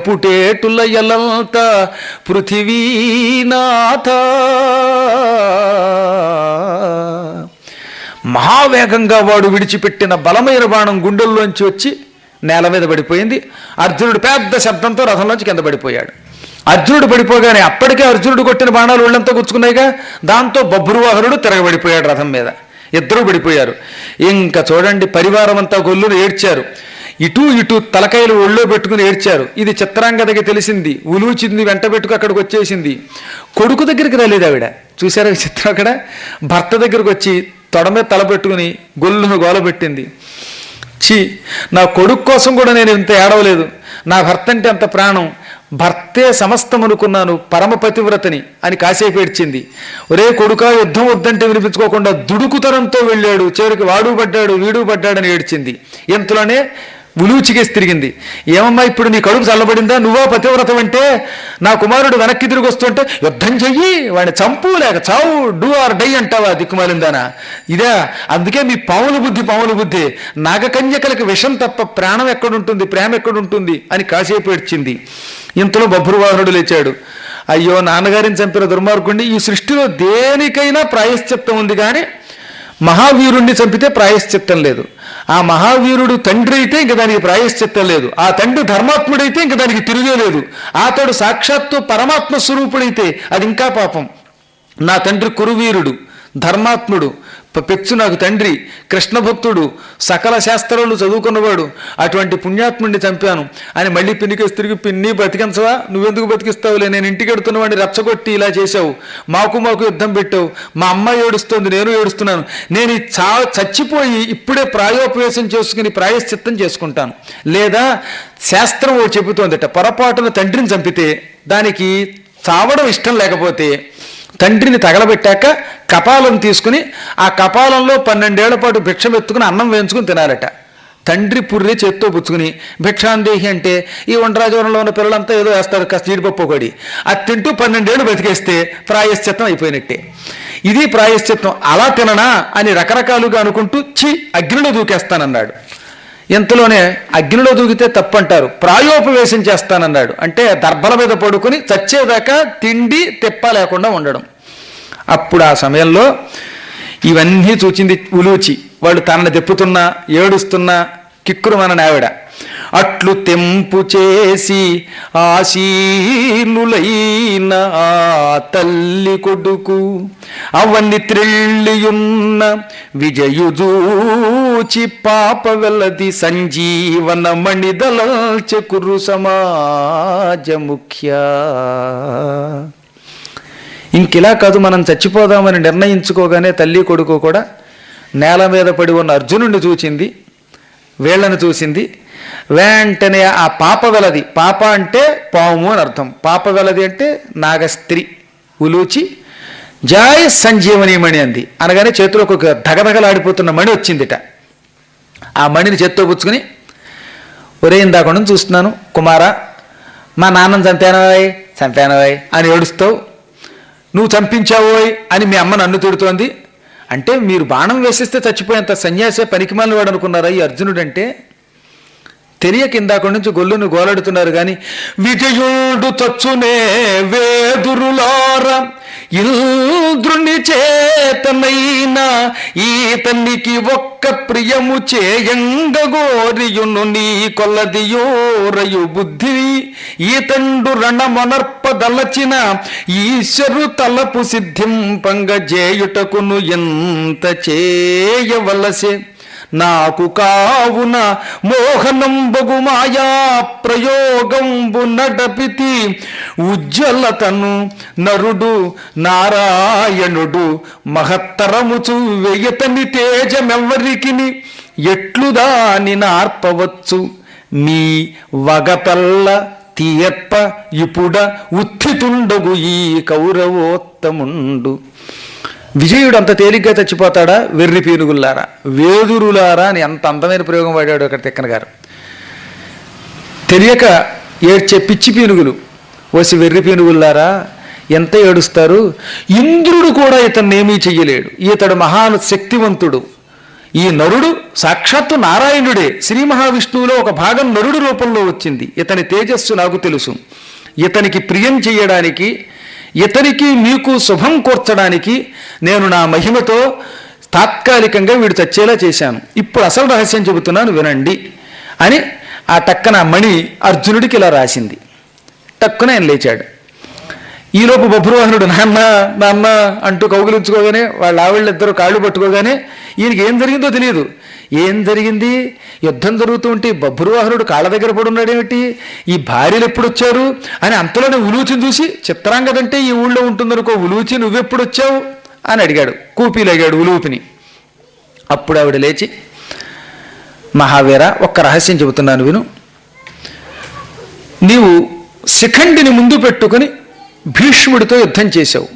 పుటేటుల ఎలంత పృథివీనాథ. మహావేగంగా వాడు విడిచిపెట్టిన బలమైన బాణం గుండెల్లోంచి వచ్చి నేల మీద పడిపోయింది. అర్జునుడు పెద్ద శబ్దంతో రథంలోంచి కింద పడిపోయాడు. అర్జునుడు పడిపోగానే అప్పటికే అర్జునుడు కొట్టిన బాణాలు ఒళ్ళంతా గుచ్చుకున్నాయిగా. దాంతో బభ్రువాహనుడు తిరగబడిపోయాడు రథం మీద. ఇద్దరూ పడిపోయారు. ఇంకా చూడండి, పరివారం అంతా గొల్లును ఏడ్చారు. ఇటు తలకాయలు ఒళ్ళో పెట్టుకుని ఏడ్చారు. ఇది చిత్రాంగదకి తెలిసింది. ఉలూచింది, వెంట పెట్టుకు అక్కడికి వచ్చేసింది. కొడుకు దగ్గరికి రాలేదు ఆవిడ. చూసారా చిత్రం? అక్కడ భర్త దగ్గరికి వచ్చి తొడ మీద తల పెట్టుకుని గొల్లును గోలబెట్టింది. నా కొడుకు కోసం కూడా నేను ఇంత ఏడవలేదు. నా భర్త అంటే అంత ప్రాణం, భర్తే సమస్తం అనుకున్నాను, పరమ పతివ్రతని అని కాసేపు ఏడ్చింది. ఒరే కొడుకా, యుద్ధం వద్దంటే వినిపించుకోకుండా దుడుకుతనంతో వెళ్ళాడు. చివరికి వాడు పడ్డాడు వీడు పడ్డాడని ఏడ్చింది. ఇంతలోనే ఉలూచికేసి తిరిగింది. ఏమమ్మా ఇప్పుడు నీ కడుపు చల్లబడిందా? నువ్వా పతివ్రతం అంటే? నా కుమారుడు వెనక్కి తిరిగి వస్తుంటే యుద్ధం చెయ్యి, వాడిని చంపు లేక చావు, డూ ఆర్ డై అంటావా దిక్కుమాలిందానా? ఇదే అందుకే మీ పాముల బుద్ధి. నాగకన్యకలకి విషం తప్ప ప్రాణం ఎక్కడుంటుంది, ప్రేమ ఎక్కడుంటుంది అని కాసేపు ఏడ్చింది. ఇంతలో బభ్రువాహనుడు లేచాడు. అయ్యో నాన్నగారిని చంపిన దుర్మార్గుండి, ఈ సృష్టిలో దేనికైనా ప్రాయశ్చిత్తం ఉంది, కానీ మహావీరుణ్ణి చంపితే ప్రాయశ్చిత్తం లేదు. ఆ మహావీరుడు తండ్రి అయితే ఇంక దానికి ప్రాయశ్చిత్తం లేదు. ఆ తండ్రి ధర్మాత్ముడైతే ఇంక దానికి తిరిగే లేదు. అతడు సాక్షాత్తు పరమాత్మ స్వరూపుడైతే అది ఇంకా పాపం. నా తండ్రి కురువీరుడు, ధర్మాత్ముడు, పెచ్చు నాకు తండ్రి, కృష్ణ భక్తుడు, సకల శాస్త్రాలు చదువుకున్నవాడు, అటువంటి పుణ్యాత్ముడిని చంపాను అని మళ్ళీ పిన్నికేసి తిరిగి, పిన్ని బతికించవా, నువ్వెందుకు బతికిస్తావులే, నేను ఇంటికి ఎడుతున్నవాడిని రెచ్చగొట్టి ఇలా చేశావు, మాకు యుద్ధం పెట్టావు, మా అమ్మ ఏడుస్తోంది, నేను ఏడుస్తున్నాను, నేను చచ్చిపోయి ఇప్పుడే ప్రాయోపవేశం చేసుకుని ప్రాయశ్చిత్తం చేసుకుంటాను, లేదా శాస్త్రం చెబుతోందట పొరపాటున తండ్రిని చంపితే దానికి చావడం ఇష్టం లేకపోతే తండ్రిని తగలబెట్టాక కపాలం తీసుకుని ఆ కపాలంలో 12 ఏళ్ల పాటు భిక్షం ఎత్తుకుని అన్నం వేయించుకుని తినాలట. తండ్రి పుర్రె చేత్తో పుచ్చుకుని భిక్షాందేహి అంటే ఈ వంటరాజవరంలో ఉన్న పిల్లలంతా ఏదో వేస్తారు కాస్త జీడిపప్పు ఒకటి, అది తింటూ 12 ఏళ్ళు బతికేస్తే ప్రాయశ్చిత్తం అయిపోయినట్టే. ఇది ప్రాయశ్చిత్తం. అలా తిననా అని రకరకాలుగా అనుకుంటూ అగ్నిలో దూకేస్తానన్నాడు. ఇంతలోనే అగ్నిలో దూకితే తప్పంటారు, ప్రాయోపవేశం చేస్తానన్నాడు. అంటే దర్భల మీద పడుకుని చచ్చేదాకా తిండి తిప్ప లేకుండా ఉండడం. అప్పుడు ఆ సమయంలో ఇవన్నీ చూచింది ఉలూచి. వాళ్ళు తనని తెప్పుతున్నా ఏడుస్తున్నా కిక్కురు మన ఆవిడ. అట్లు తెంపు చేసి ఆశీనులైన ఆ తల్లి కొడుకు అవన్నీ త్రెళ్ళియున్న విజయుజూచి పాప వెల్లది సంజీవన మణిదలల్చెకురు సమాజ ముఖ్య. ఇంకిలా కాదు, మనం చచ్చిపోదామని నిర్ణయించుకోగానే తల్లి కొడుకు కూడా నేల మీద పడి ఉన్న అర్జునుడిని చూచింది, వీళ్ళని చూసింది. వెంటనే ఆ పాప వెలది, పాప అంటే పాము అని అర్థం, పాప వెలది అంటే నాగస్త్రీ ఉలూచి జాయ్ సంజీవని మణి అంది. అనగానే చేతిలోకి ఒక ధగధగలాడిపోతున్న మణి వచ్చిందిట. ఆ మణిని చేత్తో పుచ్చుకుని, ఒరే ఇందాకుండా చూస్తున్నాను కుమారా, మా నాన్నని చంపానోయ్ అని ఏడుస్తావు, నువ్వు చంపించావోయ్ అని మీ అమ్మ నన్ను తిడుతోంది. అంటే మీరు బాణం వేసేస్తే చచ్చిపోయేంత సన్యాసే పనికిమాలిన వాడు అనుకున్నారా ఈ అర్జునుడు అంటే? తెలియక ఇందాక నుంచి గొల్లును గోలాడుతున్నారు కానీ విజయుడు చచ్చునే వేదురులార ఇంద్రుని చేతనైనా ఈతనికి ఒక్క ప్రియము చేయంగోరియును నీ కొల్లదియోరయు బుద్ధి ఈతండు రణమనర్పదలచిన ఈశ్వరు తలపు సిద్ధింపంగ జేయుటకును ఎంత చేయవలసే నాకు కావున మోహనంబగు మాయా ప్రయోగంబు నడపితి ఉజ్వలతను నరుడు నారాయణుడు మహత్తరముచు వెయ్యతని తేజమెవ్వరికిని ఎట్లు దాని నార్పవచ్చు మీ వగపల్ల తీయప్ప ఇపుడ ఉత్థితుండగు ఈ కౌరవోత్తముండు. విజయుడు అంత తేలిగ్గా చచ్చిపోతాడా? వెర్రి పీనుగుల్లారా, వేదురులారా అని ఎంత అందమైన ప్రయోగం వాడాడు అక్కడ తిక్కన గారు. తెలియక ఏడ్చే పిచ్చి పీనుగులు, ఓసి వెర్రి పీనుగుల్లారా ఎంత ఏడుస్తారు. ఇంద్రుడు కూడా ఇతన్ని ఏమీ చెయ్యలేడు, ఇతడు మహాశక్తివంతుడు. ఈ నరుడు సాక్షాత్తు నారాయణుడే, శ్రీ మహావిష్ణువులో ఒక భాగం నరుడు రూపంలో వచ్చింది. ఇతని తేజస్సు నాకు తెలుసు. ఇతనికి ప్రియం చెయ్యడానికి, ఇతనికి మీకు శుభం కూర్చడానికి నేను నా మహిమతో తాత్కాలికంగా వీడు చచ్చేలా చేశాను. ఇప్పుడు అసలు రహస్యం చెబుతున్నాను వినండి అని ఆ టక్కన మణి అర్జునుడికి ఇలా రాసింది. టక్కున ఆయన లేచాడు. ఈలోపు బభ్రువాహనుడు నాన్న నాన్న అంటూ కౌగిలించుకోగానే వాళ్ళ ఆవిళ్ళిద్దరూ కాళ్ళు పట్టుకోగానే ఈయనకి ఏం జరిగిందో తెలియదు. ఏం జరిగింది? యుద్ధం జరుగుతూ ఉంటే బభ్రువాహనుడు కాళ్ళ దగ్గర పడున్నాడేమిటి, ఈ భార్యలు ఎప్పుడు వచ్చారు అని అంతలోనే ఉలూచిని చూసి, చిత్రాంగదంటే ఈ ఊళ్ళో ఉంటుందనుకో, ఉలూచి నువ్వెప్పుడు వచ్చావు అని అడిగాడు. కూపీలయ్యాడు ఉలూపిని. అప్పుడు ఆవిడ లేచి, మహావీర ఒక్క రహస్యం చెబుతున్నాను విను. నీవు శిఖండిని ముందు పెట్టుకుని భీష్ముడితో యుద్ధం చేశావు.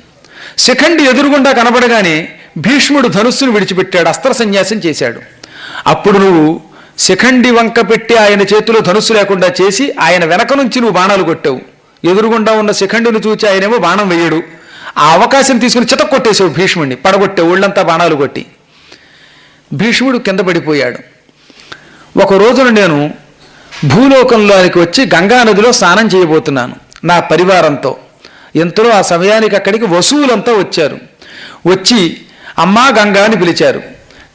శిఖండి ఎదురుగుండా కనబడగానే భీష్ముడు ధనుస్సును విడిచిపెట్టాడు, అస్త్ర సన్యాసం చేశాడు. అప్పుడు నువ్వు శిఖండి వంక పెట్టి ఆయన చేతిలో ధనుస్సు లేకుండా చేసి ఆయన వెనక నుంచి నువ్వు బాణాలు కొట్టావు. ఎదురుగుండా ఉన్న శిఖండిని చూచి ఆయనేమో బాణం వేయడు. ఆ అవకాశం తీసుకుని చితక్కొట్టేశావు భీష్ముడిని, పడగొట్టావు ఒళ్ళంతా బాణాలు కొట్టి. భీష్ముడు కింద పడిపోయాడు. ఒక రోజున నేను భూలోకంలోనికి వచ్చి గంగానదిలో స్నానం చేయబోతున్నాను నా పరివారంతో. ఎంతలో ఆ సమయానికి అక్కడికి వసువులంతా వచ్చారు. వచ్చి అమ్మా గంగా అని పిలిచారు.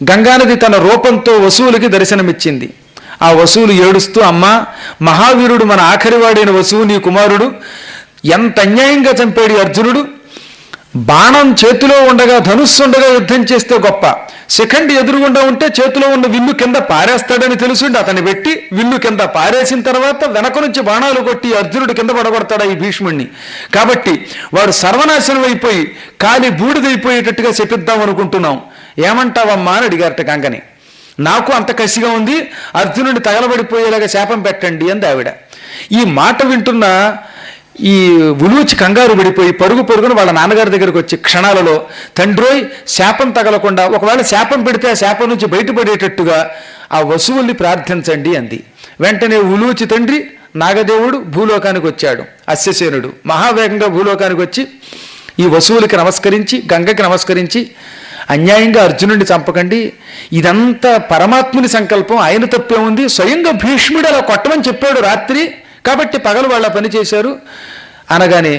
గంగానది తన రూపంతో వసువులకి దర్శనమిచ్చింది. ఆ వసువులు ఏడుస్తూ, అమ్మా మహావీరుడు మన ఆఖరివాడైన వసువు నీ కుమారుడు ఎంత అన్యాయంగా చంపాడు అర్జునుడు. బాణం చేతిలో ఉండగా ధనుస్సు ఉండగా యుద్ధం చేస్తే గొప్ప, శిఖండి ఎదురుగుండా ఉంటే చేతిలో ఉన్న విల్లు కింద పారేస్తాడని తెలుసుండి అతన్ని పెట్టి విల్లు కింద పారేసిన తర్వాత వెనక నుంచి బాణాలు కొట్టి అర్జునుడు కింద పడగొడతాడా ఈ భీష్ముడిని. కాబట్టి వాడు సర్వనాశనం అయిపోయి కాలి బూడిదైపోయేటట్టుగా శపిద్దాం అనుకుంటున్నాం, ఏమంటావమ్మా అని అడిగారట గంగని. నాకు అంత కసిగా ఉంది, అర్జునుడిని తగలబడిపోయేలాగా శాపం పెట్టండి అంది ఆవిడ. ఈ మాట వింటున్న ఈ ఉలూచి కంగారు పడిపోయి పరుగు పరుగున వాళ్ళ నాన్నగారి దగ్గరికి వచ్చి క్షణాలలో, తండ్రోయ్ శాపం తగలకుండా, ఒకవేళ శాపం పెడితే ఆ శాపం నుంచి బయటపడేటట్టుగా ఆ వసువుల్ని ప్రార్థించండి అంది. వెంటనే ఉలూచి తండ్రి నాగదేవుడు భూలోకానికి వచ్చాడు. అశ్వసేనుడు మహావేగంగా భూలోకానికి వచ్చి ఈ వసువులకి నమస్కరించి గంగకి నమస్కరించి, అన్యాయంగా అర్జునుడిని చంపకండి, ఇదంతా పరమాత్ముని సంకల్పం, ఆయన తప్పే ఉంది, స్వయంగా భీష్ముడు అలా కొట్టమని చెప్పాడు రాత్రి, కాబట్టి పగలు వాళ్ళ పని చేశారు అనగానే,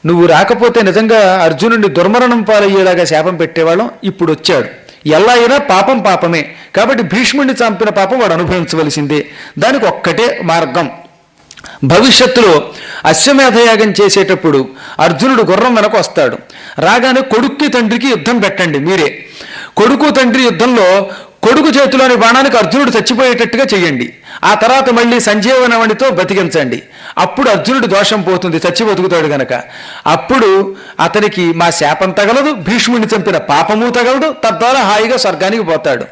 నువ్వు రాకపోతే నిజంగా అర్జునుడిని దుర్మరణం పాలయ్యేలాగా శాపం పెట్టేవాళ్ళం, ఇప్పుడు వచ్చాడు, ఎలా అయినా పాపం పాపమే, కాబట్టి భీష్ముడిని చంపిన పాపం వాడు అనుభవించవలసిందే, దానికి ఒక్కటే మార్గం. భవిష్యత్తులో అశ్వమేధయాగం చేసేటప్పుడు అర్జునుడు గుర్రం వెనక వస్తాడు, రాగానే కొడుక్కి తండ్రికి యుద్ధం పెట్టండి మీరే. కొడుకు తండ్రి యుద్ధంలో కొడుకు చేతిలోని బాణానికి అర్జునుడు చచ్చిపోయేటట్టుగా చెయ్యండి. ఆ తర్వాత మళ్ళీ సంజీవనవనితో బతికించండి. అప్పుడు అర్జునుడి దోషం పోతుంది, చచ్చి బతుకుతాడు గనక. అప్పుడు అతనికి మా శాపం తగలదు, భీష్ముడిని చంపిన పాపము తగలదు, తద్వారా హాయిగా స్వర్గానికి పోతాడు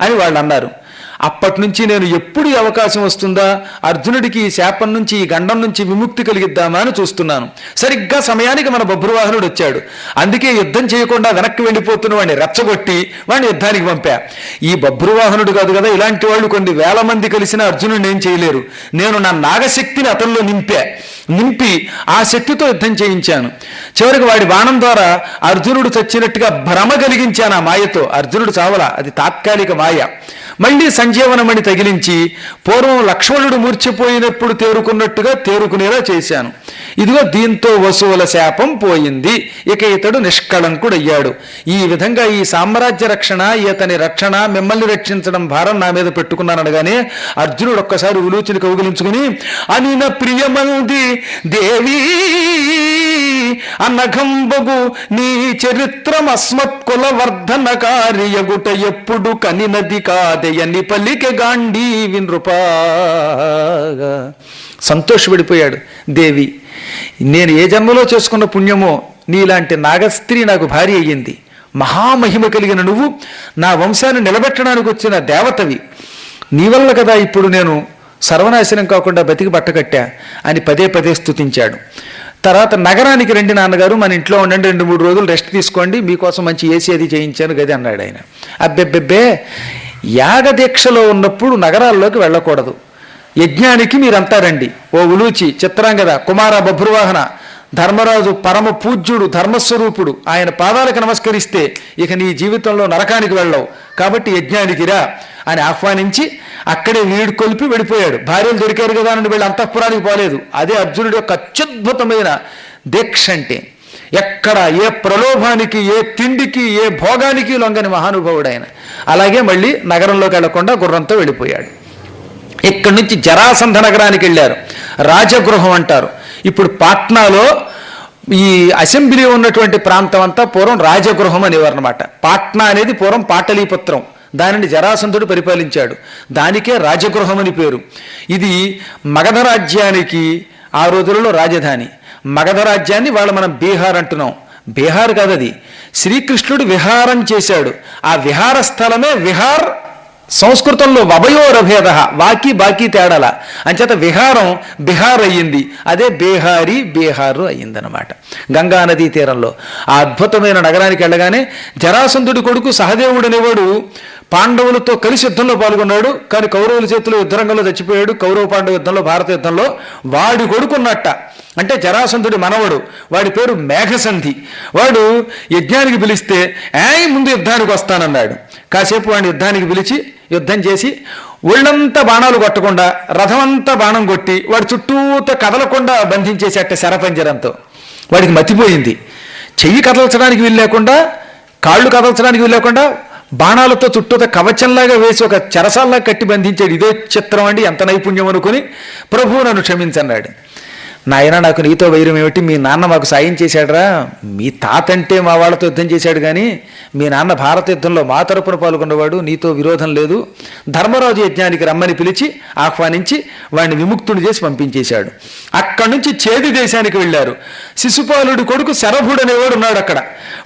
అని వాళ్ళు అన్నారు. అప్పటి నుంచి నేను ఎప్పుడు ఈ అవకాశం వస్తుందా, అర్జునుడికి ఈ శాపం నుంచి ఈ గండం నుంచి విముక్తి కలిగిద్దామా అని చూస్తున్నాను. సరిగ్గా సమయానికి మన బభ్రువాహనుడు వచ్చాడు, అందుకే యుద్ధం చేయకుండా వెనక్కి వెళ్ళిపోతున్న వాడిని రెచ్చగొట్టి వాడిని యుద్ధానికి పంపా. ఈ బభ్రువాహనుడు కాదు కదా, ఇలాంటి వాళ్ళు కొన్ని వేల మంది కలిసిన అర్జునుడిని ఏం చేయలేరు. నేను నా నాగశక్తిని అతనిలో నింపి ఆ శక్తితో యుద్ధం చేయించాను. చివరికి వాడి బాణం ద్వారా అర్జునుడు చచ్చినట్టుగా భ్రమ కలిగించాను. ఆ మాయతో అర్జునుడు చావలా, అది తాత్కాలిక మాయ. మళ్ళీ సంజీవనమణి తగిలించి పూర్వం లక్ష్మణుడు మూర్చిపోయినప్పుడు తేరుకున్నట్టుగా తేరుకునేలా చేశాను. ఇదిగో దీంతో వసువుల శాపం పోయింది, ఇక ఇతడు నిష్కళంకుడయ్యాడు. ఈ విధంగా ఈ సామ్రాజ్య రక్షణ, ఇతని రక్షణ, మిమ్మల్ని రక్షించడం భారం నా మీద పెట్టుకున్నాననగానే అర్జునుడు ఒక్కసారి ఉలూచిని కౌగిలించుకుని, అనిన ప్రియమంది దేవీ అనఘంబగు నీ చరిత్రం అస్మత్కుల వర్ధనకారియగుట ఎప్పుడు కనినది కాదయని పలికె గాంధీ వినృపాగా. సంతోషపడిపోయాడు. దేవి, నేను ఏ జన్మలో చేసుకున్న పుణ్యమో నీలాంటి నాగస్త్రీ నాకు భార్య అయ్యింది. మహామహిమ కలిగిన నువ్వు నా వంశాన్ని నిలబెట్టడానికి వచ్చిన దేవతవి, నీ వల్ల కదా ఇప్పుడు నేను సర్వనాశనం కాకుండా బతికి బట్టకట్టా అని పదే పదే స్తుతించాడు. తర్వాత నగరానికి రండి నాన్నగారు, మన ఇంట్లో ఉండండి, 2-3 రోజులు రెస్ట్ తీసుకోండి, మీకోసం మంచి ఏసీ అది చేయించాను గది అన్నాడు ఆయన. అబ్బెబ్బెబ్బే, యాగదీక్షలో ఉన్నప్పుడు నగరాల్లోకి వెళ్ళకూడదు, యజ్ఞానికి మీరంతా రండి. ఓ ఉలూచి, చిత్రాంగద, కుమార బభ్రువాహన, ధర్మరాజు పరమ పూజ్యుడు, ధర్మస్వరూపుడు, ఆయన పాదాలకు నమస్కరిస్తే ఇక నీ జీవితంలో నరకానికి వెళ్ళవు, కాబట్టి యజ్ఞానికి రా అని ఆహ్వానించి అక్కడే వీడు కొలిపి వెళ్ళిపోయాడు. భార్యలు దొరికారు కదా అని వీళ్ళు అంతఃపురానికి పోలేదు. అదే అర్జునుడి యొక్క అత్యద్భుతమైన దీక్ష అంటే. ఎక్కడ ఏ ప్రలోభానికి, ఏ తిండికి, ఏ భోగానికి లొంగని మహానుభావుడు ఆయన. అలాగే మళ్ళీ నగరంలోకి వెళ్లకుండా గుర్రంతో వెళ్ళిపోయాడు. ఇక్కడి నుంచి జరాసంధ నగరానికి వెళ్ళారు, రాజగృహం అంటారు. ఇప్పుడు పాట్నాలో ఈ అసెంబ్లీ ఉన్నటువంటి ప్రాంతం అంతా పూర్వం రాజగృహం అనేవారు అనమాట. పాట్నా అనేది పూర్వం పాటలీపుత్రం, దానిని జరాసంధుడు పరిపాలించాడు, దానికే రాజగృహం అని పేరు. ఇది మగధ రాజ్యానికి ఆ రోజులలో రాజధాని. మగధ రాజ్యాన్ని వాళ్ళు మనం బీహార్ అంటున్నాం. బీహార్ కాదు, అది శ్రీకృష్ణుడు విహారం చేశాడు. ఆ విహార స్థలమే విహార్. సంస్కృతంలో వభయోరభేద, వాకి బాకీ తేడాల అంచేత విహారం బిహార్ అయ్యింది, అదే బీహారీ బీహారు అయ్యిందనమాట. గంగా నదీ తీరంలో ఆ అద్భుతమైన నగరానికి వెళ్ళగానే జరాసంధుడి కొడుకు సహదేవుడు అనేవాడు పాండవులతో కలిసి యుద్ధంలో పాల్గొన్నాడు, కానీ కౌరవుల చేతిలో యుద్ధరంగంలో చచ్చిపోయాడు. కౌరవ పాండవ యుద్ధంలో, భారత యుద్ధంలో వాడి కొడుకున్నట్ట, అంటే జరాసంధుడి మనవడు, వాడి పేరు మేఘసంధి. వాడు యజ్ఞానికి పిలిస్తే ముందు యుద్ధానికి వస్తానన్నాడు. కాసేపు వాడిని యుద్ధానికి పిలిచి యుద్ధం చేసి ఒళ్ళంతా బాణాలు కొట్టకుండా రథమంతా బాణం కొట్టి వాడి చుట్టూతో కదలకుండా బంధించేసేట శరపంజరంతో. వాడికి మతిపోయింది. చెయ్యి కదల్చడానికి వీల్లేకుండా, కాళ్ళు కదల్చడానికి వీల్లేకుండా బాణాలతో చుట్టూతో కవచంలాగా వేసి ఒక చెరసాల్లా కట్టి బంధించాడు. ఇదే చిత్రం అండి, ఎంత నైపుణ్యం అనుకుని ప్రభు నన్ను క్షమించన్నాడు. నాయన నాకు నీతో వైరం ఏమిటి, మీ నాన్న మాకు సాయం చేశాడురా, మీ తాత అంటే మా వాళ్ళతో యుద్ధం చేశాడు కానీ మీ నాన్న భారత యుద్ధంలో మా తరపున పాల్గొన్నవాడు, నీతో విరోధం లేదు. ధర్మరాజు యజ్ఞానికి రమ్మని పిలిచి ఆహ్వానించి వాడిని విముక్తుడు చేసి పంపించేశాడు. అక్కడి నుంచి చేది దేశానికి వెళ్ళారు. శిశుపాలుడి కొడుకు శరభుడు అనేవాడు ఉన్నాడు అక్కడ.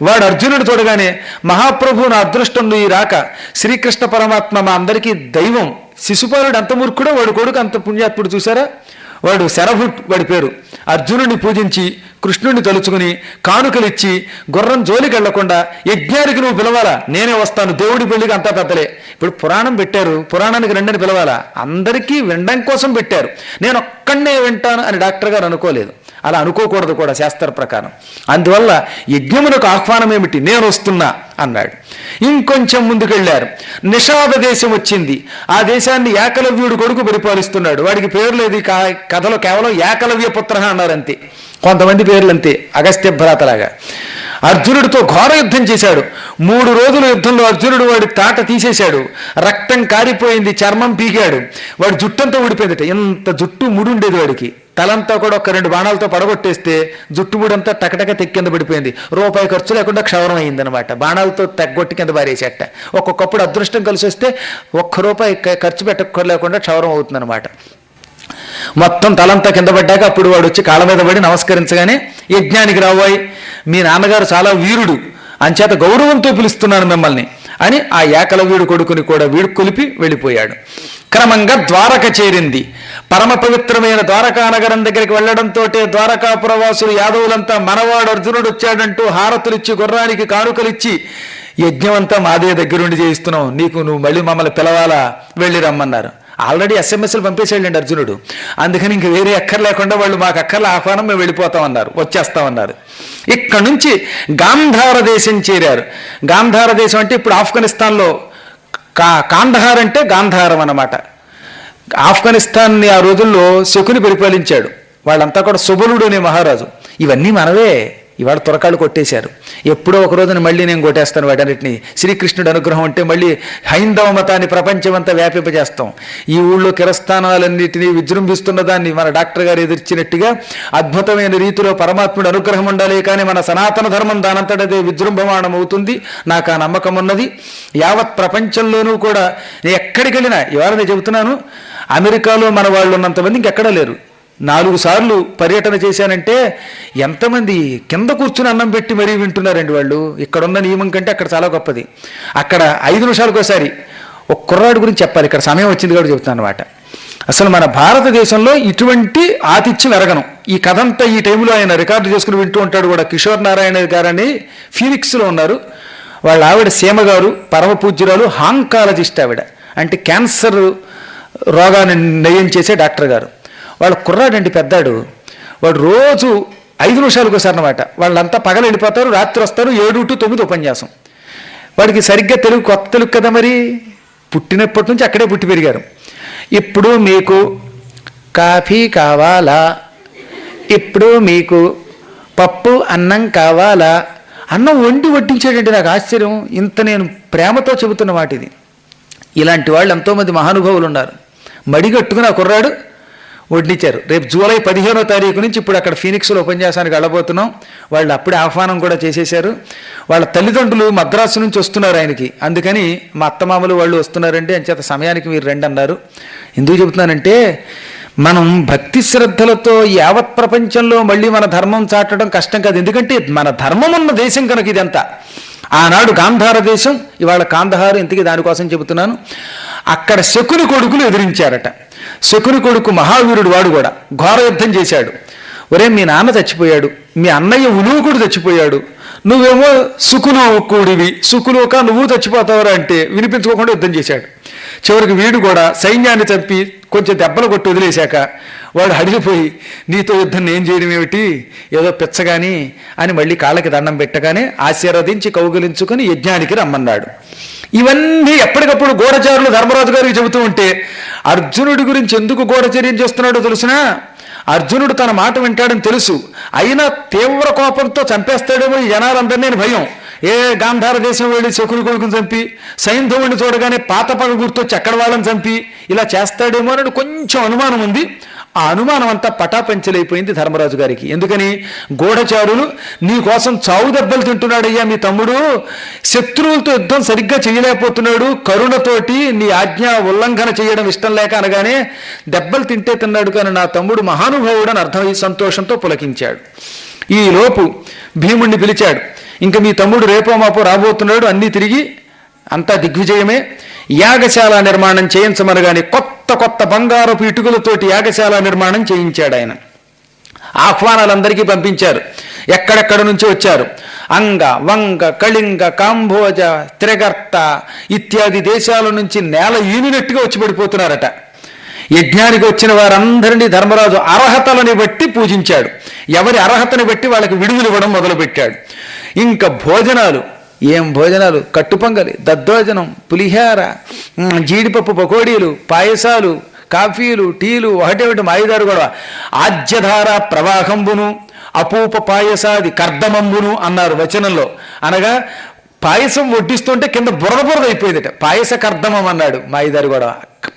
వాడు అర్జునుడు చూడగానే మహాప్రభు నా అదృష్టం నువ్వు రాక, శ్రీకృష్ణ పరమాత్మ మా అందరికీ దైవం. శిశుపాలుడు అంత మూర్ఖుడో వాడు కొడుకు అంత పుణ్యాత్ముడు చూసారా. వాడు శరభుట్ వాడి పేరు. అర్జునుడిని పూజించి కృష్ణుడిని తలుచుకుని కానుకలిచ్చి గుర్రం జోలికి వెళ్లకుండా యజ్ఞానికి నువ్వు పిలవాలా, నేనే వస్తాను, దేవుడి పెళ్లికి అంతా పెద్దలే. ఇప్పుడు పురాణం పెట్టారు, పురాణానికి రెండని పిలవాలా, అందరికీ వినడం కోసం పెట్టారు. నేను ఒక్కడనే వింటాను అని డాక్టర్ గారు అనుకోలేదు, అలా అనుకోకూడదు కూడా శాస్త్ర ప్రకారం. అందువల్ల యజ్ఞమునకు ఆహ్వానం ఏమిటి, నేను వస్తున్నా అన్నాడు. ఇంకొంచెం ముందుకెళ్ళారు. నిషాద దేశం వచ్చింది. ఆ దేశాన్ని ఏకలవ్యుడు కొడుకు పరిపాలిస్తున్నాడు. వాడికి పేరు లేదు ఈ కథలో, కేవలం ఏకలవ్య పుత్ర అన్నారంతే. కొంతమంది పేర్లు అంతే, అగస్త్య భ్రాతలాగా. అర్జునుడితో ఘోర యుద్ధం చేశాడు. 3 రోజుల యుద్ధంలో అర్జునుడు వాడి తాట తీసేశాడు, రక్తం కారిపోయింది, చర్మం పీకాడు, వాడి జుట్టంతా ఊడిపోయిందట. ఇంత జుట్టు ముడుండేది వాడికి. తలంతా కూడా ఒక 2 బాణాలతో పడగొట్టేస్తే జుట్టు ముడంతా టకటక తెక్కింద పడిపోయింది. రూపాయి ఖర్చు లేకుండా క్షవరం అయిందనమాట. బాణాలతో తెగ్గొట్టి కింద పారేసేట. ఒక్కొక్కప్పుడు అదృష్టం కలిసి వస్తే ₹1 ఖర్చు పెట్టలేకుండా క్షవరం అవుతుందన్నమాట. మొత్తం తలంతా కింద పడ్డాక అప్పుడు వాడు వచ్చి కాళ్ళ మీద పడి నమస్కరించగానే, యజ్ఞానికి రాబోయ్, మీ నాన్నగారు చాలా వీరుడు, అంచేత గౌరవంతో పిలుస్తున్నాను మిమ్మల్ని అని ఆ ఏకలవ్యుడు కొడుకుని కూడా వీడు కొలిపి వెళ్ళిపోయాడు. క్రమంగా ద్వారక చేరింది. పరమ పవిత్రమైన ద్వారకా నగరం దగ్గరికి వెళ్లడంతో ద్వారకాపురవాసులు యాదవులంతా మనవాడు అర్జునుడు వచ్చాడంటూ హారతులిచ్చి గుర్రానికి కానుకలిచ్చి, యజ్ఞం అంతా మాదే దగ్గరుండి చేయిస్తున్నాం, నువ్వు మళ్ళీ మమ్మల్ని పిలవాలా, వెళ్ళి రమ్మన్నారు. ఆల్రెడీ ఎస్ఎంఎస్లు పంపేసేళ్ళండి అర్జునుడు. అందుకని ఇంక వేరే అక్కర్ లేకుండా వాళ్ళు మాకు అక్కర్ల ఆహ్వానం, మేము వెళ్ళిపోతామన్నారు, వచ్చేస్తామన్నారు. ఇక్కడ నుంచి గాంధార దేశం చేరారు. గాంధార దేశం అంటే ఇప్పుడు ఆఫ్ఘనిస్తాన్లో కాందహార్ అంటే గాంధారం అన్నమాట. ఆఫ్ఘనిస్తాన్ని ఆ రోజుల్లో శకుని పరిపాలించాడు. వాళ్ళంతా కూడా సుబలుడు అనే మహారాజు. ఇవన్నీ మనవే, ఇవాళ తురకాళ్ళు కొట్టేశారు. ఎప్పుడో ఒక రోజున మళ్ళీ నేను కొట్టేస్తాను వాటన్నిటిని. శ్రీకృష్ణుడు అనుగ్రహం అంటే మళ్ళీ హైందవ మతాన్ని ప్రపంచమంతా వ్యాపింపజేస్తాం. ఈ ఊళ్ళో కిరస్థానాలన్నిటినీ విజృంభిస్తున్న దాన్ని మన డాక్టర్ గారు ఎదిర్చినట్టుగా అద్భుతమైన రీతిలో పరమాత్ముడు అనుగ్రహం ఉండాలి, కానీ మన సనాతన ధర్మం దానంతటదే విజృంభమానం అవుతుంది. నాకు ఆ నమ్మకం ఉన్నది. యావత్ ప్రపంచంలోనూ కూడా నేను ఎక్కడికి వెళ్ళినా, ఇవాళ నేను చెబుతున్నాను, అమెరికాలో మన వాళ్ళు ఉన్నంతమంది ఇంకెక్కడా లేరు. 4 సార్లు పర్యటన చేశానంటే ఎంతమంది కింద కూర్చుని అన్నం పెట్టి మరీ వింటున్నారండి వాళ్ళు. ఇక్కడున్న నియమం కంటే అక్కడ చాలా గొప్పది. అక్కడ 5 నిమిషాలకు ఒకసారి ఒక కుర్రాడు గురించి చెప్పాలి, ఇక్కడ సమయం వచ్చింది కాబట్టి చెబుతాను అనమాట. అసలు మన భారతదేశంలో ఇటువంటి ఆతిథ్యం ఎరగను. ఈ కథంతా ఈ టైంలో ఆయన రికార్డు చేసుకుని వింటూ ఉంటాడు కూడా. కిషోర్ నారాయణ గారని ఫీనిక్స్లో ఉన్నారు. వాళ్ళ ఆవిడ సీమ గారు పరమ పూజ్యురాలు, హాంకాలజిస్ట్ ఆవిడ, అంటే క్యాన్సర్ రోగాన్ని నయం చేసే డాక్టర్ గారు. వాళ్ళ కుర్రాడండి పెద్దాడు. వాడు రోజు 5 నిమిషాలకు ఒకసారి అన్నమాట. వాళ్ళంతా పగలు వెళ్ళిపోతారు, రాత్రి వస్తారు, 7 to 9 ఉపన్యాసం. వాడికి సరిగ్గా తెలుగు కొత్త తెలుగు కదా, మరి పుట్టినప్పటి నుంచి అక్కడే పుట్టి పెరిగారు. ఇప్పుడు మీకు కాఫీ కావాలా, ఇప్పుడు మీకు పప్పు అన్నం కావాలా, అన్నం వడ్డించాడండి. నాకు ఆశ్చర్యం, ఇంత నేను ప్రేమతో చెబుతున్న వాటిది. ఇలాంటి వాళ్ళు ఎంతోమంది మహానుభావులు ఉన్నారు. మడిగట్టుకుని ఆ కుర్రాడు వడ్డించారు. రేపు జూలై 15వ తారీఖు నుంచి ఇప్పుడు అక్కడ ఫీనిక్స్లో ఉపన్యాసానికి వెళ్ళబోతున్నాం. వాళ్ళు అప్పుడే ఆహ్వానం కూడా చేసేశారు. వాళ్ళ తల్లిదండ్రులు మద్రాసు నుంచి వస్తున్నారు ఆయనకి. అందుకని మా అత్తమామలు వాళ్ళు వస్తున్నారండి, అంచేత సమయానికి మీరు రండి అన్నారు. ఎందుకు చెబుతున్నానంటే, మనం భక్తి శ్రద్ధలతో యావత్ ప్రపంచంలో మళ్ళీ మన ధర్మం చాటడం కష్టం కాదు. ఎందుకంటే మన ధర్మం ఉన్న దేశం కనుక ఇదంతా. ఆనాడు గాంధార దేశం, ఇవాళ కాందహారు. ఇంతకీ దానికోసం చెబుతున్నాను. అక్కడ శకుని కొడుకులు ఎదిరించారట. శకుని కొడుకు మహావీరుడు, వాడు కూడా ఘోర యుద్ధం చేశాడు. ఒరే, మీ నాన్న చచ్చిపోయాడు, మీ అన్నయ్య ఉలూకుడు చచ్చిపోయాడు, నువ్వేమో సుకులూకుడివి, సుకులూక నువ్వు చచ్చిపోతావురా అంటే వినిపించుకోకుండా యుద్ధం చేశాడు. చివరికి వీడు కూడా సైన్యాన్ని చంపి కొంచెం దెబ్బలు కొట్టి వదిలేశాక వాడు అడిగిపోయి, నీతో యుద్ధం నేను చేయడం ఏమిటి, ఏదో పిచ్చగాని అని మళ్ళీ కాళ్ళకి దండం పెట్టగానే ఆశీర్వదించి కౌగిలించుకొని యజ్ఞానికి రమ్మన్నాడు. ఇవన్నీ ఎప్పటికప్పుడు గూఢచారులు ధర్మరాజు గారికి చెబుతూ ఉంటే, అర్జునుడి గురించి ఎందుకు గూఢచర్యం చేస్తున్నాడో తెలుసునా? అర్జునుడు తన మాట వింటాడని తెలుసు, అయినా తీవ్ర కోపంతో చంపేస్తాడేమో ఈ జనాలందరినీ అని భయం. ఏ గాంధార దేశం వెళ్ళి శకుని కొడుకుని చంపి, సైంధవుడిని చూడగానే పాత పగ గుర్తొచ్చి అక్కడ వాళ్ళని చంపి ఇలా చేస్తాడేమో అని కొంచెం అనుమానం ఉంది. ఆ అనుమానం అంతా పటాపంచలైపోయింది ధర్మరాజు గారికి. ఎందుకని? గూఢచారులు నీ కోసం చావు దెబ్బలు తింటున్నాడయ్యా మీ తమ్ముడు, శత్రువులతో యుద్ధం సరిగ్గా చేయలేకపోతున్నాడు, కరుణతోటి నీ ఆజ్ఞ ఉల్లంఘన చేయడం ఇష్టం లేక అనగానే దెబ్బలు తింటే తిన్నాడు కానీ నా తమ్ముడు మహానుభావుడు అని అర్థమై సంతోషంతో పులకించాడు. ఈలోపు భీముణ్ణి పిలిచాడు. ఇంకా మీ తమ్ముడు రేపో మాపో రాబోతున్నాడు, అన్నీ తిరిగి అంతా దిగ్విజయమే, యాగశాల నిర్మాణం చేయించమనగానే కొత్త కొత్త బంగారపు ఇటుకలతోటి యాగశాల నిర్మాణం చేయించాడు ఆయన. ఆహ్వానాలందరికీ పంపించారు. ఎక్కడెక్కడ నుంచి వచ్చారు. అంగ, వంగ, కళింగ, కాంభోజ, త్రిగర్త ఇత్యాది దేశాల నుంచి నేల ఈనినట్టుగా వచ్చి పడిపోతున్నారట. యజ్ఞానికి వచ్చిన వారందరినీ ధర్మరాజు అర్హతలని బట్టి పూజించాడు. ఎవరి అర్హతని బట్టి వాళ్ళకి విడుదల ఇవ్వడం మొదలుపెట్టాడు. ఇంకా భోజనాలు, ఏం భోజనాలు! కట్టుపొంగలి, దద్దోజనం, పులిహార, జీడిపప్పు పకోడీలు, పాయసాలు, కాఫీలు, టీలు, ఒకటి మాయిదారు కూడా. ఆజ్యధార ప్రవాహంబును అపూప పాయసాది కర్దమంబును అన్నారు వచనంలో. అనగా పాయసం వడ్డిస్తుంటే కింద బురద అయిపోయిందట, పాయస కర్దమం అన్నాడు మాయిదారు కూడా.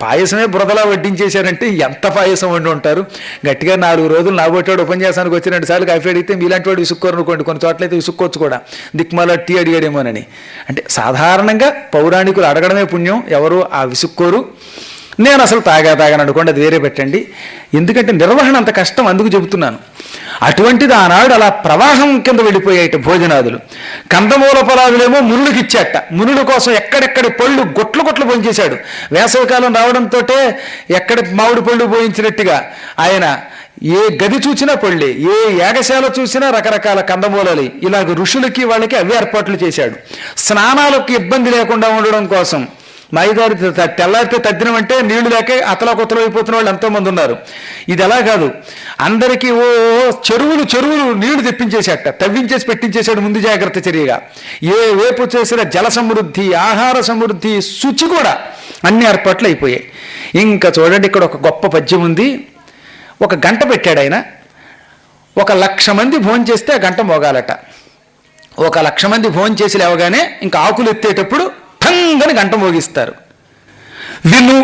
పాయసమే బురదలా వడ్డించేశారంటే ఎంత పాయసం వండి ఉంటారు. గట్టిగా 4 రోజులు నాగొట్టాడు ఉపన్యాసానికి వచ్చి 2 సార్లు కాఫీ అడిగితే మీలాంటి వాడు విసుక్కోరు అనుకోండి, కొన్ని చోట్లయితే విసుక్కోవచ్చు కూడా, దిక్మాల టీ అడిగాడేమోనని. అంటే సాధారణంగా పౌరాణికులు అడగడమే పుణ్యం, ఎవరు ఆ విసుక్కోరు. నేను అసలు తాగాను అనుకోండి, అది వేరే పెట్టండి. ఎందుకంటే నిర్వహణ అంత కష్టం, అందుకు చెబుతున్నాను. అటువంటిది ఆనాడు అలా ప్రవాహం కింద వెళ్ళిపోయాయి భోజనాదులు. కందమూల ఫలాదులేమో మునులకు ఇచ్చాట. మునుల కోసం ఎక్కడెక్కడి పళ్ళు గొట్లు పోయించేశాడు. వేసవికాలం రావడంతో ఎక్కడ మామిడి పళ్ళు పోయించినట్టుగా ఆయన ఏ గది చూసినా పళ్ళే, ఏ యాగశాల చూసినా రకరకాల కందమూలలు. ఇలాగ ఋషులకి వాళ్ళకి అవి ఏర్పాట్లు చేశాడు. స్నానాలకు ఇబ్బంది లేకుండా ఉండడం కోసం మైదారు తెల్లారితే తద్దినం అంటే నీళ్లు లేక అతలాకొత్తలు అయిపోతున్న వాళ్ళు ఎంతోమంది ఉన్నారు. ఇది ఎలా కాదు, అందరికీ చెరువులు నీళ్లు తెప్పించేసేట, తవ్వించేసి పెట్టించేశాడు ముందు జాగ్రత్త చర్యగా. ఏ వేపు చేసిన జల సమృద్ధి, ఆహార సమృద్ధి, శుచి కూడా అన్ని ఏర్పాట్లు అయిపోయాయి. ఇంకా చూడండి, ఇక్కడ ఒక గొప్ప పద్యం ఉంది. ఒక గంట పెట్టాడు ఆయన. 1,00,000 మంది భోంచేస్తే ఆ గంట మోగాలట. 1,00,000 మంది భోంచేసి లేవగానే ఇంకా ఆకులు ఎత్తేటప్పుడు ఠంగని గంట మోగిస్తారు. విను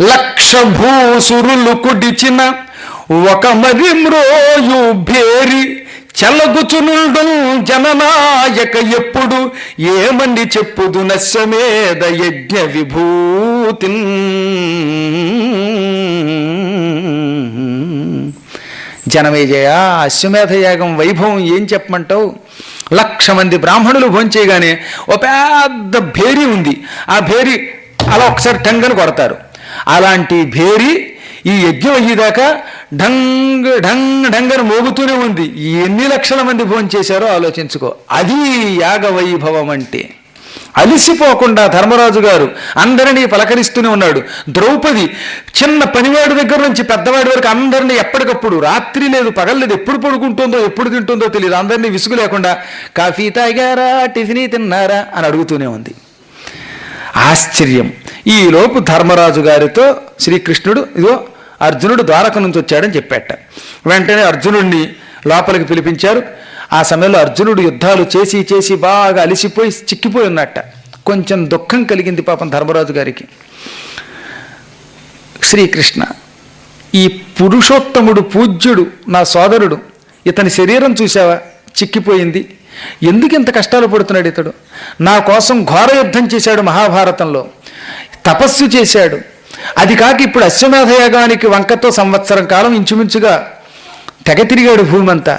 1,00,000 భూసురులు కుడిచిన ఒక మరి మ్రోయు భేరి చెల్లగుచునుండు జననాయక ఎప్పుడు ఏమని చెప్పుదు నశ్యమేద యజ్ఞ విభూతి. జనమేజయ, అశ్వమేధ యాగం వైభవం ఏం చెప్పమంటావు? 1,00,000 మంది బ్రాహ్మణులు భోంచేయగానే ఓ పెద్ద భేరి ఉంది. ఆ భేరి అలా ఒకసారి టంగని కొడతారు. అలాంటి భేరి ఈ యజ్ఞం అయ్యేదాకా ఢంగ్ ఢంగ్ ఢంగని మోగుతూనే ఉంది. ఎన్ని లక్షల మంది భోంచేశారో ఆలోచించుకో. అది యాగ వైభవం అంటే. అలిసిపోకుండా ధర్మరాజు గారు అందరినీ పలకరిస్తూనే ఉన్నాడు. ద్రౌపది చిన్న పనివాడి దగ్గర నుంచి పెద్దవాడి వరకు అందరినీ ఎప్పటికప్పుడు, రాత్రి లేదు పగలు లేదు, ఎప్పుడు పడుకుంటుందో ఎప్పుడు తింటుందో తెలియదు, అందరినీ విసుగు లేకుండా కాఫీ తాగారా, టిఫిన్ తిన్నారా అని అడుగుతూనే ఉంది. ఆశ్చర్యం. ఈలోపు ధర్మరాజు గారితో శ్రీకృష్ణుడు ఇదో అర్జునుడు ద్వారక నుంచి వచ్చాడని చెప్పాట. వెంటనే అర్జునుడిని లోపలికి పిలిపించారు. ఆ సమయంలో అర్జునుడు యుద్ధాలు చేసి చేసి బాగా అలిసిపోయి చిక్కిపోయి ఉన్నట్ట. కొంచెం దుఃఖం కలిగింది పాపం ధర్మరాజు గారికి. శ్రీకృష్ణ, ఈ పురుషోత్తముడు పూజ్యుడు నా సోదరుడు, ఇతని శరీరం చూసావా, చిక్కిపోయింది. ఎందుకు ఇంత కష్టాలు పడుతున్నాడు ఇతడు? నా కోసం ఘోర యుద్ధం చేశాడు, మహాభారతంలో తపస్సు చేశాడు. అది కాక ఇప్పుడు అశ్వమేధయాగానికి వంకతో సంవత్సరం కాలం ఇంచుమించుగా తెగ తిరిగాడు భూమంతా.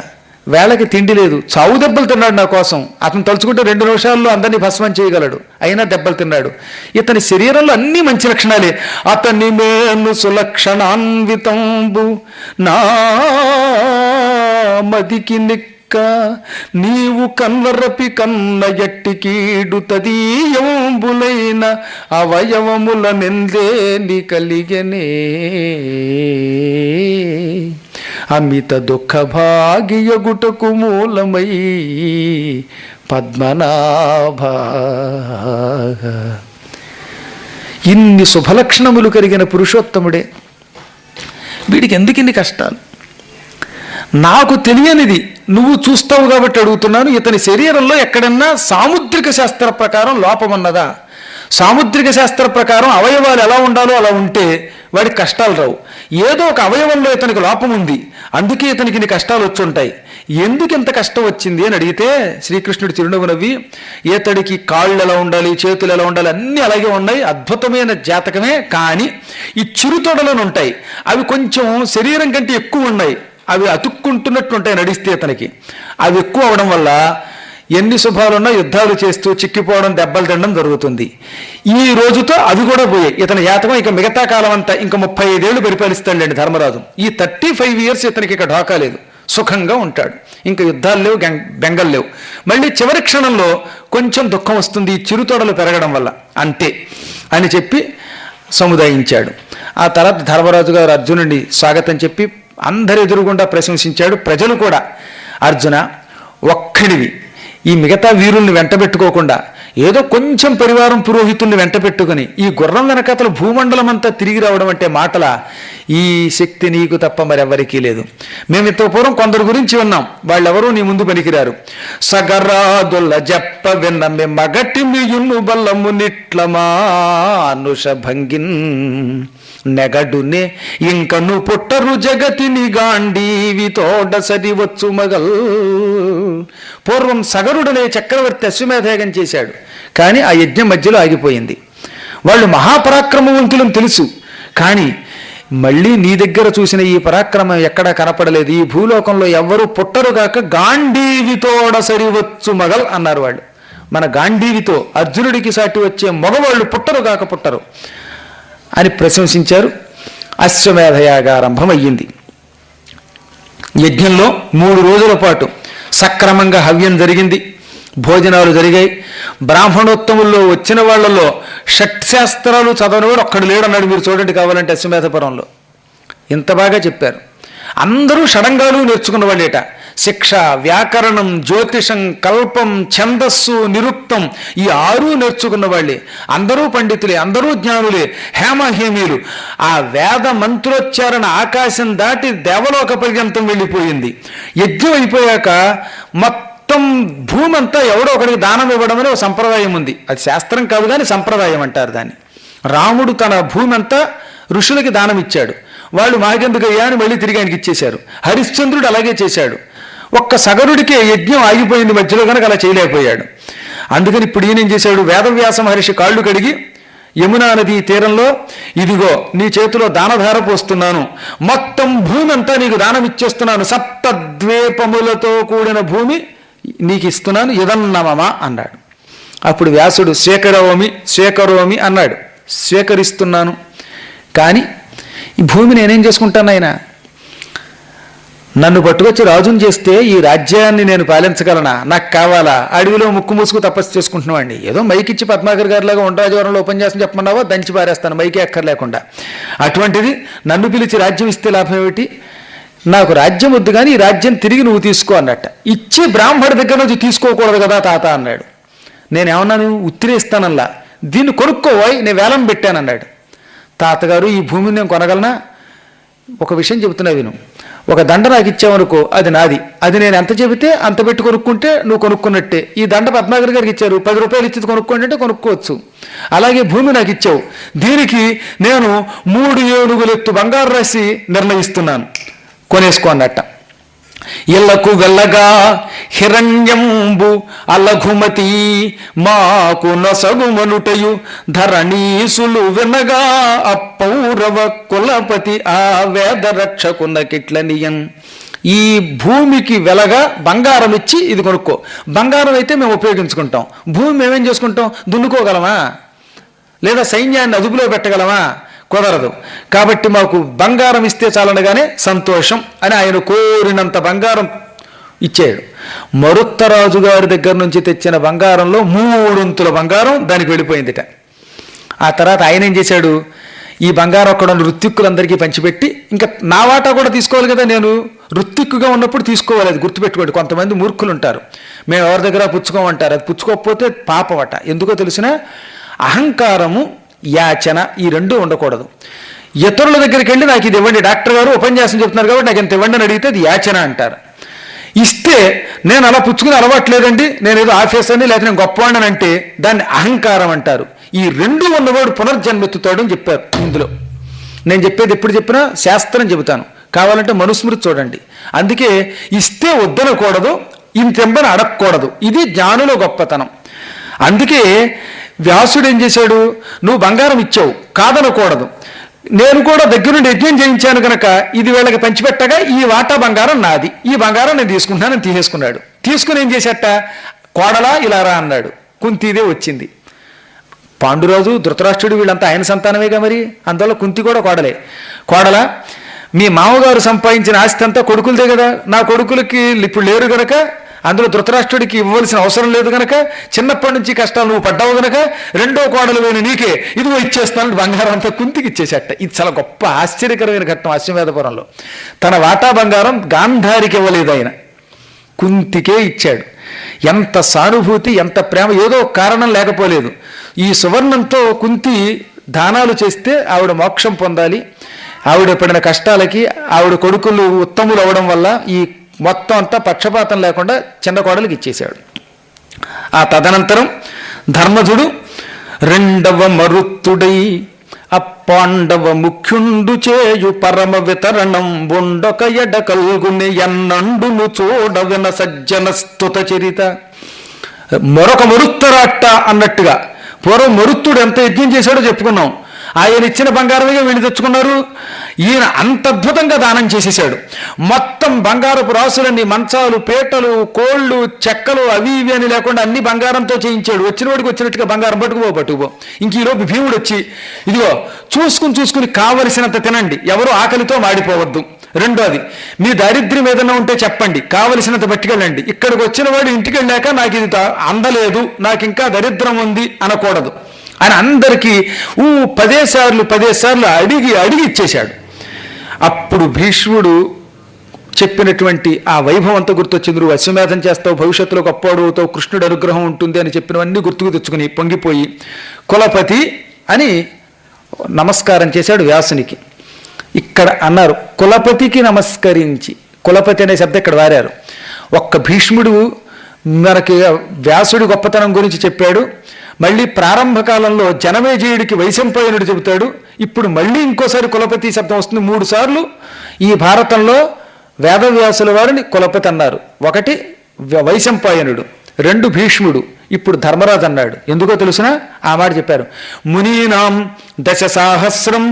వేళకి తిండి లేదు, చావు దెబ్బలు తిన్నాడు నా కోసం. అతను తలుచుకుంటే 2 నిమిషాల్లో అందరినీ భస్మం చేయగలడు, అయినా దెబ్బలు తిన్నాడు. ఇతని శరీరంలో అన్ని మంచి లక్షణాలే. అతని మేను సులక్షణాన్వితంబు నా మదికి నిక్క నీవు కన్వరపి కన్న ఎట్టి కీడు తదీయంబులైన అవయవముల నెందేని కలిగనే అమిత దుఃఖ భాగియగుటకు మూలమై పద్మనాభ. ఇన్ని శుభలక్షణములు కలిగిన పురుషోత్తముడే, వీడికి ఎందుకు ఇన్ని కష్టాలు? నాకు తెలియనిది నువ్వు చూస్తావు కాబట్టి అడుగుతున్నాను. ఇతని శరీరంలో ఎక్కడన్నా సాముద్రిక శాస్త్ర ప్రకారం లోపమన్నదా? సాముద్రిక శాస్త్ర ప్రకారం అవయవాలు ఎలా ఉండాలో అలా ఉంటే వాడికి కష్టాలు రావు. ఏదో ఒక అవయవంలో ఇతనికి లోపం ఉంది, అందుకే ఇతనికి ఇన్ని కష్టాలు వచ్చి ఉంటాయి. ఎందుకు ఇంత కష్టం వచ్చింది అని అడిగితే శ్రీకృష్ణుడు చిరునవ్వు నవ్వి, ఇతడికి కాళ్ళు ఎలా ఉండాలి, చేతులు ఎలా ఉండాలి అన్నీ అలాగే ఉన్నాయి, అద్భుతమైన జాతకమే. కానీ ఈ చిరుతొడలను ఉంటాయి, అవి కొంచెం శరీరం కంటే ఎక్కువ ఉన్నాయి, అవి అతుక్కుంటున్నట్టు ఉంటాయి నడిస్తే ఇతనికి. అవి ఎక్కువ అవడం వల్ల ఎన్ని శుభాలున్నా యుద్ధాలు చేస్తూ చిక్కిపోవడం, దెబ్బలు తినడం జరుగుతుంది. ఈ రోజుతో అవి కూడా పోయాయి. ఇతని జాతకం ఇక మిగతా కాలం అంతా ఇంకా 35 ఏళ్ళు పరిపాలిస్తాడులేండి ధర్మరాజు. ఈ 35 years ఇతనికి ఇక ఢోకా లేదు, సుఖంగా ఉంటాడు. ఇంకా యుద్ధాలు లేవు, బెంగలు లేవు. మళ్ళీ చివరి క్షణంలో కొంచెం దుఃఖం వస్తుంది ఈ చిరుతొడలు పెరగడం వల్ల, అంతే అని చెప్పి సముదాయించాడు. ఆ తర్వాత ధర్మరాజు గారు అర్జునుడిని స్వాగతం చెప్పి అందరి ఎదురుగుండా ప్రశంసించాడు. ప్రజలు కూడా, అర్జున ఒక్కడివి ఈ మిగతా వీరుల్ని వెంటబెట్టుకోకుండా ఏదో కొంచెం పరివారం పురోహితుల్ని వెంట పెట్టుకుని ఈ గుర్రం వెనకతలు భూమండలం అంతా తిరిగి రావడం అంటే మాటల, ఈ శక్తి నీకు తప్ప మరెవ్వరికీ లేదు. మేము ఇంత పూర్వం కొందరు గురించి విన్నాం, వాళ్ళెవరూ నీ ముందు పనికిరారు. సగరాదుల జప్ప విన్నమె మగటి మియును బల్లము నిట్లమా అనుష భంగిన్ నెగడునే ఇంకను పుట్టరు జగతిని గాంధీవి తోడ సరి వచ్చు మగల్. పూర్వం సగరుడనే చక్రవర్తి అశ్వమేధయాగం చేశాడు, కానీ ఆ యజ్ఞం మధ్యలో ఆగిపోయింది. వాళ్ళు మహాపరాక్రమవంతులను తెలుసు, కానీ మళ్ళీ నీ దగ్గర చూసిన ఈ పరాక్రమం ఎక్కడా కనపడలేదు. ఈ భూలోకంలో ఎవ్వరూ పుట్టరుగాక గాంధీవితోడ సరివచ్చు మగల్ అన్నారు వాళ్ళు. మన గాంధీవితో అర్జునుడికి సాటి వచ్చే మగవాళ్ళు పుట్టరుగాక పుట్టరు అని ప్రశంసించారు. అశ్వమేధయాగారంభం అయ్యింది. యజ్ఞంలో 3 రోజుల పాటు సక్రమంగా హవ్యం జరిగింది, భోజనాలు జరిగాయి. బ్రాహ్మణోత్తముల్లో వచ్చిన వాళ్ళలో షట్శాస్త్రాలు చదవనివాడు ఒక్కడు లేడన్నాడు. మీరు చూడండి కావాలంటే అశ్వమేధపురంలో ఇంత బాగా చెప్పారు. అందరూ షడంగాలు నేర్చుకున్న వాళ్ళేట. శిక్ష, వ్యాకరణం, జ్యోతిషం, కల్పం, ఛందస్సు, నిరుక్తం ఈ 6 నేర్చుకున్న వాళ్ళే. అందరూ పండితులే, అందరూ జ్ఞానులే, హేమహేమీలు. ఆ వేద మంత్రోచ్చారణ ఆకాశం దాటి దేవలోక పర్యంతం వెళ్ళిపోయింది. యజ్ఞం అయిపోయాక మొత్తం భూమి అంతా ఎవడో ఒకరికి దానం ఇవ్వడం అనే ఒక సంప్రదాయం ఉంది. అది శాస్త్రం కాదు కానీ సంప్రదాయం అంటారు దాన్ని. రాముడు తన భూమి అంతా ఋషులకి దానం ఇచ్చాడు, వాళ్ళు మాకెందుకయ్యా అని మళ్ళీ తిరిగి ఆయనకి ఇచ్చేశారు. హరిశ్చంద్రుడు అలాగే చేశాడు. ఒక్క సగరుడికే యజ్ఞం ఆగిపోయింది మధ్యలో, కనుక అలా చేయలేకపోయాడు. అందుకని ఇప్పుడు ఈయన ఏం చేశాడు, వేదవ్యాస మహర్షి కాళ్ళు కడిగి యమునా నది తీరంలో, ఇదిగో నీ చేతిలో దానధార పోస్తున్నాను, మొత్తం భూమి అంతా నీకు దానం ఇచ్చేస్తున్నాను, 7 ద్వీపములతో కూడిన భూమి నీకు ఇస్తున్నాను, ఇదన్నమమా అన్నాడు. అప్పుడు వ్యాసుడు స్వీకరోమి అన్నాడు. స్వీకరిస్తున్నాను, కానీ ఈ భూమి నేనేం చేసుకుంటాను, ఆయన నన్ను పట్టుకొచ్చి రాజుని చేస్తే ఈ రాజ్యాన్ని నేను పాలించగలనా, నాకు కావాలా? అడవిలో ముక్కు మూసుకు తపస్సు చేసుకుంటున్నామండి. ఏదో మైకిచ్చి పద్మాకర్ గారిలాగా ఉండరాజవరంలో ఉపన్యాసం చెప్పమన్నావా, దంచి పారేస్తాను మైకి ఎక్కర్లేకుండా. అటువంటిది నన్ను పిలిచి రాజ్యం ఇస్తే లాభం ఏమిటి? నాకు రాజ్యం వద్దు, కానీ ఈ రాజ్యం తిరిగి నువ్వు తీసుకో అన్నట్ట. ఇచ్చి బ్రాహ్మడి దగ్గర నుంచి తీసుకోకూడదు కదా తాత అన్నాడు. నేనేమన్నాను, ఉత్తిరేస్తానల్లా, దీన్ని కొనుక్కోవాయి, నేను వేలం పెట్టానన్నాడు. తాతగారు ఈ భూమిని నేను కొనగలనా? ఒక విషయం చెబుతున్నా విను. ఒక దండ నాకు ఇచ్చావనుకో, అది నాది, అది నేను ఎంత చెబితే అంత పెట్టి కొనుక్కుంటే నువ్వు కొనుక్కున్నట్టే. ఈ దండ పద్మాకర్ గారికి ఇచ్చారు, 10 రూపాయలు ఇచ్చి కొనుక్కోండి అంటే కొనుక్కోవచ్చు. అలాగే భూమి నాకు ఇచ్చావు, దీనికి నేను 3 ఏనుగుల ఎత్తు బంగారు రాశి నిర్ణయిస్తున్నాను, కొనేసుకో అన్నట్ట. ఇళ్లకు వెళ్ళగా హిరణ్యంబు అలఘుమతి మాకు నొసగుమనుటయు ధరణీసులు వినగా అపౌరవ కులపతి ఆ వేద రక్షకునకిట్లనియన్. ఈ భూమికి వెలగా బంగారం ఇచ్చి ఇది కొనుక్కో. బంగారం అయితే మేము ఉపయోగించుకుంటాం, భూమి మేమేం చేసుకుంటాం, దున్నుకోగలమా లేదా సైన్యాన్ని అదుపులో పెట్టగలమా? కుదరదు. కాబట్టి మాకు బంగారం ఇస్తే చాలనగానే సంతోషం అని ఆయన కోరినంత బంగారం ఇచ్చాడు. మరుత్తరాజు గారి దగ్గర నుంచి తెచ్చిన బంగారంలో 3 వంతుల బంగారం దానికి వెళ్ళిపోయిందిట. ఆ తర్వాత ఆయన ఏం చేశాడు, ఈ బంగారం అక్కడ ఋత్విక్కులందరికీ పంచిపెట్టి, ఇంకా నా వాటా కూడా తీసుకోవాలి కదా, నేను ఋత్విక్కుగా ఉన్నప్పుడు తీసుకోవాలి, అది గుర్తుపెట్టుకోండి. కొంతమంది మూర్ఖులు ఉంటారు, మేము ఎవరి దగ్గర పుచ్చుకోమంటారు, అది పుచ్చుకోకపోతే పాపమట. ఎందుకో తెలిసిన, అహంకారము యాచన ఈ 2 ఉండకూడదు. ఇతరుల దగ్గరికి వెళ్ళి నాకు ఇది ఇవ్వండి, డాక్టర్ గారు ఉపన్యాసం చెప్తున్నారు కాబట్టి నాకు ఇంత ఇవ్వండి అని అడిగితే అది యాచన అంటారు. ఇస్తే నేను అలా పుచ్చుకుని అలవాట్లేదండి, నేను ఏదో ఆఫీస్ అని లేకపోతే నేను గొప్పవాడిని అంటే దాన్ని అహంకారం అంటారు. ఈ రెండు ఉన్నవాడు పునర్జన్మెత్తుతాడని చెప్పారు ఇందులో. నేను చెప్పేది ఎప్పుడు చెప్పినా శాస్త్రం చెబుతాను, కావాలంటే మనుస్మృతి చూడండి. అందుకే ఇస్తే వద్దనకూడదు, ఇంతెంబని అడగకూడదు. ఇది జ్ఞానుల గొప్పతనం. అందుకే వ్యాసుడు ఏం చేశాడు, నువ్వు బంగారం ఇచ్చావు కాదనకూడదు, నేను కూడా దగ్గరుండి యజ్ఞం చేయించాను కనుక ఇది వీళ్ళకి పంచిపెట్టగా ఈ వాటా బంగారం నాది, ఈ బంగారం నేను తీసుకుంటున్నానని తీసేసుకున్నాడు. తీసుకుని ఏం చేసేట, కోడలా ఇలా రా అన్నాడు. కుంతిదే వచ్చింది. పాండురాజు ధృతరాష్ట్రుడు వీళ్ళంతా ఆయన సంతానమేగా, మరి అందువల్ల కుంతి కూడా కోడలే. కోడలా, మీ మామగారు సంపాదించిన ఆస్తి అంతా కొడుకులదే కదా, నా కొడుకులకి ఇప్పుడు లేరు గనక, అందులో ధృతరాష్ట్రుడికి ఇవ్వవలసిన అవసరం లేదు గనక, చిన్నప్పటి నుంచి కష్టాలు నువ్వు పడ్డావు గనక రెండో కోడలు వేణి నీకే ఇదిగో ఇచ్చేస్తాను, బంగారం అంతా కుంతికి ఇచ్చేసేట. ఇది చాలా గొప్ప ఆశ్చర్యకరమైన ఘట్టం. అశ్వమేధపురంలో తన వాటా బంగారం గాంధారికి ఇవ్వలేదు, ఆయన కుంతికే ఇచ్చాడు. ఎంత సానుభూతి, ఎంత ప్రేమ! ఏదో కారణం లేకపోలేదు. ఈ సువర్ణంతో కుంతి దానాలు చేస్తే ఆవిడ మోక్షం పొందాలి, ఆవిడ పడిన కష్టాలకి ఆవిడ కొడుకులు ఉత్తములు అవడం వల్ల ఈ మొత్తం అంతా పక్షపాతం లేకుండా చిన్న కోడలికి ఇచ్చేశాడు. ఆ తదనంతరం ధర్మజుడు రెండవ మరుత్తుడై అప్పాండవ ముఖ్యుండు చేయు పరమ వితరణం బొండొక ఎడ కల్గుని ఎన్నండును చూడవిన సజ్జన స్తుత చరిత. మరొక మరుత్తరాట్ట అన్నట్టుగా పూర్వం మరుత్తుడు ఎంత యజ్ఞం చేశాడో చెప్పుకున్నాం. ఆయన ఇచ్చిన బంగారమే వీళ్ళు తెచ్చుకున్నారు. ఈయన అంత అద్భుతంగా దానం చేసేసాడు. మొత్తం బంగారపు రాసులన్నీ, మంచాలు, పీటలు, కోళ్ళు, చెక్కలు, అవి ఇవి అని లేకుండా అన్ని బంగారంతో చేయించాడు. వచ్చినవాడికి వచ్చినట్టుగా బంగారం పట్టుకుపో. ఇంక ఈలోపు భీముడు వచ్చి ఇదిగో చూసుకుని కావలసినంత తినండి, ఎవరు ఆకలితో మాడిపోవద్దు. రెండోది, మీ దారిద్ర్యం ఏదైనా ఉంటే చెప్పండి, కావలసినంత పట్టుకెళ్ళండి. ఇక్కడికి వచ్చిన వాడు ఇంటికి వెళ్ళాక నాకు ఇది అందలేదు, నాకు ఇంకా దరిద్రం ఉంది అనకూడదు. ఆయన అందరికీ 10 సార్లు అడిగి ఇచ్చేశాడు. అప్పుడు భీష్ముడు చెప్పినటువంటి ఆ వైభవం అంతా గుర్తొచ్చింది. నువ్వు అశ్వమేధం చేస్తావు, భవిష్యత్తులో గొప్పవాడు అవుతావు, కృష్ణుడి అనుగ్రహం ఉంటుంది అని చెప్పినవన్నీ గుర్తుకు తెచ్చుకుని పొంగిపోయి కులపతి అని నమస్కారం చేశాడు వ్యాసునికి. ఇక్కడ అన్నారు కులపతికి నమస్కరించి, కులపతి అనే శబ్దం ఇక్కడ వారారు. ఒక్క భీష్ముడు మనకి వ్యాసుడి గొప్పతనం గురించి చెప్పాడు. మళ్ళీ ప్రారంభ కాలంలో జనమేజయుడికి వైశంపాయనుడు చెబుతాడు. ఇప్పుడు మళ్ళీ ఇంకోసారి కులపతి శబ్దం వస్తుంది. 3 సార్లు ఈ భారతంలో వేదవ్యాసుల వారిని కులపతి అన్నారు. 1 వైశంపాయనుడు, 2 భీష్ముడు, ఇప్పుడు ధర్మరాజు అన్నాడు. ఎందుకో తెలుసునా? ఆ మాట చెప్పారు. మునీనాం 10 సహస్రం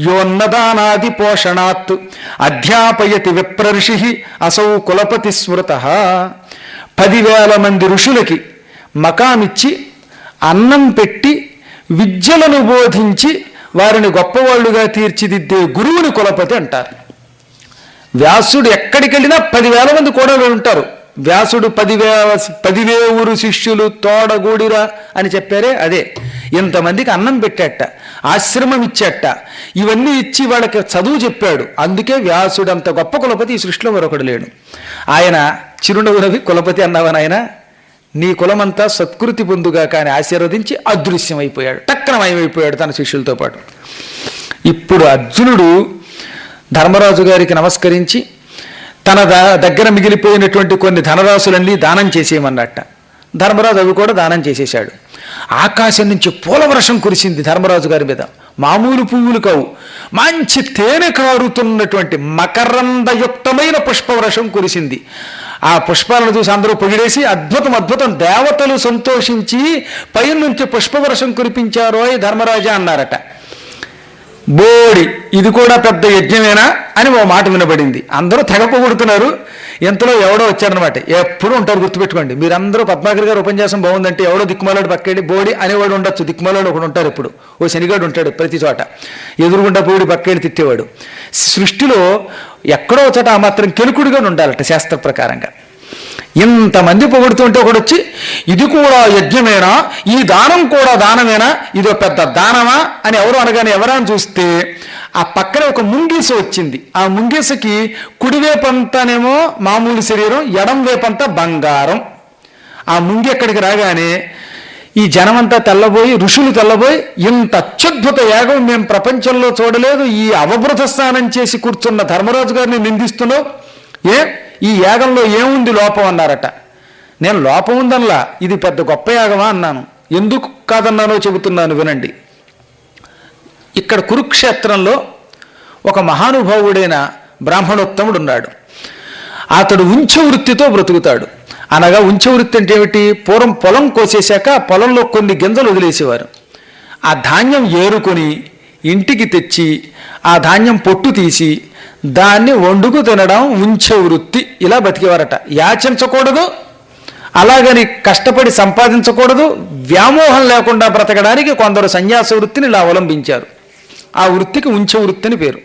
యోన్నదానాది పోషణాత్ అధ్యాపయతి విప్రర్షి అసౌ కులపతి స్మృత. 10,000 మంది ఋషులకి మకామిచ్చి అన్నం పెట్టి విద్యలను బోధించి వారిని గొప్పవాళ్లుగా తీర్చిదిద్దే గురువుని కులపతి అంటారు. వ్యాసుడు ఎక్కడికి వెళ్ళినా 10,000 మంది కూడా ఉంటారు. వ్యాసుడు 10,000 శిష్యులు తోడగూడిరా అని చెప్పారే, అదే. ఇంతమందికి అన్నం పెట్టాట, ఆశ్రమం ఇచ్చాట, ఇవన్నీ ఇచ్చి వాళ్ళకి చదువు చెప్పాడు. అందుకే వ్యాసుడు అంత గొప్ప కులపతి ఈ సృష్టిలో మరొకడు లేడు. ఆయన చిరునవ్వునవి కులపతి అన్నావని ఆయన నీ కులమంతా సత్కృతి పొందుగా కానీ ఆశీర్వదించి అదృశ్యమైపోయాడు, టక్కనమయమైపోయాడు తన శిష్యులతో పాటు. ఇప్పుడు అర్జునుడు ధర్మరాజు గారికి నమస్కరించి తన దగ్గర మిగిలిపోయినటువంటి కొన్ని ధనరాశులన్నీ దానం చేసేయమన్నట్ట. ధర్మరాజు అవి కూడా దానం చేసేశాడు. ఆకాశం నుంచి పూలవర్షం కురిసింది ధర్మరాజు గారి మీద. మామూలు పువ్వులు కావు, మంచి తేనె కారుతున్నటువంటి మకరందయుక్తమైన పుష్పవర్షం కురిసింది. ఆ పుష్పాలను చూసి అందరూ పొగిడేసి అద్భుతం దేవతలు సంతోషించి పైనుంచి పుష్పవర్షం కురిపించారో ధర్మరాజా అన్నారట. బోడి ఇది కూడా పెద్ద యజ్ఞమేనా అని ఓ మాట వినబడింది. అందరూ తెగ పొగుడుతున్నారు. ఎంతలో ఎవడో వచ్చారనమాట. ఎప్పుడు ఉంటారు, గుర్తుపెట్టుకోండి. మీరందరూ పద్మాకర్ గారు ఉపన్యాసం బాగుందంటే ఎవడో దిక్కుమాలాడు పక్కెళ్ళి బోడి అనేవాడు ఉండొచ్చు. దిక్కుమాలాడు ఒకడు ఉంటారు, ఇప్పుడు ఓ శనిగాడు ఉంటాడు ప్రతి చోట, ఎదురుగుండా పోడి పక్కెళ్ళి తిట్టేవాడు. సృష్టిలో ఎక్కడో చోట ఆ మాత్రం కెలుకుడుగా ఉండాలట శాస్త్ర ప్రకారంగా. ఇంతమంది పొగుడుతుంటే ఒకడు వచ్చి ఇది కూడా యజ్ఞమేనా, ఈ దానం కూడా దానమేనా, ఇదో పెద్ద దానమా అని ఎవరు అనగానే ఎవరా అని చూస్తే ఆ పక్కనే ఒక ముంగీస వచ్చింది. ఆ ముంగీసకి కుడివేపంతానేమో మామూలు శరీరం, ఎడం వేపంతా బంగారం. ఆ ముంగి ఎక్కడికి రాగానే ఈ జనమంతా తెల్లబోయి, ఋషులు తెల్లబోయి, ఇంత అత్యద్భుత యాగం మేము ప్రపంచంలో చూడలేదు, ఈ అవబృత స్నానం చేసి కూర్చున్న ధర్మరాజు గారిని నిందిస్తున్నావు, ఈ యాగంలో ఏముంది లోపం అన్నారట. నేను లోపం ఉందనలా, ఇది పెద్ద గొప్ప యాగమా అన్నాను. ఎందుకు కాదన్నానో చెబుతున్నాను వినండి. ఇక్కడ కురుక్షేత్రంలో ఒక మహానుభావుడైన బ్రాహ్మణోత్తముడు ఉన్నాడు. అతడు ఉంచె వృత్తితో బ్రతుకుతాడు. అనగా ఉంచె వృత్తి అంటే ఏమిటి? పూర్వం పొలం కోసేశాక పొలంలో కొన్ని గింజలు వదిలేసేవారు. ఆ ధాన్యం ఏరుకొని ఇంటికి తెచ్చి ఆ ధాన్యం పొట్టు తీసి దాన్ని వండుకు తినడం ఉంచె వృత్తి. ఇలా బతికేవారట. యాచించకూడదు, అలాగని కష్టపడి సంపాదించకూడదు, వ్యామోహం లేకుండా బ్రతకడానికి కొందరు సన్యాస వృత్తిని ఇలా అవలంబించారు. ఆ వృత్తికి ఉంచె వృత్తి అని పేరు.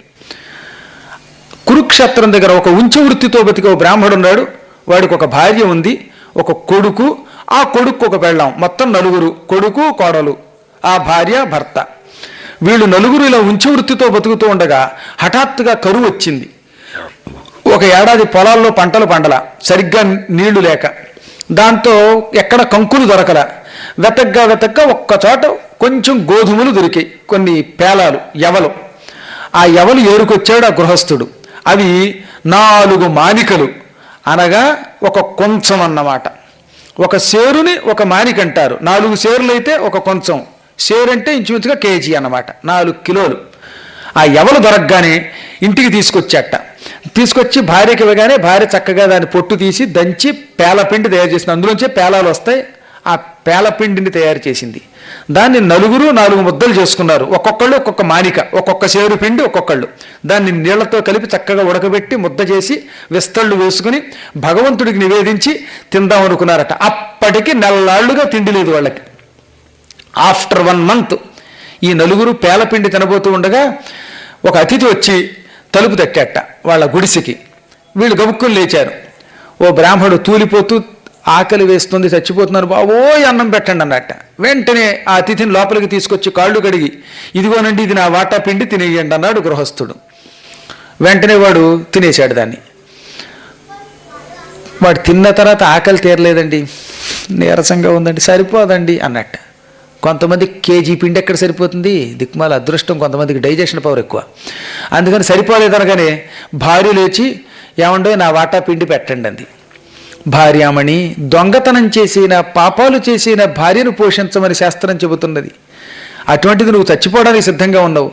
కురుక్షేత్రం దగ్గర ఒక ఉంచె వృత్తితో బతికే ఒక బ్రాహ్మడు ఉన్నాడు. వాడికి ఒక భార్య ఉంది, ఒక కొడుకు, ఆ కొడుకు ఒక పెళ్ళాం, మొత్తం నలుగురు, కొడుకు కోడలు, ఆ భార్య భర్త. వీళ్ళు నలుగురు ఇలా ఉంచె వృత్తితో బతుకుతూ ఉండగా హఠాత్తుగా కరువు వచ్చింది. ఒక ఏడాది పొలాల్లో పంటలు పండల, సరిగ్గా నీళ్లు లేక, దాంతో ఎక్కడ కంకులు దొరకల. వెతగ్గా ఒక్కచోట కొంచెం గోధుమలు దొరికాయి, కొన్ని పేలాలు, యవలు. ఆ యవలు ఏరుకొచ్చాడు ఆ గృహస్థుడు. అవి 4 మానికలు, అనగా ఒక కొంచెం అన్నమాట. ఒక సేరుని ఒక మానిక అంటారు. 4 సేరులు అయితే ఒక కొంచెం. సేరు అంటే ఇంచుమించుగా కేజీ అన్నమాట, 4 కిలోలు. ఆ యవలు దొరకగానే ఇంటికి తీసుకొచ్చి భార్యకి ఇవ్వగానే భార్య చక్కగా దాన్ని పొట్టు తీసి దంచి పేలపిండి తయారు చేసింది. అందులోంచే పేలాలు వస్తాయి. ఆ పేలపిండిని తయారు చేసింది. దాన్ని నలుగురు 4 ముద్దలు చేసుకున్నారు. ఒక్కొక్కళ్ళు ఒక్కొక్క మానిక, ఒక్కొక్క సేరు పిండి ఒక్కొక్కళ్ళు. దాన్ని నీళ్లతో కలిపి చక్కగా ఉడకబెట్టి ముద్ద చేసి విస్తళ్ళు వేసుకుని భగవంతుడికి నివేదించి తిందాం అనుకున్నారట. అప్పటికి నెల్లాళ్లుగా తిండి లేదు వాళ్ళకి. ఆఫ్టర్ 1 month ఈ నలుగురు పేలపిండి తినబోతూ ఉండగా ఒక అతిథి వచ్చి తలుపు తట్టాట వాళ్ళ గుడిసెకి. వీళ్ళు గబుక్కులు లేచారు. ఓ బ్రాహ్మడు తూలిపోతూ, ఆకలి వేస్తుంది, చచ్చిపోతున్నారు బాబోయ్, అన్నం పెట్టండి అన్నట్ట. వెంటనే ఆ అతిథిని లోపలికి తీసుకొచ్చి కాళ్ళు కడిగి, ఇదిగోనండి ఇది నా వాటా పిండి, తినేయండి అన్నాడు గృహస్థుడు. వెంటనే వాడు తినేశాడు దాన్ని. వాడు తిన్న తర్వాత ఆకలి తీరలేదండి, నీరసంగా ఉందండి, సరిపోదండి అన్నట్ట. కొంతమంది కేజీ పిండి ఎక్కడ సరిపోతుంది, దిక్మాల అదృష్టం, కొంతమందికి డైజెషన్ పవర్ ఎక్కువ, అందుకని సరిపోలేదనగానే భార్య లేచి, ఏమండో నా వాటా పిండి పెట్టండి అంది. భార్యామణి, దొంగతనం చేసిన, పాపాలు చేసిన భార్యను పోషించమని శాస్త్రం చెబుతున్నది. అటువంటిది నువ్వు చచ్చిపోవడానికి సిద్ధంగా ఉన్నావు.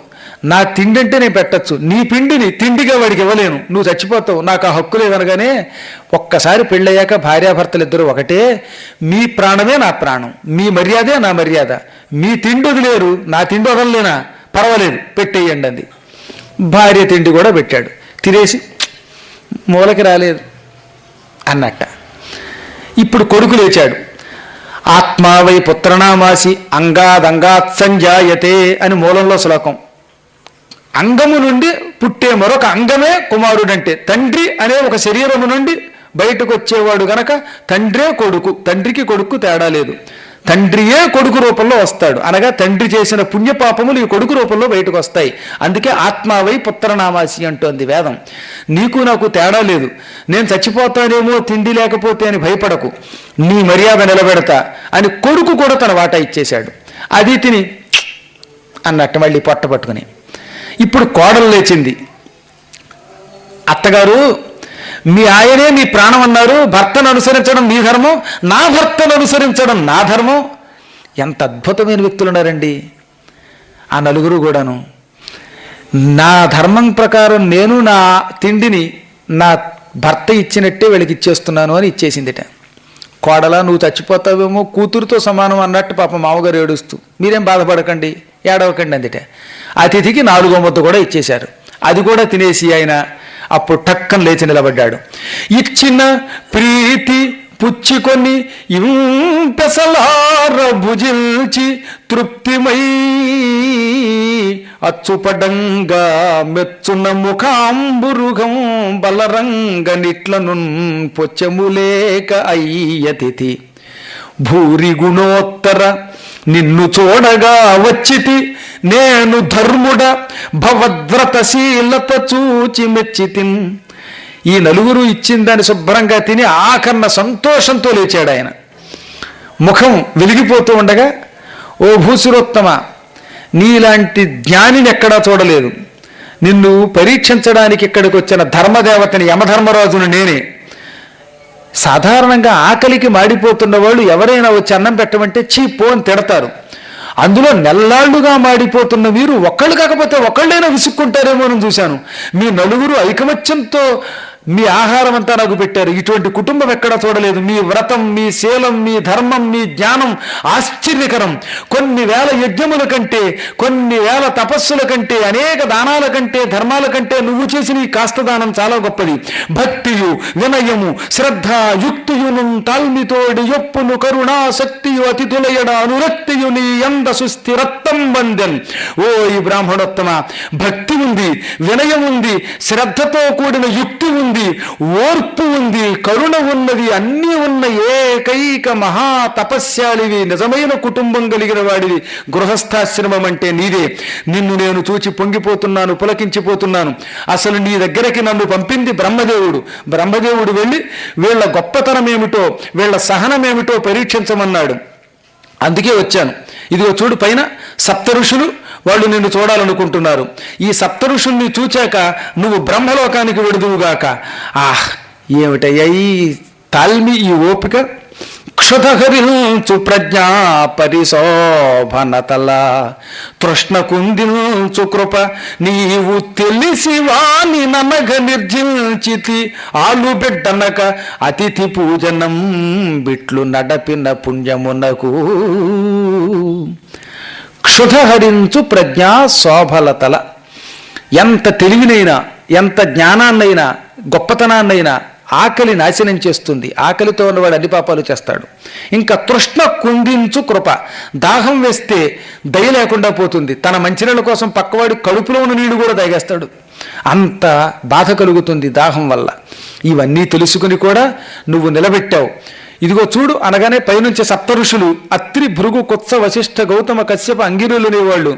నా తిండి అంటే నేను పెట్టచ్చు, నీ పిండిని తిండిగా వాడికి ఇవ్వలేను, నువ్వు చచ్చిపోతావు, నాకు ఆ హక్కు లేదనగానే, ఒక్కసారి పెళ్ళయ్యాక భార్యాభర్తలు ఇద్దరు ఒకటే, మీ ప్రాణమే నా ప్రాణం, మీ మర్యాదే నా మర్యాద, మీ తిండి వదిలేరు, నా తిండి వదలలేనా, పర్వాలేదు పెట్టేయండి అంది. భార్య తిండి కూడా పెట్టాడు. తినేసి మూలకి రాలేదు అన్నట్ట. ఇప్పుడు కొడుకు లేచాడు. ఆత్మావై పుత్రనామాసి అంగాదంగాత్ సంజాయతే అని మూలంలో శ్లోకం. అంగము నుండి పుట్టే మరొక అంగమే కుమారుడంటే. తండ్రి అనే ఒక శరీరము నుండి బయటకు వచ్చేవాడు గనక తండ్రే కొడుకు, తండ్రికి కొడుకు తేడా లేదు. తండ్రియే కొడుకు రూపంలో వస్తాడు, అనగా తండ్రి చేసిన పుణ్యపాపములు ఈ కొడుకు రూపంలో బయటకు వస్తాయి. అందుకే ఆత్మావై పుత్రనామాసి అంటోంది వేదం. నీకు నాకు తేడా లేదు, నేను చచ్చిపోతానేమో తిండి లేకపోతే అని భయపడకు, నీ మర్యాద నిలబెడతా అని కొడుకు కూడా తన వాటా ఇచ్చేశాడు. అది తిని అన్నట్టు మళ్ళీ పొట్ట పట్టుకుని. ఇప్పుడు కోడలు లేచింది. అత్తగారు, మీ ఆయనే మీ ప్రాణం అన్నారు, భర్తను అనుసరించడం మీ ధర్మం, నా భర్తను అనుసరించడం నా ధర్మం. ఎంత అద్భుతమైన వ్యక్తులు ఉన్నారండి ఆ నలుగురు కూడాను. నా ధర్మం ప్రకారం నేను నా తిండిని నా భర్త ఇచ్చినట్టే వీళ్ళకి ఇచ్చేస్తున్నాను అని ఇచ్చేసిందిట. కోడలా, నువ్వు చచ్చిపోతావేమో, కూతురుతో సమానం అన్నట్టు పాప మామగారు ఏడుస్తూ, మీరేం బాధపడకండి, ఏడవకండి అందుట. అతిథికి 4వ ముద్ద కూడా ఇచ్చేశారు. అది కూడా తినేసి ఆయన అప్పుడు టక్కన లేచి నిలబడ్డాడు. ఇచ్చిన ప్రీతి పుచ్చుకొని ఇంపెసలార భుజిల్చి తృప్తిమై అచ్చుపడంగా మెచ్చున్న ముఖాంబురుగం బలరంగ నిట్లను పొచ్చములేక అయ్యతిథి భూరి గుణోత్తర నిన్ను చూడగా వచ్చితి నేను ధర్ముడ భవద్వ్రతశీలత చూచి మెచ్చితిన్. ఈ నలుగురు ఇచ్చిన దాన్ని శుభ్రంగా తిని ఆఖరణ సంతోషంతో లేచాడు ఆయన. ముఖం వెలిగిపోతూ ఉండగా, ఓ భూసురోత్తమ, నీలాంటి జ్ఞానిని ఎక్కడా చూడలేదు, నిన్ను పరీక్షించడానికి ఇక్కడికి వచ్చిన ధర్మదేవతని యమధర్మరాజును నేనే. సాధారణంగా ఆకలికి మాడిపోతున్న వాళ్ళు ఎవరైనా వచ్చి అన్నం పెట్టమంటే చీ పో అని తిడతారు. అందులో నెల్లాళ్లుగా మాడిపోతున్న మీరు ఒక్కళ్ళు కాకపోతే ఒక్కళ్ళైనా విసుక్కుంటారేమో అని చూశాను. మీ నలుగురు ఐకమత్యంతో మీ ఆహారం అంతా నాకు పెట్టారు. ఇటువంటి కుటుంబం ఎక్కడా చూడలేదు. మీ వ్రతం, మీ శీలం, మీ ధర్మం, మీ జ్ఞానం ఆశ్చర్యకరం. కొన్ని వేల యజ్ఞముల కంటే, కొన్ని వేల తపస్సుల కంటే, అనేక దానాల కంటే, ధర్మాల కంటే నువ్వు చేసిన ఈ కాస్త దానం చాలా గొప్పది. భక్తియు, వినయము, శ్రద్ధ, యుక్తియును తాల్మితోడి యొప్పును కరుణా శక్తియు అతిథులయడ అనురక్తియు నీ ఎంద సుస్థిరత్వం వందెన్. ఓ ఈ బ్రాహ్మణోత్తమ, భక్తి ఉంది, వినయం ఉంది, శ్రద్ధతో కూడిన యుక్తి ఉంది, ఓర్పు ఉంది, కరుణ ఉన్నది, అన్నీ ఉన్న ఏకైక మహా తపస్యాలివి, నిజమైన కుటుంబం కలిగిన వాడివి. గృహస్థాశ్రమం అంటే నీదే. నిన్ను నేను చూచి పొంగిపోతున్నాను, పులకించిపోతున్నాను. అసలు నీ దగ్గరికి నన్ను పంపింది బ్రహ్మదేవుడు. బ్రహ్మదేవుడు వెళ్ళి వీళ్ళ గొప్పతనం ఏమిటో, వీళ్ళ సహనమేమిటో పరీక్షించమన్నాడు. అందుకే వచ్చాను. ఇదిగో చూడు, పైన సప్త ఋషులు వాళ్ళు నిన్ను చూడాలనుకుంటున్నారు. ఈ సప్త ఋషుల్ని చూచాక నువ్వు బ్రహ్మలోకానికి వెడుదువుగాక. ఆహ్, ఏమిటయ్యా ఈ తాల్మి, ఈ ఓపిక! క్షుధహరించు ప్రజ్ఞా పరిశోభనతల తృష్ణ కుందించు కృప నీవు తెలిసి వాని ననగ నిర్జించితి ఆలు బిడ్డనక అతిథి పూజనం బిట్లు నడపిన పుణ్యమునకు. క్షుధహరించు ప్రజ్ఞా శోభలతల, ఎంత తెలివినైనా, ఎంత జ్ఞానాన్నైనా, గొప్పతనాన్నైనా ఆకలి నాశనం చేస్తుంది. ఆకలితో ఉన్నవాడు అన్ని పాపాలు చేస్తాడు. ఇంకా తృష్ణ కుందించు కృప, దాహం వేస్తే దయ లేకుండా పోతుంది. తన మంచినీళ్ళ కోసం పక్కవాడి కడుపులో ఉన్న నీళ్లు కూడా తాగేస్తాడు. అంత బాధ కలుగుతుంది దాహం వల్ల. ఇవన్నీ తెలుసుకుని కూడా నువ్వు నిలబెట్టావు. ఇదిగో చూడు అనగానే పైనుంచి సప్త ఋషులు అత్రి, భృగు, కుత్స, వశిష్ఠ, గౌతమ, కశ్యప, అంగిరులు అనేవాళ్ళు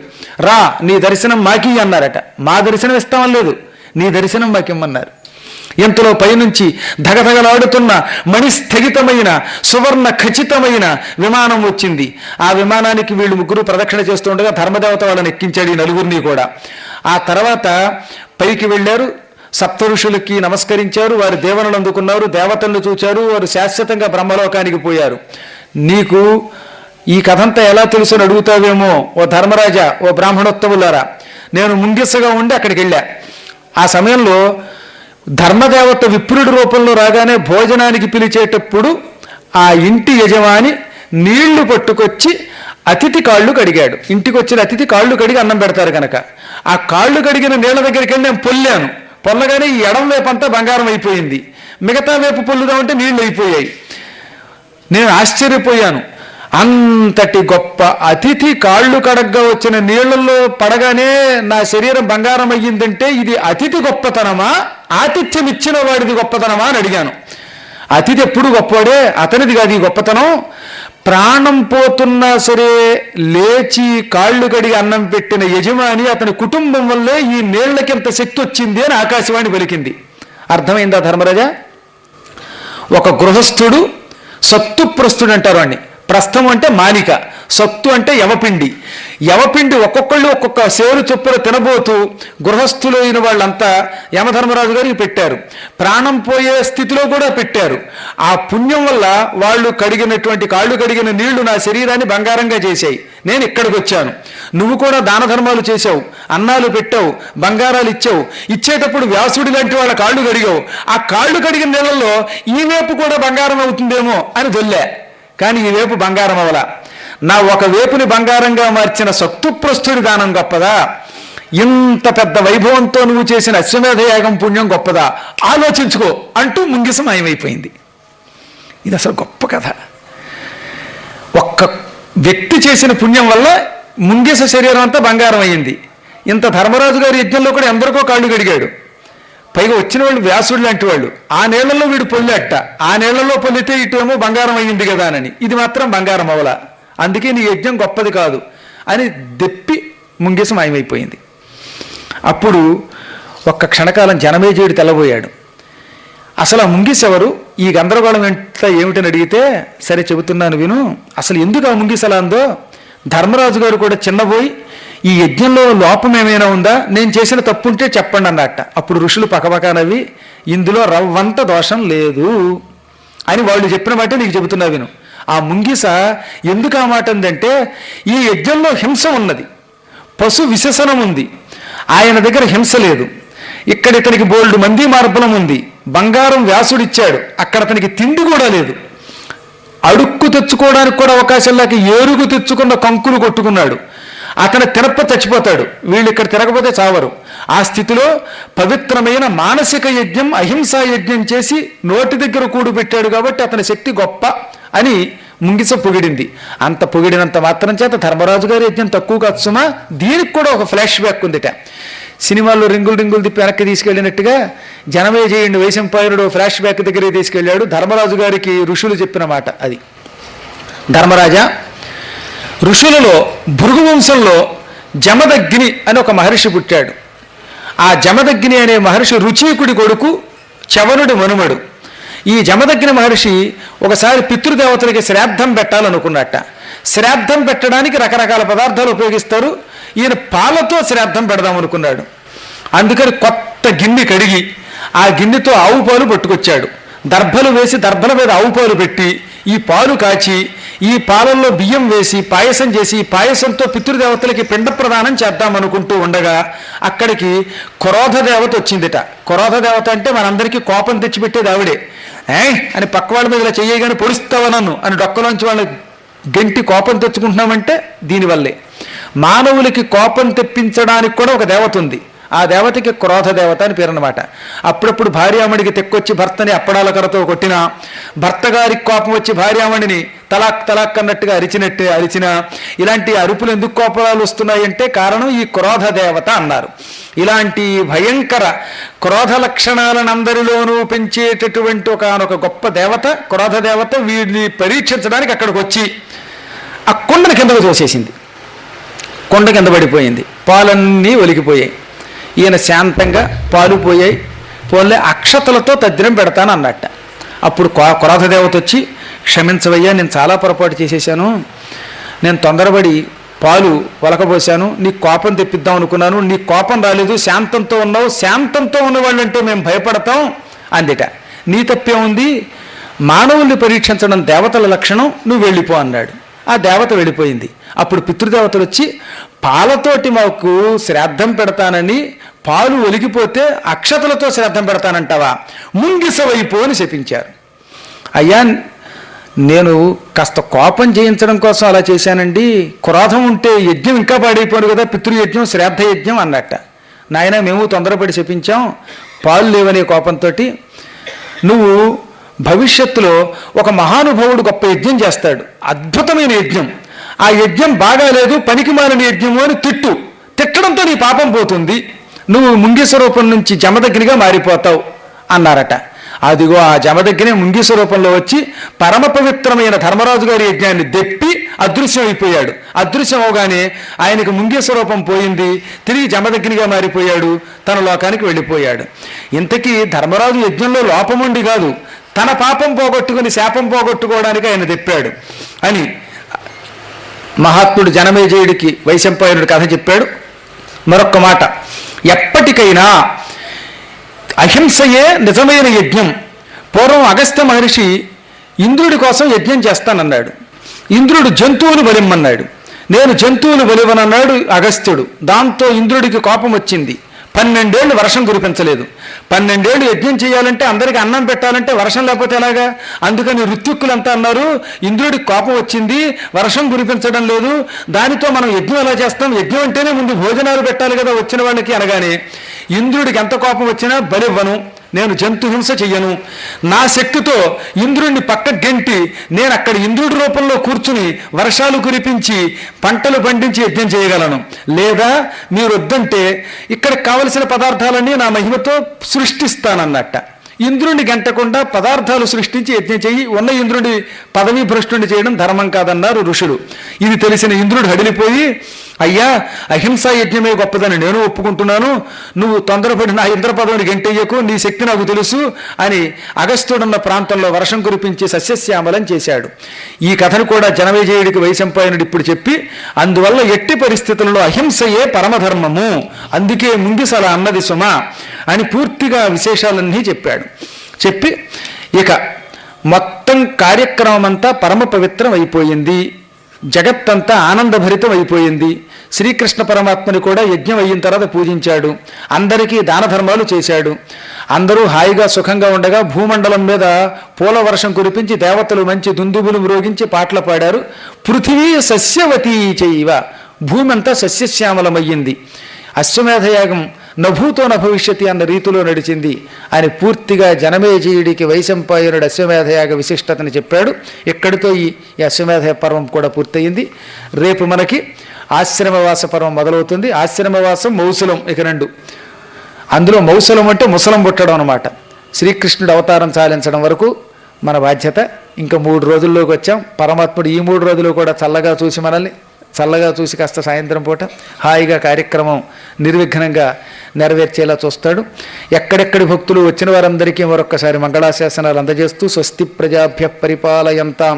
రా నీ దర్శనం మాకి అన్నారట. మా దర్శనం ఇస్తామని లేదు, నీ దర్శనం మాకిమ్మన్నారు. ఎంతలో పైనుంచి ధగధగలాడుతున్న మణిస్థగితమైన సువర్ణ ఖచ్చితమైన విమానం వచ్చింది. ఆ విమానానికి వీళ్ళు ముగ్గురు ప్రదక్షిణ చేస్తుండగా ధర్మదేవత వాళ్ళని ఎక్కించాడు, ఈ నలుగురిని కూడా. ఆ తర్వాత పైకి వెళ్ళారు, సప్త ఋషులకి నమస్కరించారు, వారి దేవనలు అందుకున్నారు, దేవతలను చూచారు, వారు శాశ్వతంగా బ్రహ్మలోకానికి పోయారు. నీకు ఈ కథంతా ఎలా తెలుసు అని అడుగుతావేమో ఓ ధర్మరాజా, ఓ బ్రాహ్మణోత్తములారా. నేను ముంగిసగా ఉండి అక్కడికి వెళ్ళా. ఆ సమయంలో ధర్మదేవత విప్రుడి రూపంలో రాగానే భోజనానికి పిలిచేటప్పుడు ఆ ఇంటి యజమాని నీళ్లు పట్టుకొచ్చి అతిథి కాళ్ళు కడిగాడు. ఇంటికి వచ్చిన అతిథి కాళ్ళు కడిగి అన్నం పెడతారు కనుక ఆ కాళ్ళు కడిగిన నీళ్ల దగ్గరికి వెళ్ళి నేను పొల్లాను. పొల్లగానే ఈ ఎడం వైపు అంతా బంగారం అయిపోయింది, మిగతా వైపు పొల్లుదామంటే నీళ్లు అయిపోయాయి. నేను ఆశ్చర్యపోయాను. అంతటి గొప్ప అతిథి కాళ్ళు కడగ్గా వచ్చిన నీళ్లలో పడగానే నా శరీరం బంగారం అయ్యిందంటే ఇది అతిథి గొప్పతనమా, ఆతిథ్యం ఇచ్చిన వాడిది గొప్పతనమా అని అడిగాను. అతిథి ఎప్పుడు గొప్పవాడే, అతనిది కాదు ఈ గొప్పతనం. ప్రాణం పోతున్నా సరే లేచి కాళ్ళు కడిగి అన్నం పెట్టిన యజమాని, అతని కుటుంబం వల్లే ఈ నీళ్లకి ఎంత శక్తి వచ్చింది అని ఆకాశవాణి పలికింది. అర్థమైందా ధర్మరాజా? ఒక గృహస్థుడు సత్తుప్రస్థుడు అంటారు వాడిని. ప్రస్థం అంటే మానిక, సత్తు అంటే యవపిండి. యవపిండి ఒక్కొక్కళ్ళు ఒక్కొక్క సేరు చొప్పున తినబోతూ గృహస్థులు అయిన వాళ్ళంతా యమధర్మరాజు గారికి పెట్టారు. ప్రాణం పోయే స్థితిలో కూడా పెట్టారు. ఆ పుణ్యం వల్ల వాళ్ళు కడిగినటువంటి కాళ్ళు కడిగిన నీళ్లు నా శరీరాన్ని బంగారంగా చేశాయి. నేను ఇక్కడికి వచ్చాను. నువ్వు కూడా దాన ధర్మాలు చేశావు, అన్నాలు పెట్టావు, బంగారాలు ఇచ్చావు. ఇచ్చేటప్పుడు వ్యాసుడి లాంటి వాళ్ళ కాళ్ళు కడిగావు. ఆ కాళ్ళు కడిగిన నీళ్ళల్లో ఈ వైపు కూడా బంగారం అవుతుందేమో అని దొల్లా. కానీ ఈ వైపు బంగారం అవల. నా ఒక వేపుని బంగారంగా మార్చిన సత్తుప్రస్థుడి దానం గొప్పదా? ఇంత పెద్ద వైభవంతో నువ్వు చేసిన అశ్వమేధ యాగం పుణ్యం గొప్పదా? ఆలోచించుకో అంటూ ముంగిసం మాయమైపోయింది. ఇది అసలు గొప్ప కథ. ఒక్క వ్యక్తి చేసిన పుణ్యం వల్ల ముంగిస శరీరం అంతా బంగారం అయ్యింది. ఇంత ధర్మరాజు గారి యజ్ఞంలో కూడా ఎందరికో కాళ్ళు కడిగాడు. పైగా వచ్చిన వాళ్ళు వ్యాసుడు లాంటి వాళ్ళు. ఆ నీళ్లలో వీడు పొల్లెట్ట, ఆ నీళ్లలో పొల్లితే ఇటేమో బంగారం అయ్యింది కదా అని. ఇది మాత్రం బంగారం అవలా. అందుకే నీ యజ్ఞం గొప్పది కాదు అని దెప్పి ముంగిసం మాయమైపోయింది. అప్పుడు ఒక్క క్షణకాలం జనమేజయుడు తెల్లబోయాడు. అసలు ఆ ముంగిస ఎవరు, ఈ గందరగోళం ఎంత ఏమిటని అడిగితే, సరే చెబుతున్నాను విను. అసలు ఎందుకు ఆ ముంగిస అలా అందో ధర్మరాజు గారు కూడా చిన్నపోయి, ఈ యజ్ఞంలో లోపం ఏమైనా ఉందా, నేను చేసిన తప్పుంటే చెప్పండి అన్నట్ట. అప్పుడు ఋషులు పకపకానవి, ఇందులో రవ్వంత దోషం లేదు అని వాళ్ళు చెప్పిన మాట నీకు చెబుతున్నా విను. ఆ ముంగిస ఎందుకు ఆ మాట ఉందంటే, ఈ యజ్ఞంలో హింస ఉన్నది, పశు విశేషణం ఉంది, ఆయన దగ్గర హింస లేదు. ఇక్కడ ఇతనికి బోల్డు మంది మార్బలం ఉంది, బంగారం వ్యాసుడిచ్చాడు, అక్కడ అతనికి తిండి కూడా లేదు. అడుక్కు తెచ్చుకోవడానికి కూడా అవకాశం లేక ఏరుగు తెచ్చుకున్న కంకులు కొట్టుకున్నాడు. అతను తినప్ప చచ్చిపోతాడు, వీళ్ళు ఇక్కడ తినకపోతే చావరు. ఆ స్థితిలో పవిత్రమైన మానసిక యజ్ఞం, అహింసా యజ్ఞం చేసి నోటి దగ్గర కూడు పెట్టాడు కాబట్టి అతని శక్తి గొప్ప అని ముంగిస పొగిడింది. అంత పొగిడినంత మాత్రం చేత ధర్మరాజు గారి యజ్ఞం తక్కువ కాదు సుమా. దీనికి కూడా ఒక ఫ్లాష్ బ్యాక్ ఉందిట. సినిమాల్లో రింగులు రింగులు తిప్పి వెనక్కి తీసుకెళ్ళినట్టుగా జనమేజయుడిని వైశంపాయనుడు ఫ్లాష్ బ్యాక్ దగ్గరే తీసుకెళ్ళాడు. ధర్మరాజు గారికి ఋషులు చెప్పిన మాట అది. ధర్మరాజా, ఋషులలో భృగు వంశంలో జమదగ్ని అని ఒక మహర్షి పుట్టాడు. ఆ జమదగ్ని అనే మహర్షి రుచీకుడి కొడుకు, చవనుడి మనుమడు. ఈ జమదగ్ని మహర్షి ఒకసారి పితృదేవతలకి శ్రాద్ధం పెట్టాలనుకున్నట్ట. శ్రాద్ధం పెట్టడానికి రకరకాల పదార్థాలు ఉపయోగిస్తారు. ఈయన పాలతో శ్రాద్ధం పెడదాం అనుకున్నాడు. అందుకని కొత్త గిన్నె కడిగి ఆ గిన్నెతో ఆవు పాలు పట్టుకొచ్చాడు. దర్భలు వేసి దర్భల మీద ఆవు పాలు పెట్టి ఈ పాలు కాచి ఈ పాలల్లో బియ్యం వేసి పాయసం చేసి ఈ పాయసంతో పితృదేవతలకి పిండ ప్రదానం చేద్దామనుకుంటూ ఉండగా అక్కడికి క్రోధ దేవత వచ్చిందిట. క్రోధ దేవత అంటే మనందరికీ కోపం తెచ్చిపెట్టేది ఆవిడే. అని పక్క వాళ్ళ మీద ఇలా చెయ్యగానే పొడుస్తావా నన్ను అని డొక్కలోంచి వాళ్ళ గంటి కోపం తెచ్చుకుంటున్నామంటే దీనివల్లే. మానవులకి కోపం తెప్పించడానికి కూడా ఒక దేవత ఉంది. ఆ దేవతకి క్రోధ దేవత అని పేరు అన్నమాట. అప్పుడప్పుడు భార్యామణికి తెక్కొచ్చి భర్తని అప్పడాల కరతో కొట్టినా, భర్త గారికి కోపం వచ్చి భార్యామణిని తలాక్ తలాక్ అన్నట్టుగా అరిచినా, ఇలాంటి అరుపులు ఎందుకు కోపాలు వస్తున్నాయంటే కారణం ఈ క్రోధ దేవత అన్నారు. ఇలాంటి భయంకర క్రోధ లక్షణాలను అందరిలోనూ పెంచేటటువంటి ఒకనొక గొప్ప దేవత క్రోధ దేవత వీడిని పరీక్షించడానికి అక్కడికి వచ్చి ఆ కొండను కిందకు తోసేసింది. కొండ కింద పడిపోయింది, పాలన్నీ ఒలికిపోయాయి. ఈయన శాంతంగా పాలు పోయాయి, పోలే అక్షతలతో తద్దినం పెడతాను అన్నట్ట. అప్పుడు క్రోధ దేవత వచ్చి, క్షమించవయ్యా, నేను చాలా పొరపాటు చేసేసాను, నేను తొందరపడి పాలు ఒలకబోసాను, నీ కోపం తెప్పిద్దాం అనుకున్నాను, నీ కోపం రాలేదు, శాంతంతో ఉన్నావు, శాంతంతో ఉన్నవాళ్ళంటే మేము భయపడతాం అందిట. నీ తప్పే ఉంది, మానవుల్ని పరీక్షించడం దేవతల లక్షణం, నువ్వు వెళ్ళిపో అన్నాడు. ఆ దేవత వెళ్ళిపోయింది. అప్పుడు పితృదేవతలు వచ్చి, పాలతోటి మాకు శ్రాద్ధం పెడతానని పాలు ఒలిగిపోతే అక్షతలతో శ్రాద్ధం పెడతానంటావా, ముంగిసవైపో అని శపించారు. అయ్యా, నేను కాస్త కోపం చేయించడం కోసం అలా చేశానండి, క్రోధం ఉంటే యజ్ఞం ఇంకా పాడైపోను కదా, పితృయజ్ఞం శ్రాద్ధ యజ్ఞం అన్నట్ట. నాయన, మేము తొందరపడి శపించాం, పాలు లేవనే కోపంతో. నువ్వు భవిష్యత్తులో ఒక మహానుభావుడు గొప్ప యజ్ఞం చేస్తాడు, అద్భుతమైన యజ్ఞం, ఆ యజ్ఞం బాగాలేదు, పనికి మాలిన యజ్ఞము అని తిట్టడంతో నీ పాపం పోతుంది, నువ్వు ముంగిస రూపం నుంచి జమదగ్నిగా మారిపోతావు అన్నారట. అదిగో ఆ జమదగ్ని ముంగిస రూపంలో వచ్చి పరమ పవిత్రమైన ధర్మరాజు గారి యజ్ఞాన్ని దెప్పి అదృశ్యం అయిపోయాడు. అదృశ్యం అవగానే ఆయనకు ముంగిస రూపం పోయింది, తిరిగి జమదగ్నిగా మారిపోయాడు, తన లోకానికి వెళ్ళిపోయాడు. ఇంతకీ ధర్మరాజు యజ్ఞంలో లోపముండి కాదు, తన పాపం పోగొట్టుకుని శాపం పోగొట్టుకోవడానికి ఆయన తెప్పాడు అని మహాత్ముడు జనమేజయుడికి వైశంపాయనుడి కథ చెప్పాడు. మరొక్క మాట, ఎప్పటికైనా అహింసయే నిజమైన యజ్ఞం. పూర్వం అగస్త్య మహర్షి ఇంద్రుడి కోసం యజ్ఞం చేస్తానన్నాడు. ఇంద్రుడు జంతువులు బలిమ్మన్నాడు. నేను జంతువులు బలివనన్నాడు అగస్త్యుడు. దాంతో ఇంద్రుడికి కోపం వచ్చింది. 12 ఏళ్ళు వర్షం కురిపించలేదు. 12 ఏళ్ళు యజ్ఞం చేయాలంటే, అందరికీ అన్నం పెట్టాలంటే వర్షం లేకపోతే ఎలాగా? అందుకని ఋత్విక్కులంతా అన్నారు, ఇంద్రుడికి కోపం వచ్చింది, వర్షం కురిపించడం లేదు, దానితో మనం యజ్ఞం ఎలా చేస్తాం, యజ్ఞం అంటేనే ముందు భోజనాలు పెట్టాలి కదా వచ్చిన వాళ్ళకి అనగానే, ఇంద్రుడికి ఎంత కోపం వచ్చినా బలివ్వను, నేను జంతు హింస చెయ్యను, నా శక్తితో ఇంద్రుడిని పక్క గెంటి నేను అక్కడ ఇంద్రుడి రూపంలో కూర్చుని వర్షాలు కురిపించి పంటలు పండించి యజ్ఞం చేయగలను, లేదా మీరు వద్దంటే ఇక్కడికి కావలసిన పదార్థాలన్నీ నా మహిమతో సృష్టిస్తానన్నట్ట. ఇంద్రుడిని గంటకుండా పదార్థాలు సృష్టించి యజ్ఞం చెయ్యి, ఉన్న ఇంద్రుడి పదవీ భ్రష్టుని చేయడం ధర్మం కాదన్నారు ఋషులు. ఇది తెలిసిన ఇంద్రుడు హడిలిపోయి, అయ్యా, అహింసా యజ్ఞమే గొప్పదని నేను ఒప్పుకుంటున్నాను, నువ్వు తొందరపడి నా ఇంద్ర పదవిని గంటయ్యకు, నీ శక్తి నాకు తెలుసు అని అగస్త్యుడున్న ప్రాంతంలో వర్షం కురిపించి సస్యశ్యామలం చేశాడు. ఈ కథను కూడా జనమేజయుడికి వైశంపాయనుడు ఇప్పుడు చెప్పి, అందువల్ల ఎట్టి పరిస్థితుల్లో అహింసయే పరమధర్మము, అందుకే ముంగిసల అన్నది సుమా అని పూర్తిగా విశేషాలన్నీ చెప్పాడు. చెప్పి ఇక మొత్తం మొత్తం కార్యక్రమం అంతా పరమ పవిత్రం అయిపోయింది. జగత్తంతా ఆనందభరితం అయిపోయింది. శ్రీకృష్ణ పరమాత్మని కూడా యజ్ఞం అయిన తర్వాత పూజించాడు. అందరికీ దాన ధర్మాలు చేశాడు. అందరూ హాయిగా సుఖంగా ఉండగా భూమండలం మీద పూల వర్షం కురిపించి దేవతలు మంచి దుందుబులు మ్రోగించి పాటలు పాడారు. పృథివీ సస్యవతీ చైవ, భూమి అంతా సస్యశ్యామలమయ్యింది. అశ్వమేధయాగం నభూతో నభవిష్యతి అన్న రీతిలో నడిచింది అని పూర్తిగా జనమేజయుడికి వైశంపాయనుడు అశ్వమేధయాగ విశిష్టతని చెప్పాడు. ఇక్కడితో ఈ అశ్వమేధ పర్వం కూడా పూర్తయింది. రేపు మనకి ఆశ్రమవాస పర్వం మొదలవుతుంది. ఆశ్రమవాసం మౌసలం ఇక రెండు. అందులో మౌసలం అంటే ముసలం పుట్టడం అనమాట. శ్రీకృష్ణుడు అవతారం చాలించడం వరకు మన బాధ్యత. ఇంకా 3 రోజుల్లోకి వచ్చాం. పరమాత్ముడు ఈ 3 రోజులు కూడా చల్లగా చూసి మనల్ని కాస్త సాయంత్రం పూట హాయిగా కార్యక్రమం నిర్విఘ్నంగా నెరవేర్చేలా చూస్తాడు. ఎక్కడెక్కడి భక్తులు వచ్చిన వారందరికీ మరొక్కసారి మంగళాశాసనాలు అందజేస్తూ స్వస్తి ప్రజాభ్య పరిపాలయంతాం